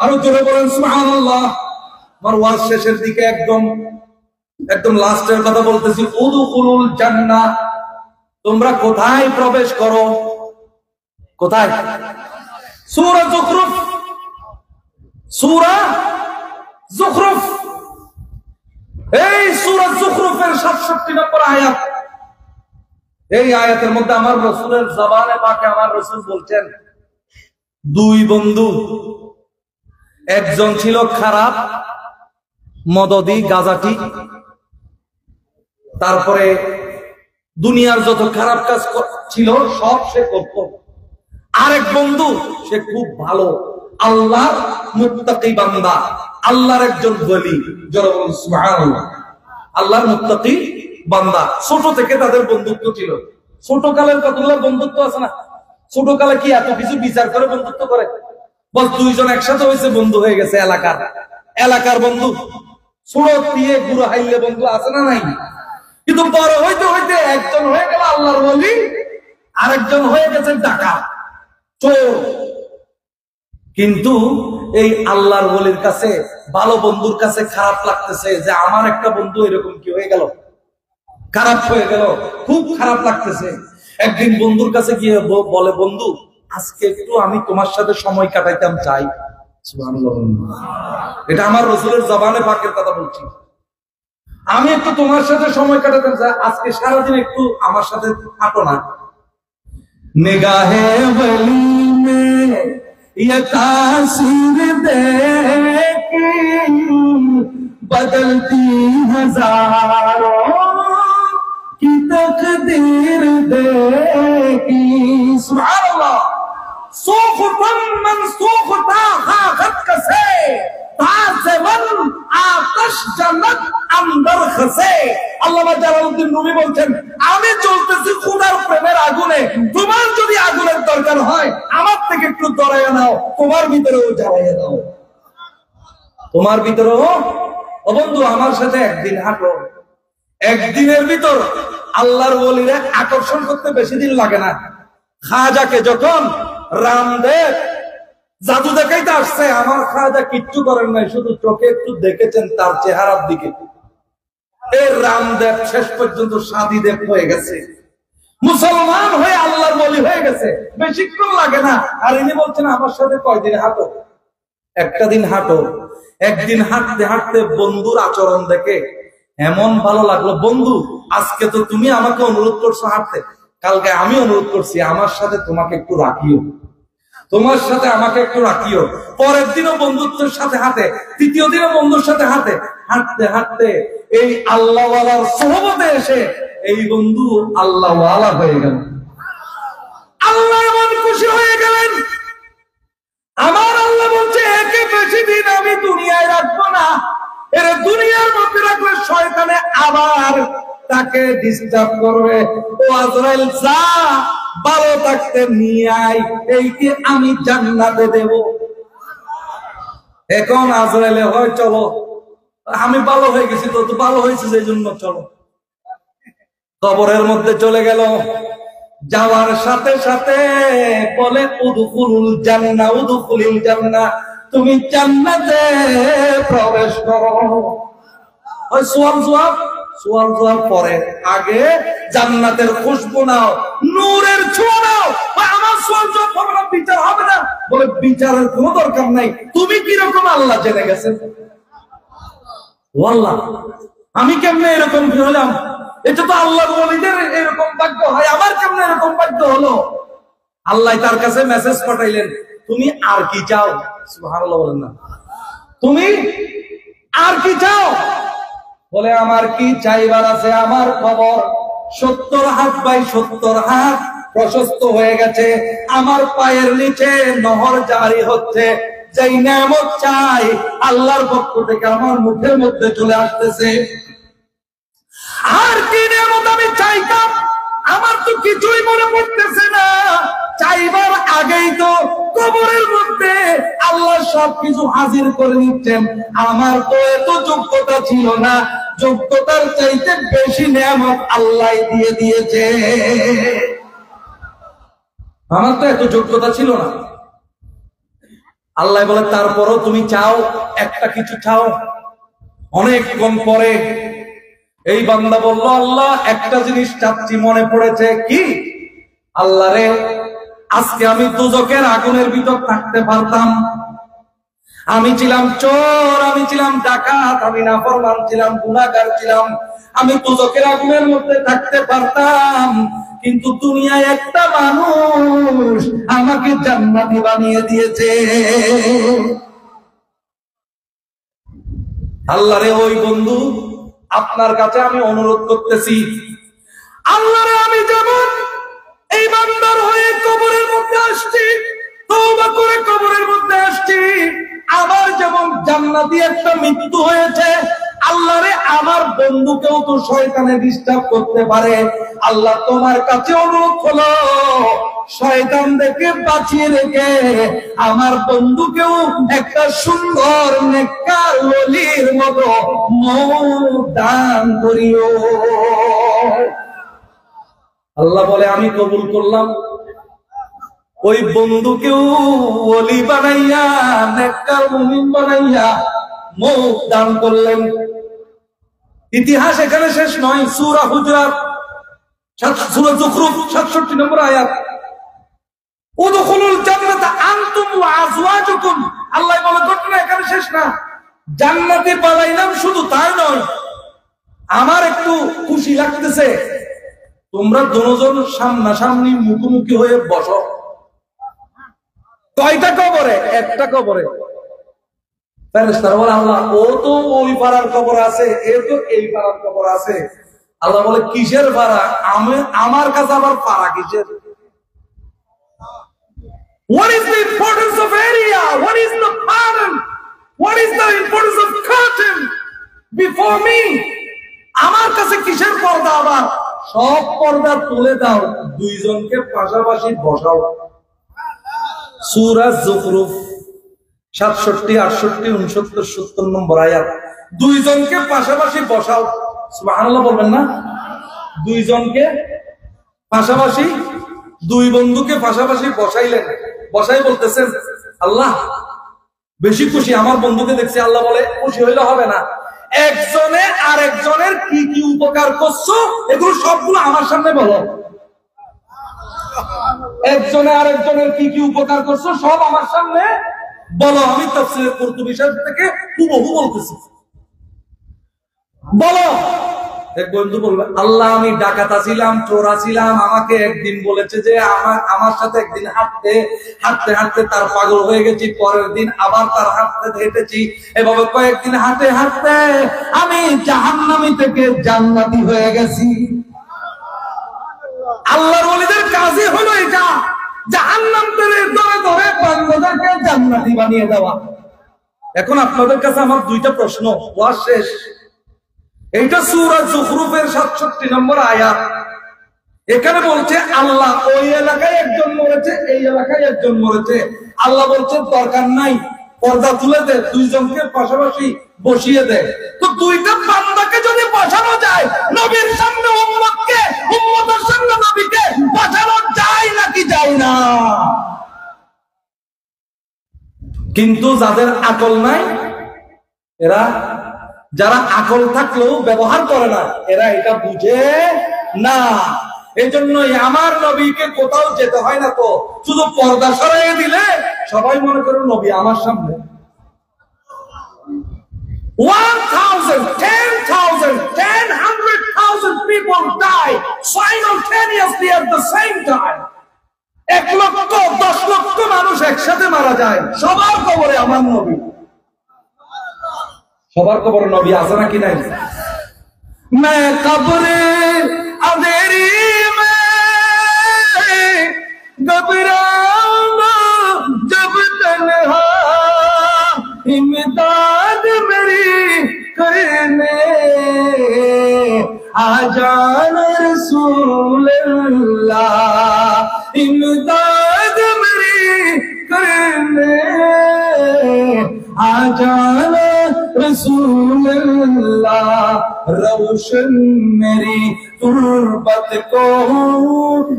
আরো জোরে বলেন সুবহানাল্লাহ। আমার ওয়াজ শেষের দিকে একদম লাস্টের কথা বলতেছি। উদখুলুল জান্নাহ, তোমরা কোথায় প্রবেশ করো? কোথায়? সূরা যুখরুফ, সূরা যুখরুফ, এই সূরা যুখরুফের 67 নম্বর আয়াত। এই আয়াতের মধ্যে আমার রাসূলের জবানে পাকে আমার রাসূল বলছেন, দুই বন্ধু, একজন ছিল খারাপ মদদি গাজাটি, তারপরে দুনিয়ার যত খারাপ কাজ ছিল সব সে করত। আরেক বন্ধু সে খুব ভালো আল্লাহর মুত্তাকি বান্দা, আল্লাহর একজন ওলি। যারা বলেন সুবহানাল্লাহ, আল্লাহর মুত্তাকি বান্দা। ছোট থেকে তাদের বন্ধুত্ব ছিল। ছোট কালের কতগুলো বন্ধুত্ব আছে না? ছোট কালে কি এত কিছু বিচার করে বন্ধুত্ব করে? বল দুইজন একসাথে হয়েছে, বন্ধু হয়ে গেছে, এলাকার বন্ধু। ছোট দিয়ে গুরু হাইলে বন্ধু আছে না নাই? কিন্তু বড় হইতে হইতে একজন হয়ে গেল আল্লাহর ওলি, আরেকজন হয়ে গেছে ডাকাত, চোর। কিন্তু এই আল্লাহর ওলির কাছে, ভালো বন্ধুর কাছে খারাপ লাগতেছে যে আমার একটা বন্ধু এরকম কি হয়ে গেল, খারাপ হয়ে গেল, খুব খারাপ লাগতেছে। একদিন বন্ধুর কাছে গিয়ে বলে, বন্ধু আজকে একটু আমি তোমার সাথে সময় কাটাইতাম চাই। সুবহানাল্লাহ, এটা আমার রাসূলের জবানে পাকের কথা বলছি। আমি একটু তোমার সাথে সময় কাটাতাম চাই, আজকে সারাদিন একটু আমার সাথে হাঁটো না। নিগাহে ওলি মে ये तासीर देखी बदलती हजारों की तकदीर देखी। सुभान अल्लाह। सूखतन मनसूखता खाखत कसे ताज़वन आतश जन्नत अंदर खसे। আল্লামা জালালউদ্দিন রুমি বলছেন, আমি চলতেছি খোদার প্রেমের আগুনে, তোমার যদি আগুনের দরকার হয় আমার থেকে একটু দরাইয়া নাও, তোমার ভিতরেও জ্বালাইয়া দাও, তোমার ভিতরেও। ও বন্ধু আমার সাথে একদিন হাঁটো, একদিনের ভিতর আল্লাহর ওলিরা আকর্ষণ করতে বেশি দিন লাগে না। খাজাকে যখন রামদেব জাদু দেখাইতে আসছে, আমার খাজা কিচ্ছু করেন নাই, শুধু চোখে একটু দেখেছেন তার চেহারার দিকে। এই রামদেব শেষ পর্যন্ত সাদিদেব হয়ে গেছে, মুসলমান হয়ে আল্লাহর ওলি হয়ে গেছে, বেশিক্ষণ লাগে না। আর ইনি বলছেন আমার সাথে কয়দিন হাঁটো? একটা দিন হাঁটো। একদিন হাঁটতে হাঁটতে বন্ধুর আচরণ দেখে এমন ভালো লাগলো, বন্ধু আজকে তো তুমি আমাকে অনুরোধ করছো হাঁটতে, কালকে আমি অনুরোধ করছি আমার সাথে তোমাকে একটু রাখিও, তোমার সাথে আমাকে একটু রাখিও। পরের দিনও বন্ধুত্বের সাথে হাঁটে, তৃতীয় দিনও বন্ধুর সাথে হাঁটে। হাঁটতে হাঁটতে এই আল্লাহওয়ালার সোহবতে এসে এই বন্ধু আল্লাহওয়ালা হয়ে গেল। আল্লাহ এমন খুশি হয়ে গেলেন, আমার আল্লাহ বলছে একে বেশি দিন আমি দুনিয়ায় রাখবো না, এর দুনিয়ার মধ্যে রাখলে শয়তানে আবার তাকে ডিস্টার্ব করবে। ও আজরাইল যা, ভালো থাকতে নিয়ে আয়, এইকে আমি জান্নাতে দেব। এখন আজরাইলে হয় চলো, আমি ভালো হয়ে গেছি, তো ভালো হয়েছে সেই জন্য চলো। কবরের মধ্যে চলে গেল, যাওয়ার সাথে সাথে বলে উদখুলুল জান্নাহ, উদখুলিল জান্নাহ, তুমি জান্নাতে প্রবেশ করো। ওই সোয়াল জবাব পরে, আগে জান্নাতের খুশবু নাও, নূরের ছোঁয়া নাও। আমার সোয়াল জবাব হবে না, বিচার হবে না। বলে বিচারের কোনো দরকার নাই, তুমি কিরকম আল্লাহ জেনে গেছেন। ওয়াল্লাহ আমি কেমনে এরকম হলাম, এটা তো আল্লাহর ওলিদের এরকম ভাগ্য হয়, আমার কেমনে এরকম ভাগ্য হলো। আল্লাহ তার কাছে মেসেজ পাঠাইলেন, তুমি আর কি চাও? সুবহানাল্লাহ বলেন না, তুমি আর কি চাও? বলে আমার কি চাইবার আছে, আমার খবর 70 হাত বাই 70 হাত প্রশস্ত হয়ে গেছে, আমার পায়ের নিচে নহর জারি হচ্ছে, যেই নেয়ামত চাই আল্লাহর পক্ষ থেকে আমার মুখের মধ্যে চলে আসতেছে। আর কি নেয়ামত আমি চাইতাম, আমার তো কিছুই মনে পড়তেছে না। চাইবার আগেই তো কবরের মধ্যে আল্লাহ সবকিছু হাজির করে নিচ্ছেন। আমার তো এত যোগ্যতা ছিল না, যোগ্যতার চাইতে বেশি নেয়ামত আল্লাহ দিয়ে দিয়েছে। আমার তো এত যোগ্যতা ছিল না। আল্লাহ বলে তারপরও তুমি চাও, একটা কিছু চাও। অনেকক্ষণ পরে এই বান্দা বলল, আল্লাহ একটা জিনিস চাচ্ছি, মনে পড়েছে। কি? আল্লাহ রে, আজকে আমি দোজখের আগুনের ভিতর থাকতে পারতাম। আমি ছিলাম চোর, আমি ছিলাম ডাকাত, আমি নাফরমান ছিলাম, গুনাহগার ছিলাম, আমি দোজখের আগুনের মধ্যে থাকতে পারতাম। কিন্তু দুনিয়ায় একটা মানুষ আমাকে জান্নাতি বানিয়ে দিয়েছে। আল্লাহ রে, ওই বন্ধু আপনার কাছে আমি অনুরোধ করতেছি, আল্লাহ রে, আমি যেমন এই বান্দার হয়ে কবরের মধ্যে আসছি, তওবা করে কবরের মধ্যে আসছি, আমার যেমন জান্নাতি একটা মৃত্যু হয়েছে, আল্লাহ রে, আমার বন্ধুকেও তো শয়তানে ডিস্টার্ব করতে পারে। আল্লাহ তোমার কাছে অনুরোধ হলো, শয়তান থেকে বাঁচিয়ে রেখে আমার বন্ধুকেও একটা সুন্দর নেককার ওলির মতো মওত দান করিও। আল্লাহ বলে আমি কবুল করলাম। ওই বন্ধুকেও ওলি বানাইয়া, নেককার মুমিন বানাইয়া মওত দান করলেন। ইতিহাস এখানে শেষ নয়। সূরা হুজরাত, সূরা যুখরুফ 67 নম্বর আয়াত, উদখুলুল জান্নাতা আনতুম ওয়া আজওয়াজুকুম। আল্লাহ বলে ঘটনা এখানে শেষ না। জান্নাতে পালাইলাম শুধু তাই নয়, আমার একটু খুশি লাগতেছে, তোমরা দুজন সামনাসামনি মুখোমুখি হয়ে বসো। কয়টা কবরে? একটা কবরে। ফেরেশতারা বলে, আল্লাহ ও তো ওই পাড়ার কবর আছে, এ তো এই পাড়ার কবর আছে। আল্লাহ বলে, কিসের পাড়া? আমার কাছে আবার পাড়া কিসের? What is the importance of area? What is the pattern? What is the importance of curtain before me? আমার কাছে কিসের পর্দা? আবার সব পর্দা তুলে দাও, দুইজনকে পাশাপাশি বসাও। সূরা যুখরুফ 67, 68, 69, 70 নম্বর আয়াত। দুইজনকে পাশাপাশি বসাও। সুবহানাল্লাহ বলবেন না? দুইজনকে পাশাপাশি, দুই বন্ধুকে পাশাপাশি বসাইলেন। বসাই বলতেছেন, আল্লাহ বেশি খুশি, আমার বন্ধুকে দেখছি। আল্লাহ বলে, খুশি হইলে হবে না, একজনে আরেকজনের কি কি উপকার করছো এগুলো সবগুলো আমার সামনে বলো। একজনে আরেকজনের কি কি উপকার করছো সব আমার সামনে বলো। আমি তাফসীরের কুরতুবী শরীফ থেকে হুবহু বলতেছি, বলো। এক বন্ধু বলবে, আল্লাহ আমি ডাকাতা ছিলাম, চোরা ছিলাম, আমাকে একদিন বলেছে যে আমার সাথে একদিন হাঁটতে হাঁটতে হাঁটতে তার পাগল হয়ে গেছি, পরের দিন আবার তার হাঁটতে হেঁটেছি, এভাবে কয়েকদিন হাঁটতে হাঁটতে আমি জাহান্নামী থেকে জান্নাতি হয়ে গেছি। আল্লাহর ওলিদের কাজই হলো এটা, জাহান্নাম থেকে ধরে ধরে বান্দাদেরকে জান্নাতি বানিয়ে দেওয়া। এখন আপনাদের কাছে আমার দুইটা প্রশ্ন, ওয়াজ শেষ। এইটা সূরা যুখরুফের 67 নম্বর আয়াত। এখানে বলছে আল্লাহ ওই এলাকায় একজন মরেছে, এই এলাকায় একজন মরেছে। আল্লাহ বলছে দরকার নাই, পর্দা তুলে দে, দুইজনকে পাশাপাশি বসিয়ে দে। তো দুইটা বান্দাকে যদি বসানো যায়, নবীর সামনে উম্মতকে, উম্মতের সামনে নবীকে বসানো যায় নাকি যায় না? কিন্তু যাদের আকল নাই, এরা, যারা আকল থাকলেও ব্যবহার করে না, এরা এটা বুঝে না। এই জন্যই আমার নবীকে কোথাও যেতে হয় না, তো শুধু পর্দা সরাইয়ে দিলে সবাই মনে করে নবী আমার সামনে। 1,000, 10,000, 100,000 people die simultaneously at the same time. 1 লক্ষ 10 লক্ষ মানুষ একসাথে মারা যায়, সবার কবরে আমার নবী। সবার কবরে নবী আছে নাকি নাই? मैं कब्रे अंधेरी में घबराना जब तन्हा इमदाद मेरी करने आ जाना रसूल अल्लाह इमदाद मेरी करने आ जाना रसूल अल्लाह रोशन मेरी तुर्बत को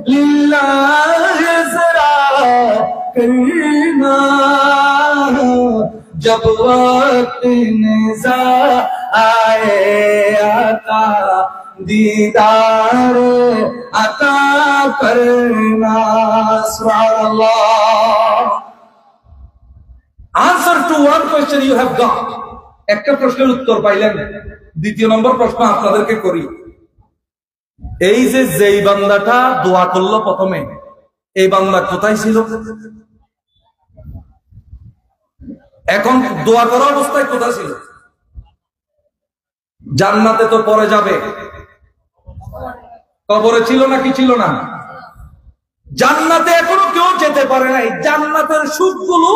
लिल्लाह जरा करना जब वक्त निज़ा आए आता दीदार अता करना सुभान अल्लाह। Answer to one question you have got. একটা প্রশ্নের উত্তর পাইলেন, দ্বিতীয় নম্বর প্রশ্ন আপনাদেরকে করি। এই যে যেই বান্দাটা দোয়া করলো প্রথমে, এই বান্দা কোথায় ছিল? এখন দোয়া করা অবস্থায় কোথায় ছিল? জান্নাতে তো পরে যাবে, কবরে ছিল নাকি ছিল না? জান্নাতে এখনো কেউ যেতে পারে নাই। জান্নাতের সুখগুলো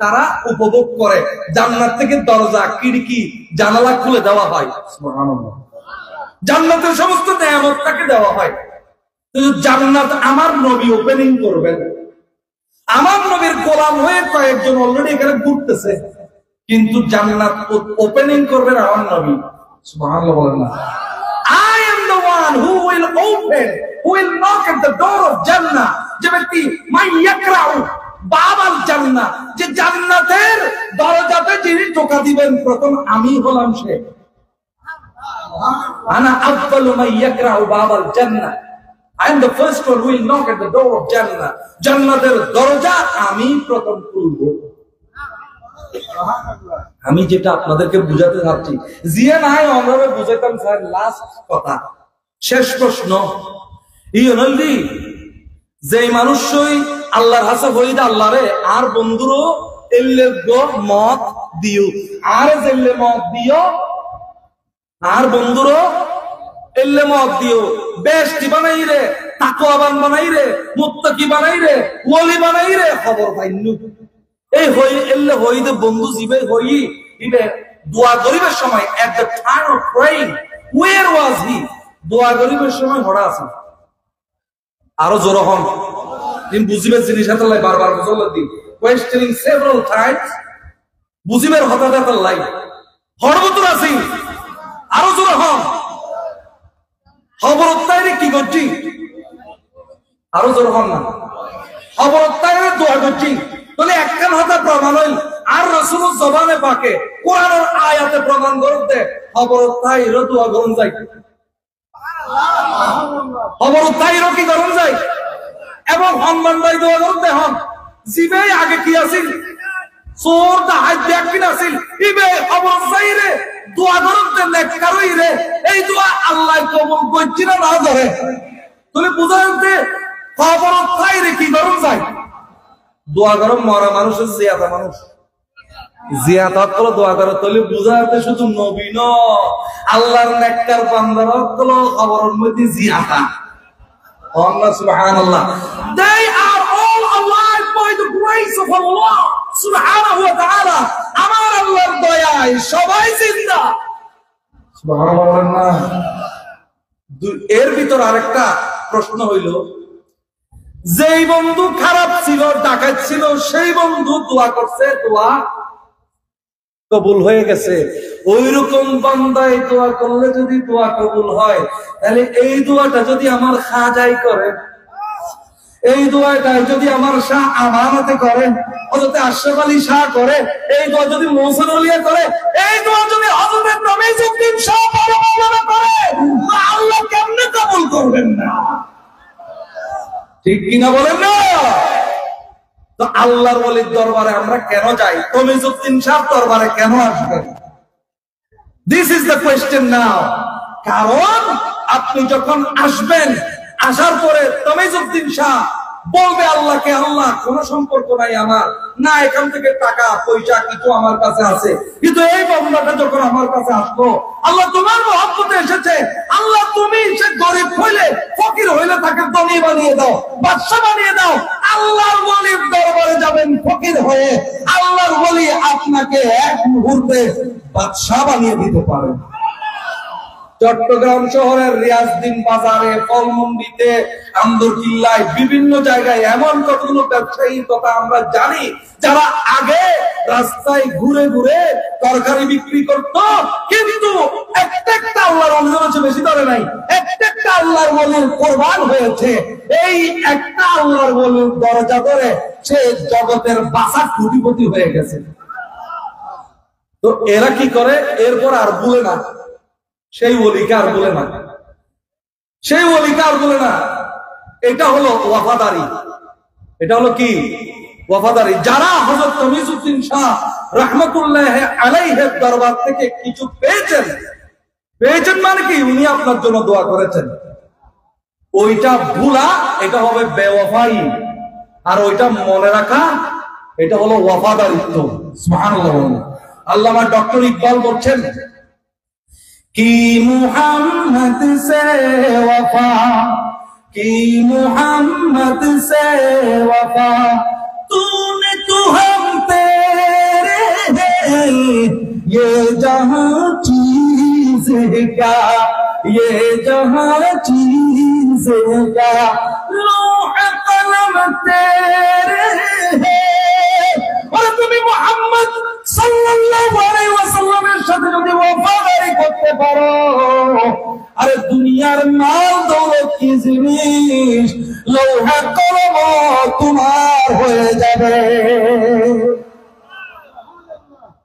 তারা উপভোগ করে। জান্নাত থেকে দরজা, খিড়কি, জানালা খুলে দেওয়া হয়। সুবহানাল্লাহ। জান্নাতের সমস্ত নেয়ামত তাকে দেওয়া হয়। কিন্তু জান্নাত আমার নবী ওপেনিং করবেন। আমার নবীর গোলাম হয়ে কয়েকজন অলরেডি এখানে ঘুরতেছে, কিন্তু জান্নাত ওপেনিং করবেন আমার নবী। সুবহানাল্লাহ বলেন না? I am the one who will open, who will knock at the door of Jannah. যে ব্যক্তি মান ইয়াকরাউ বাবাল জান্নাহ, যে জান্নাতের দরজাতে যিনি টোকা দিবেন প্রথম আমি হলাম সে। আনা আফদালু মান ইয়াকরাউ বাবাল জান্নাহ, I am the first one who will knock at the door of Jannah. জান্নাতের দরজা আমি প্রথম খুলব। আমি যেটা আপনাদেরকে বুঝাতে চাচ্ছি, জিয়া নাই আমরা বুঝাইতাম স্যার। লাস্ট কথা, শেষ প্রশ্ন, ইয়নলি যেই মানুষই আল্লাহর হাসে হইদ আল্লাহরে আর বন্ধুরও এল্লে মত দিও, আর জেল্লে মত দিও, আর বন্ধুরও এল্লে মত দিও, বেশটি বানাই রে, তাকওয়াবান বানাই রে, মুত্তাকি বানাই রে, ওলি বানাই রে, খবর পাইনু। এই হই এল্লে হইদ বন্ধু জিবে হই ইবে দোয়া করিবার সময় at the time of praying where was he? দোয়া করিবার সময় হড়া আছে। আরো জোর হন, তুমি বুঝিবের জিনিস হাতে লাই বারবার বুঝাল দিন, questioning several times, বুঝিবের হঠাৎ হাতে লাই হড়বতর আছে। আরো জোর হন, খবরত্তাইরে কি করছি? আরো জোর হন না, খবরত্তাইরে দোয়া করছি। তাহলে একখান হাতে প্রমাণ হইল আর রাসূলুর জবানে পাকে কোরআনের আয়াতে প্রমাণ করতে খবরত্তাইরে দোয়া করুন যাই। খবরত্তাইরে কি করুন যাই এবং হনুমান ভাই দোয়া করতে হন জিবে আগে কি আছিল? চোর ডাহাত দেখ কিনা আছিল ইবে খবরত্তাইরে দোয়া করতে নেককারই রে। এই দোয়া আল্লাহ কবুল করছি না না ধরে। তাহলে বুঝা যাচ্ছে খবরত্তাইরে কি করুন যাই? দোয়া করো মরা মানুষের জিয়াদা মানুষ জিয়াদত করে দোয়া করো। তাহলে বুঝা যাচ্ছে শুধু নবী ন, আল্লাহর নেককার বান্দারা হলো খবরের মধ্যে জিয়াদা। আল্লাহ সুবহানাল্লাহ, they are all alive by the grace of Allah subhanahu wa ta'ala. আমার আল্লাহর দয়ায় সবাই জিন্দা। সুবহানাল্লাহ। এর ভিতর আরেকটা প্রশ্ন হইল, যেই বন্ধু খারাপ ছিল, ডাকাত ছিল, সেই বন্ধু দোয়া করছে, দোয়া কবুল হয়ে গেছে। ওই রকম বান্দায় দোয়া করলে যদি দোয়া কবুল হয়, তাহলে এই দোয়াটা যদি আমার খাজাই করে, এই দোয়াটা যদি আমার শাহ আমানতে করে, হযরত আশরাফ আলী শাহ করে, এই দোয়া যদি মহসিন আলিয়া করে, এই দোয়া যদি হযরত রমিজউদ্দিন শাহ করে, আল্লাহ কেমনে কবুল করবেন না? ঠিক কিনা বলেন না? তো আল্লাহর ওলির দরবারে আমরা কেন যাই? তমিজউদ্দিন শাহ দরবারে কেন আসবেন? দিস ইজ দ্য কোয়েশ্চেন নাও। কারণ আপনি যখন আসবেন, আসার পরে তমিজউদ্দিন শাহ বলবে আল্লাহকে, আল্লাহ কোন সম্পর্ক নাই আমার, না এখান থেকে টাকা পয়সা কিছু আমার কাছে আছে, কিন্তু এই বান্দাটা যখন আমার কাছে আসলো, আল্লাহ তোমার মহব্বতে এসেছে, আল্লাহ তুমি সে গরিব হইলে ফকির হইলে তাকে ধনী বানিয়ে দাও, বাদশা বানিয়ে দাও। আল্লাহর ওলির দরবারে যাবেন ফকির হয়ে, আল্লাহর ওলি আপনাকে এক মুহূর্তে বাদশা বানিয়ে দিতে পারেন। চট্টগ্রাম শহরের রিয়াজউদ্দিন বাজারে, ফলমন্ডিতে, আন্দরকিল্লায়, বিভিন্ন জায়গায় এমন কতগুলো ব্যবসায়ীর কথা আমরা জানি, যারা আগে রাস্তায় ঘুরে ঘুরে তরকারি বিক্রি করত, কিন্তু একটা আল্লাহর ওলি হয়েছে, বেশি ধরে নাই, একটা আল্লাহর ওলির কোরবান হয়েছে। এই একটা আল্লাহর ওলির দরজা ধরে সে জগতের বাসা কোটিপতি হয়ে গেছে। তো এরা কি করে, এরপর আর ভুলে না, সেই ওলিকে আর বলে না, সেই ওলিকে আর বলে না। এটা হলো ওয়াফাদারি। এটা হলো কি? ওয়াফাদারি। যারা হযরত তমিজউদ্দিন শাহ রাহমাতুল্লাহ আলাইহির দরবার থেকে কিছু পেয়েছেন, পেয়েছেন মানে কি, উনি আপনার জন্য দোয়া করেছেন, ওইটা ভুলা এটা হবে বেওয়াফাই, আর ওইটা মনে রাখা এটা হলো ওয়াফাদারিত্ব। সুবহানাল্লাহ। আল্লামা ডক্টর ইকবাল বলছেন कि मुहम्मद से वफा, कि मुहम्मद से वफा, तूने तो हम तेरे हैं, ये जहां चीज है क्या, ये जहां चीज है क्या, लौह कलम तेरे हैं। और तुम्हें मुहम्मद সাল্লাল্লাহু আলাইহি ওয়াসাল্লামের সাথে যদি ওয়াফাদারি করতে পারো, আরে দুনিয়ার মাল দৌলত কি জিনিস, লৌহ কলম তোমার হয়ে যাবে।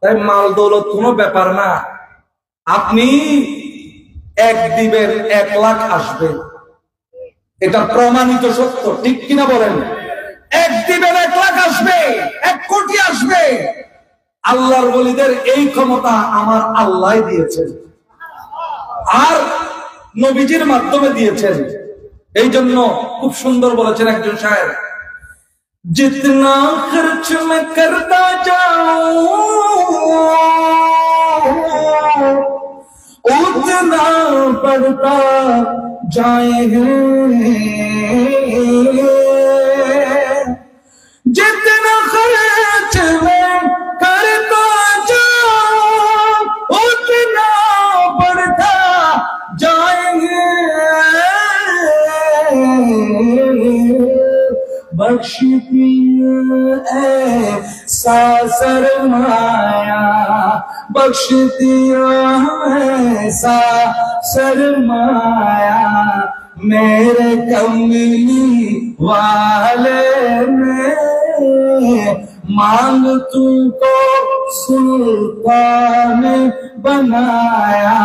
তাই মাল দৌলত কোনো ব্যাপার না। আপনি এক দিবেন 1 লাখ আসবে, এটা প্রমাণিত সত্য, ঠিক কিনা বলেন? এক দিবেন 1 লাখ আসবে, 1 কোটি আসবে। আল্লাহর ওলিদের এই ক্ষমতা আমার আল্লাহ দিয়েছেন, আর নবীজির মাধ্যমে দিয়েছেন। এই জন্য খুব সুন্দর বলেছেন একজন শায়ের, जितना खर्च मैं करता जाऊं उतना बढ़ता जाएगा, जितना खर्च मैं करता जाऊं उतना बढ़ता जाएंगे, बख्श दिया ऐसा सरमाया, बख्श दिया ऐसा सरमाया, मेरे कमली वाले ने मांग तुमको सुल्तान बनाया,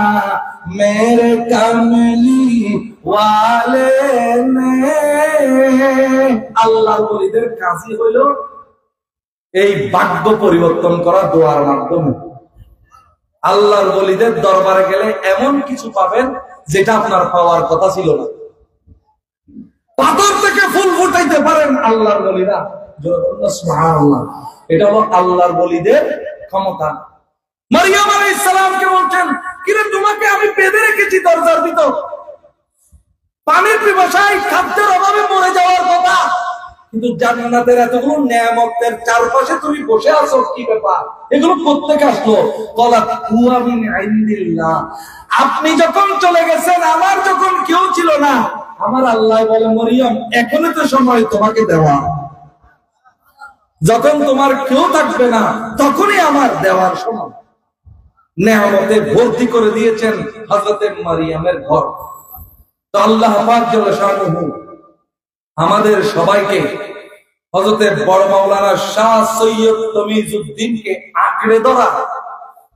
मेरे कमली वाले ने। আল্লাহর ওলিদের কাজই হইল এই ভাগ্য পরিবর্তন করা দোয়ার মাধ্যমে। আল্লাহর ওলিদের দরবারে গেলে এমন কিছু পাবেন যেটা আপনার পাওয়ার কথা ছিল না। পাথর থেকে ফুল ফুটাইতে পারেন আল্লাহর ওলিরা, সুবহানাল্লাহ। এটা হলো আল্লাহর ওলিদের ক্ষমতা। মারিয়াম আলাইহিস সালামকে বলছেন, কিরে তোমাকে আমি বেঁধে রেখেছি দরজার ভিতর, পানির পিপাসায় খাদ্যের অভাবে মরে যাওয়ার কথা, কিন্তু জান্নাতের এতগুলো নেয়ামতের চারপাশে তুমি বসে আছো, কি ব্যাপার, এগুলো কোত্থেকে আসলো? ক্বালাত হুয়া মিন ইনদিল্লাহ। আপনি যখন চলে গেছেন, আমার যখন কেউ ছিল না, আমার আল্লাহ বলে, মরিয়ম এখনই তো সময় তোমাকে দেওয়া, যখন তোমার কেউ থাকবে না তখনই আমার দেওয়ার সময়। নেয়ামতে ভর্তি করে দিয়েছেন হযরতে মারিয়ামের ঘর। তো আল্লাহ পাক জাল্লা শানুহু আমাদের সবাইকে হযরতে বড় মাওলানা শাহ সৈয়দ তমিজউদ্দিনকে আঁকড়ে ধরা,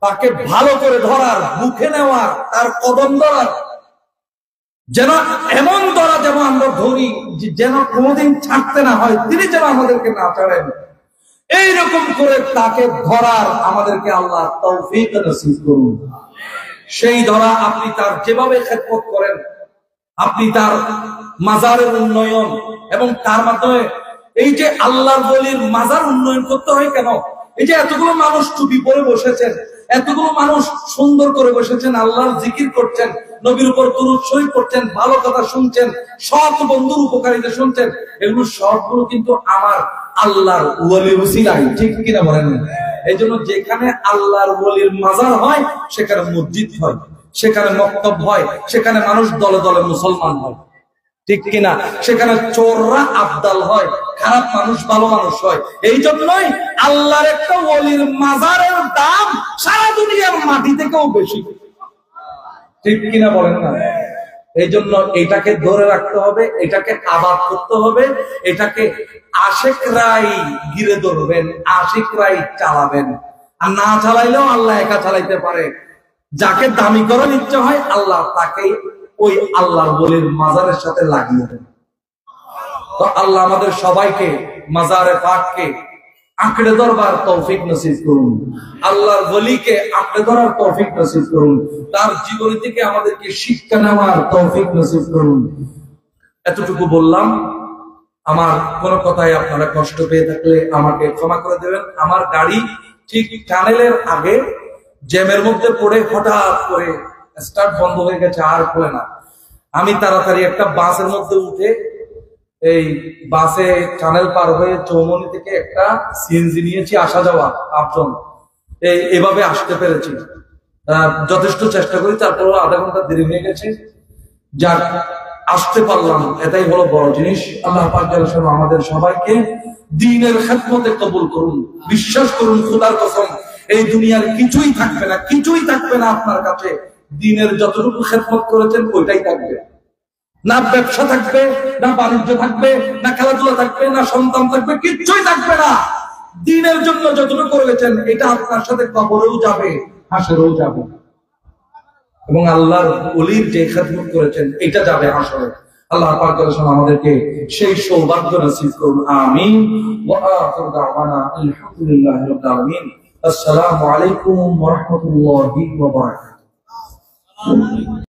তাকে ভালো করে ধরার, মুখে নেওয়ার, তার কদম ধরার, যেন এমন ধরা যেন আমরা ধরি যেন কোনোদিন ছাড়তে না হয়, তিনি যেন আমাদেরকে না ছাড়েন, এইরকম করে তাকে ধরার আমাদেরকে আল্লাহ তৌফিক নসিব করুন। সেই ধরা আপনি তার যেভাবে খেদমত করেন, আপনি তার মাজারের উন্নয়ন এবং তার মাধ্যমে এই যে আল্লাহর ওলির মাজার উন্নয়ন করতে হয় কেন? এই যে এতগুলো মানুষ টুপি পরে বসেছেন, এতগুলো মানুষ সুন্দর করে বসেছেন, আল্লাহর জিকির করছেন, নবীর উপর দুরূদ শরীফ করছেন, ভালো কথা শুনছেন, সৎ বন্ধুর উপকারিতা শুনছেন, এগুলো সবগুলো কিন্তু আমার আল্লাহর ওলির উসিলায়, ঠিক কিনা বলেন? এই জন্য যেখানে আল্লাহর ওলির মাজার হয় সেখানে মসজিদ হয়, সেখানে মক্তব হয়, সেখানে মানুষ দলে দলে মুসলমান হয়, ঠিক কিনা? সেখানে চোররা আবদাল হয়, খারাপ মানুষ ভালো মানুষ হয়। এই জন্যই আল্লাহর একটা ওলির মাজারের দাম সারা দুনিয়ার মাটি থেকেও বেশি, ঠিক কিনা বলেন না? এই জন্য এটাকে ধরে রাখতে হবে, এটাকে আবাদ করতে হবে, এটাকে আশিকরাই ঘিরে ধরবেন, আশিকরাই চালাবেন। আর না চালাইলেও আল্লাহ একা চালাইতে পারে। যাকে দামি করার ইচ্ছা হয় আল্লাহ তাকে ওই আল্লাহর ওলির মাজারের সাথে লাগিয়ে দেন। তো আল্লাহ আমাদের সবাইকে মাজারে পাককে আঁকড়ে ধরবার তৌফিক নসিব করুন, আল্লাহর ওলিকে আঁকড়ে ধরার তৌফিক নসিব করুন, তার জীবনী থেকে আমাদেরকে শিক্ষা নেওয়ার তৌফিক নসিব করুন। এতটুকু বললাম। আমার কোন কথায় আপনারা কষ্ট পেয়ে থাকলে আমাকে ক্ষমা করে দেবেন। আমার গাড়ি ঠিক টানেলের আগে জ্যামের মধ্যে পড়ে হঠাৎ করে স্টার্ট বন্ধ হয়ে গেছে, আর খোলে না। আমি তাড়াতাড়ি একটা বাসের মধ্যে উঠে এই বাসে টানেল পার হয়ে চৌমনি থেকে একটা সিএনজি নিয়েছি, আসা যাওয়া 8 জন, এভাবে আসতে পেরেছি। যথেষ্ট চেষ্টা করি, তারপর আধা ঘন্টা দেরি হয়ে গেছে, যার আসতে পারলাম, এটাই হলো বড় জিনিস। আল্লাহ পাক জাল্লা শাআনহু আমাদের সবাইকে দ্বীনের খেদমতে কবুল করুন। বিশ্বাস করুন, খোদার কসম, এই দুনিয়ার কিছুই থাকবে না, কিছুই থাকবে না আপনার কাছে। দ্বীনের যতটুকু খেদমত করেছেন ওইটাই থাকবে। না ব্যবসা থাকবে, না বাণিজ্য থাকবে, না খেলাধুলা থাকবে, না সন্তান থাকবে, কিচ্ছুই থাকবে না। দ্বীনের জন্য যতটুকু করেছেন এটা আপনার সাথে কবরেও যাবে, হাসরেও যাবে। এবং আল্লাহর ওলির যে খেদমত করেছেন এটা যাবে হাসরে। আল্লাহ পাক জাল্লা আমাদেরকে সেই সৌভাগ্য নসিব করুন। আমিন। ওয়া আখিরু দাওয়ানা আলহামদুলিল্লাহি রাব্বিল আলামিন। আসসালামু আলাইকুম ওয়া রাহমাতুল্লাহি ওয়া বারাকাতুহু।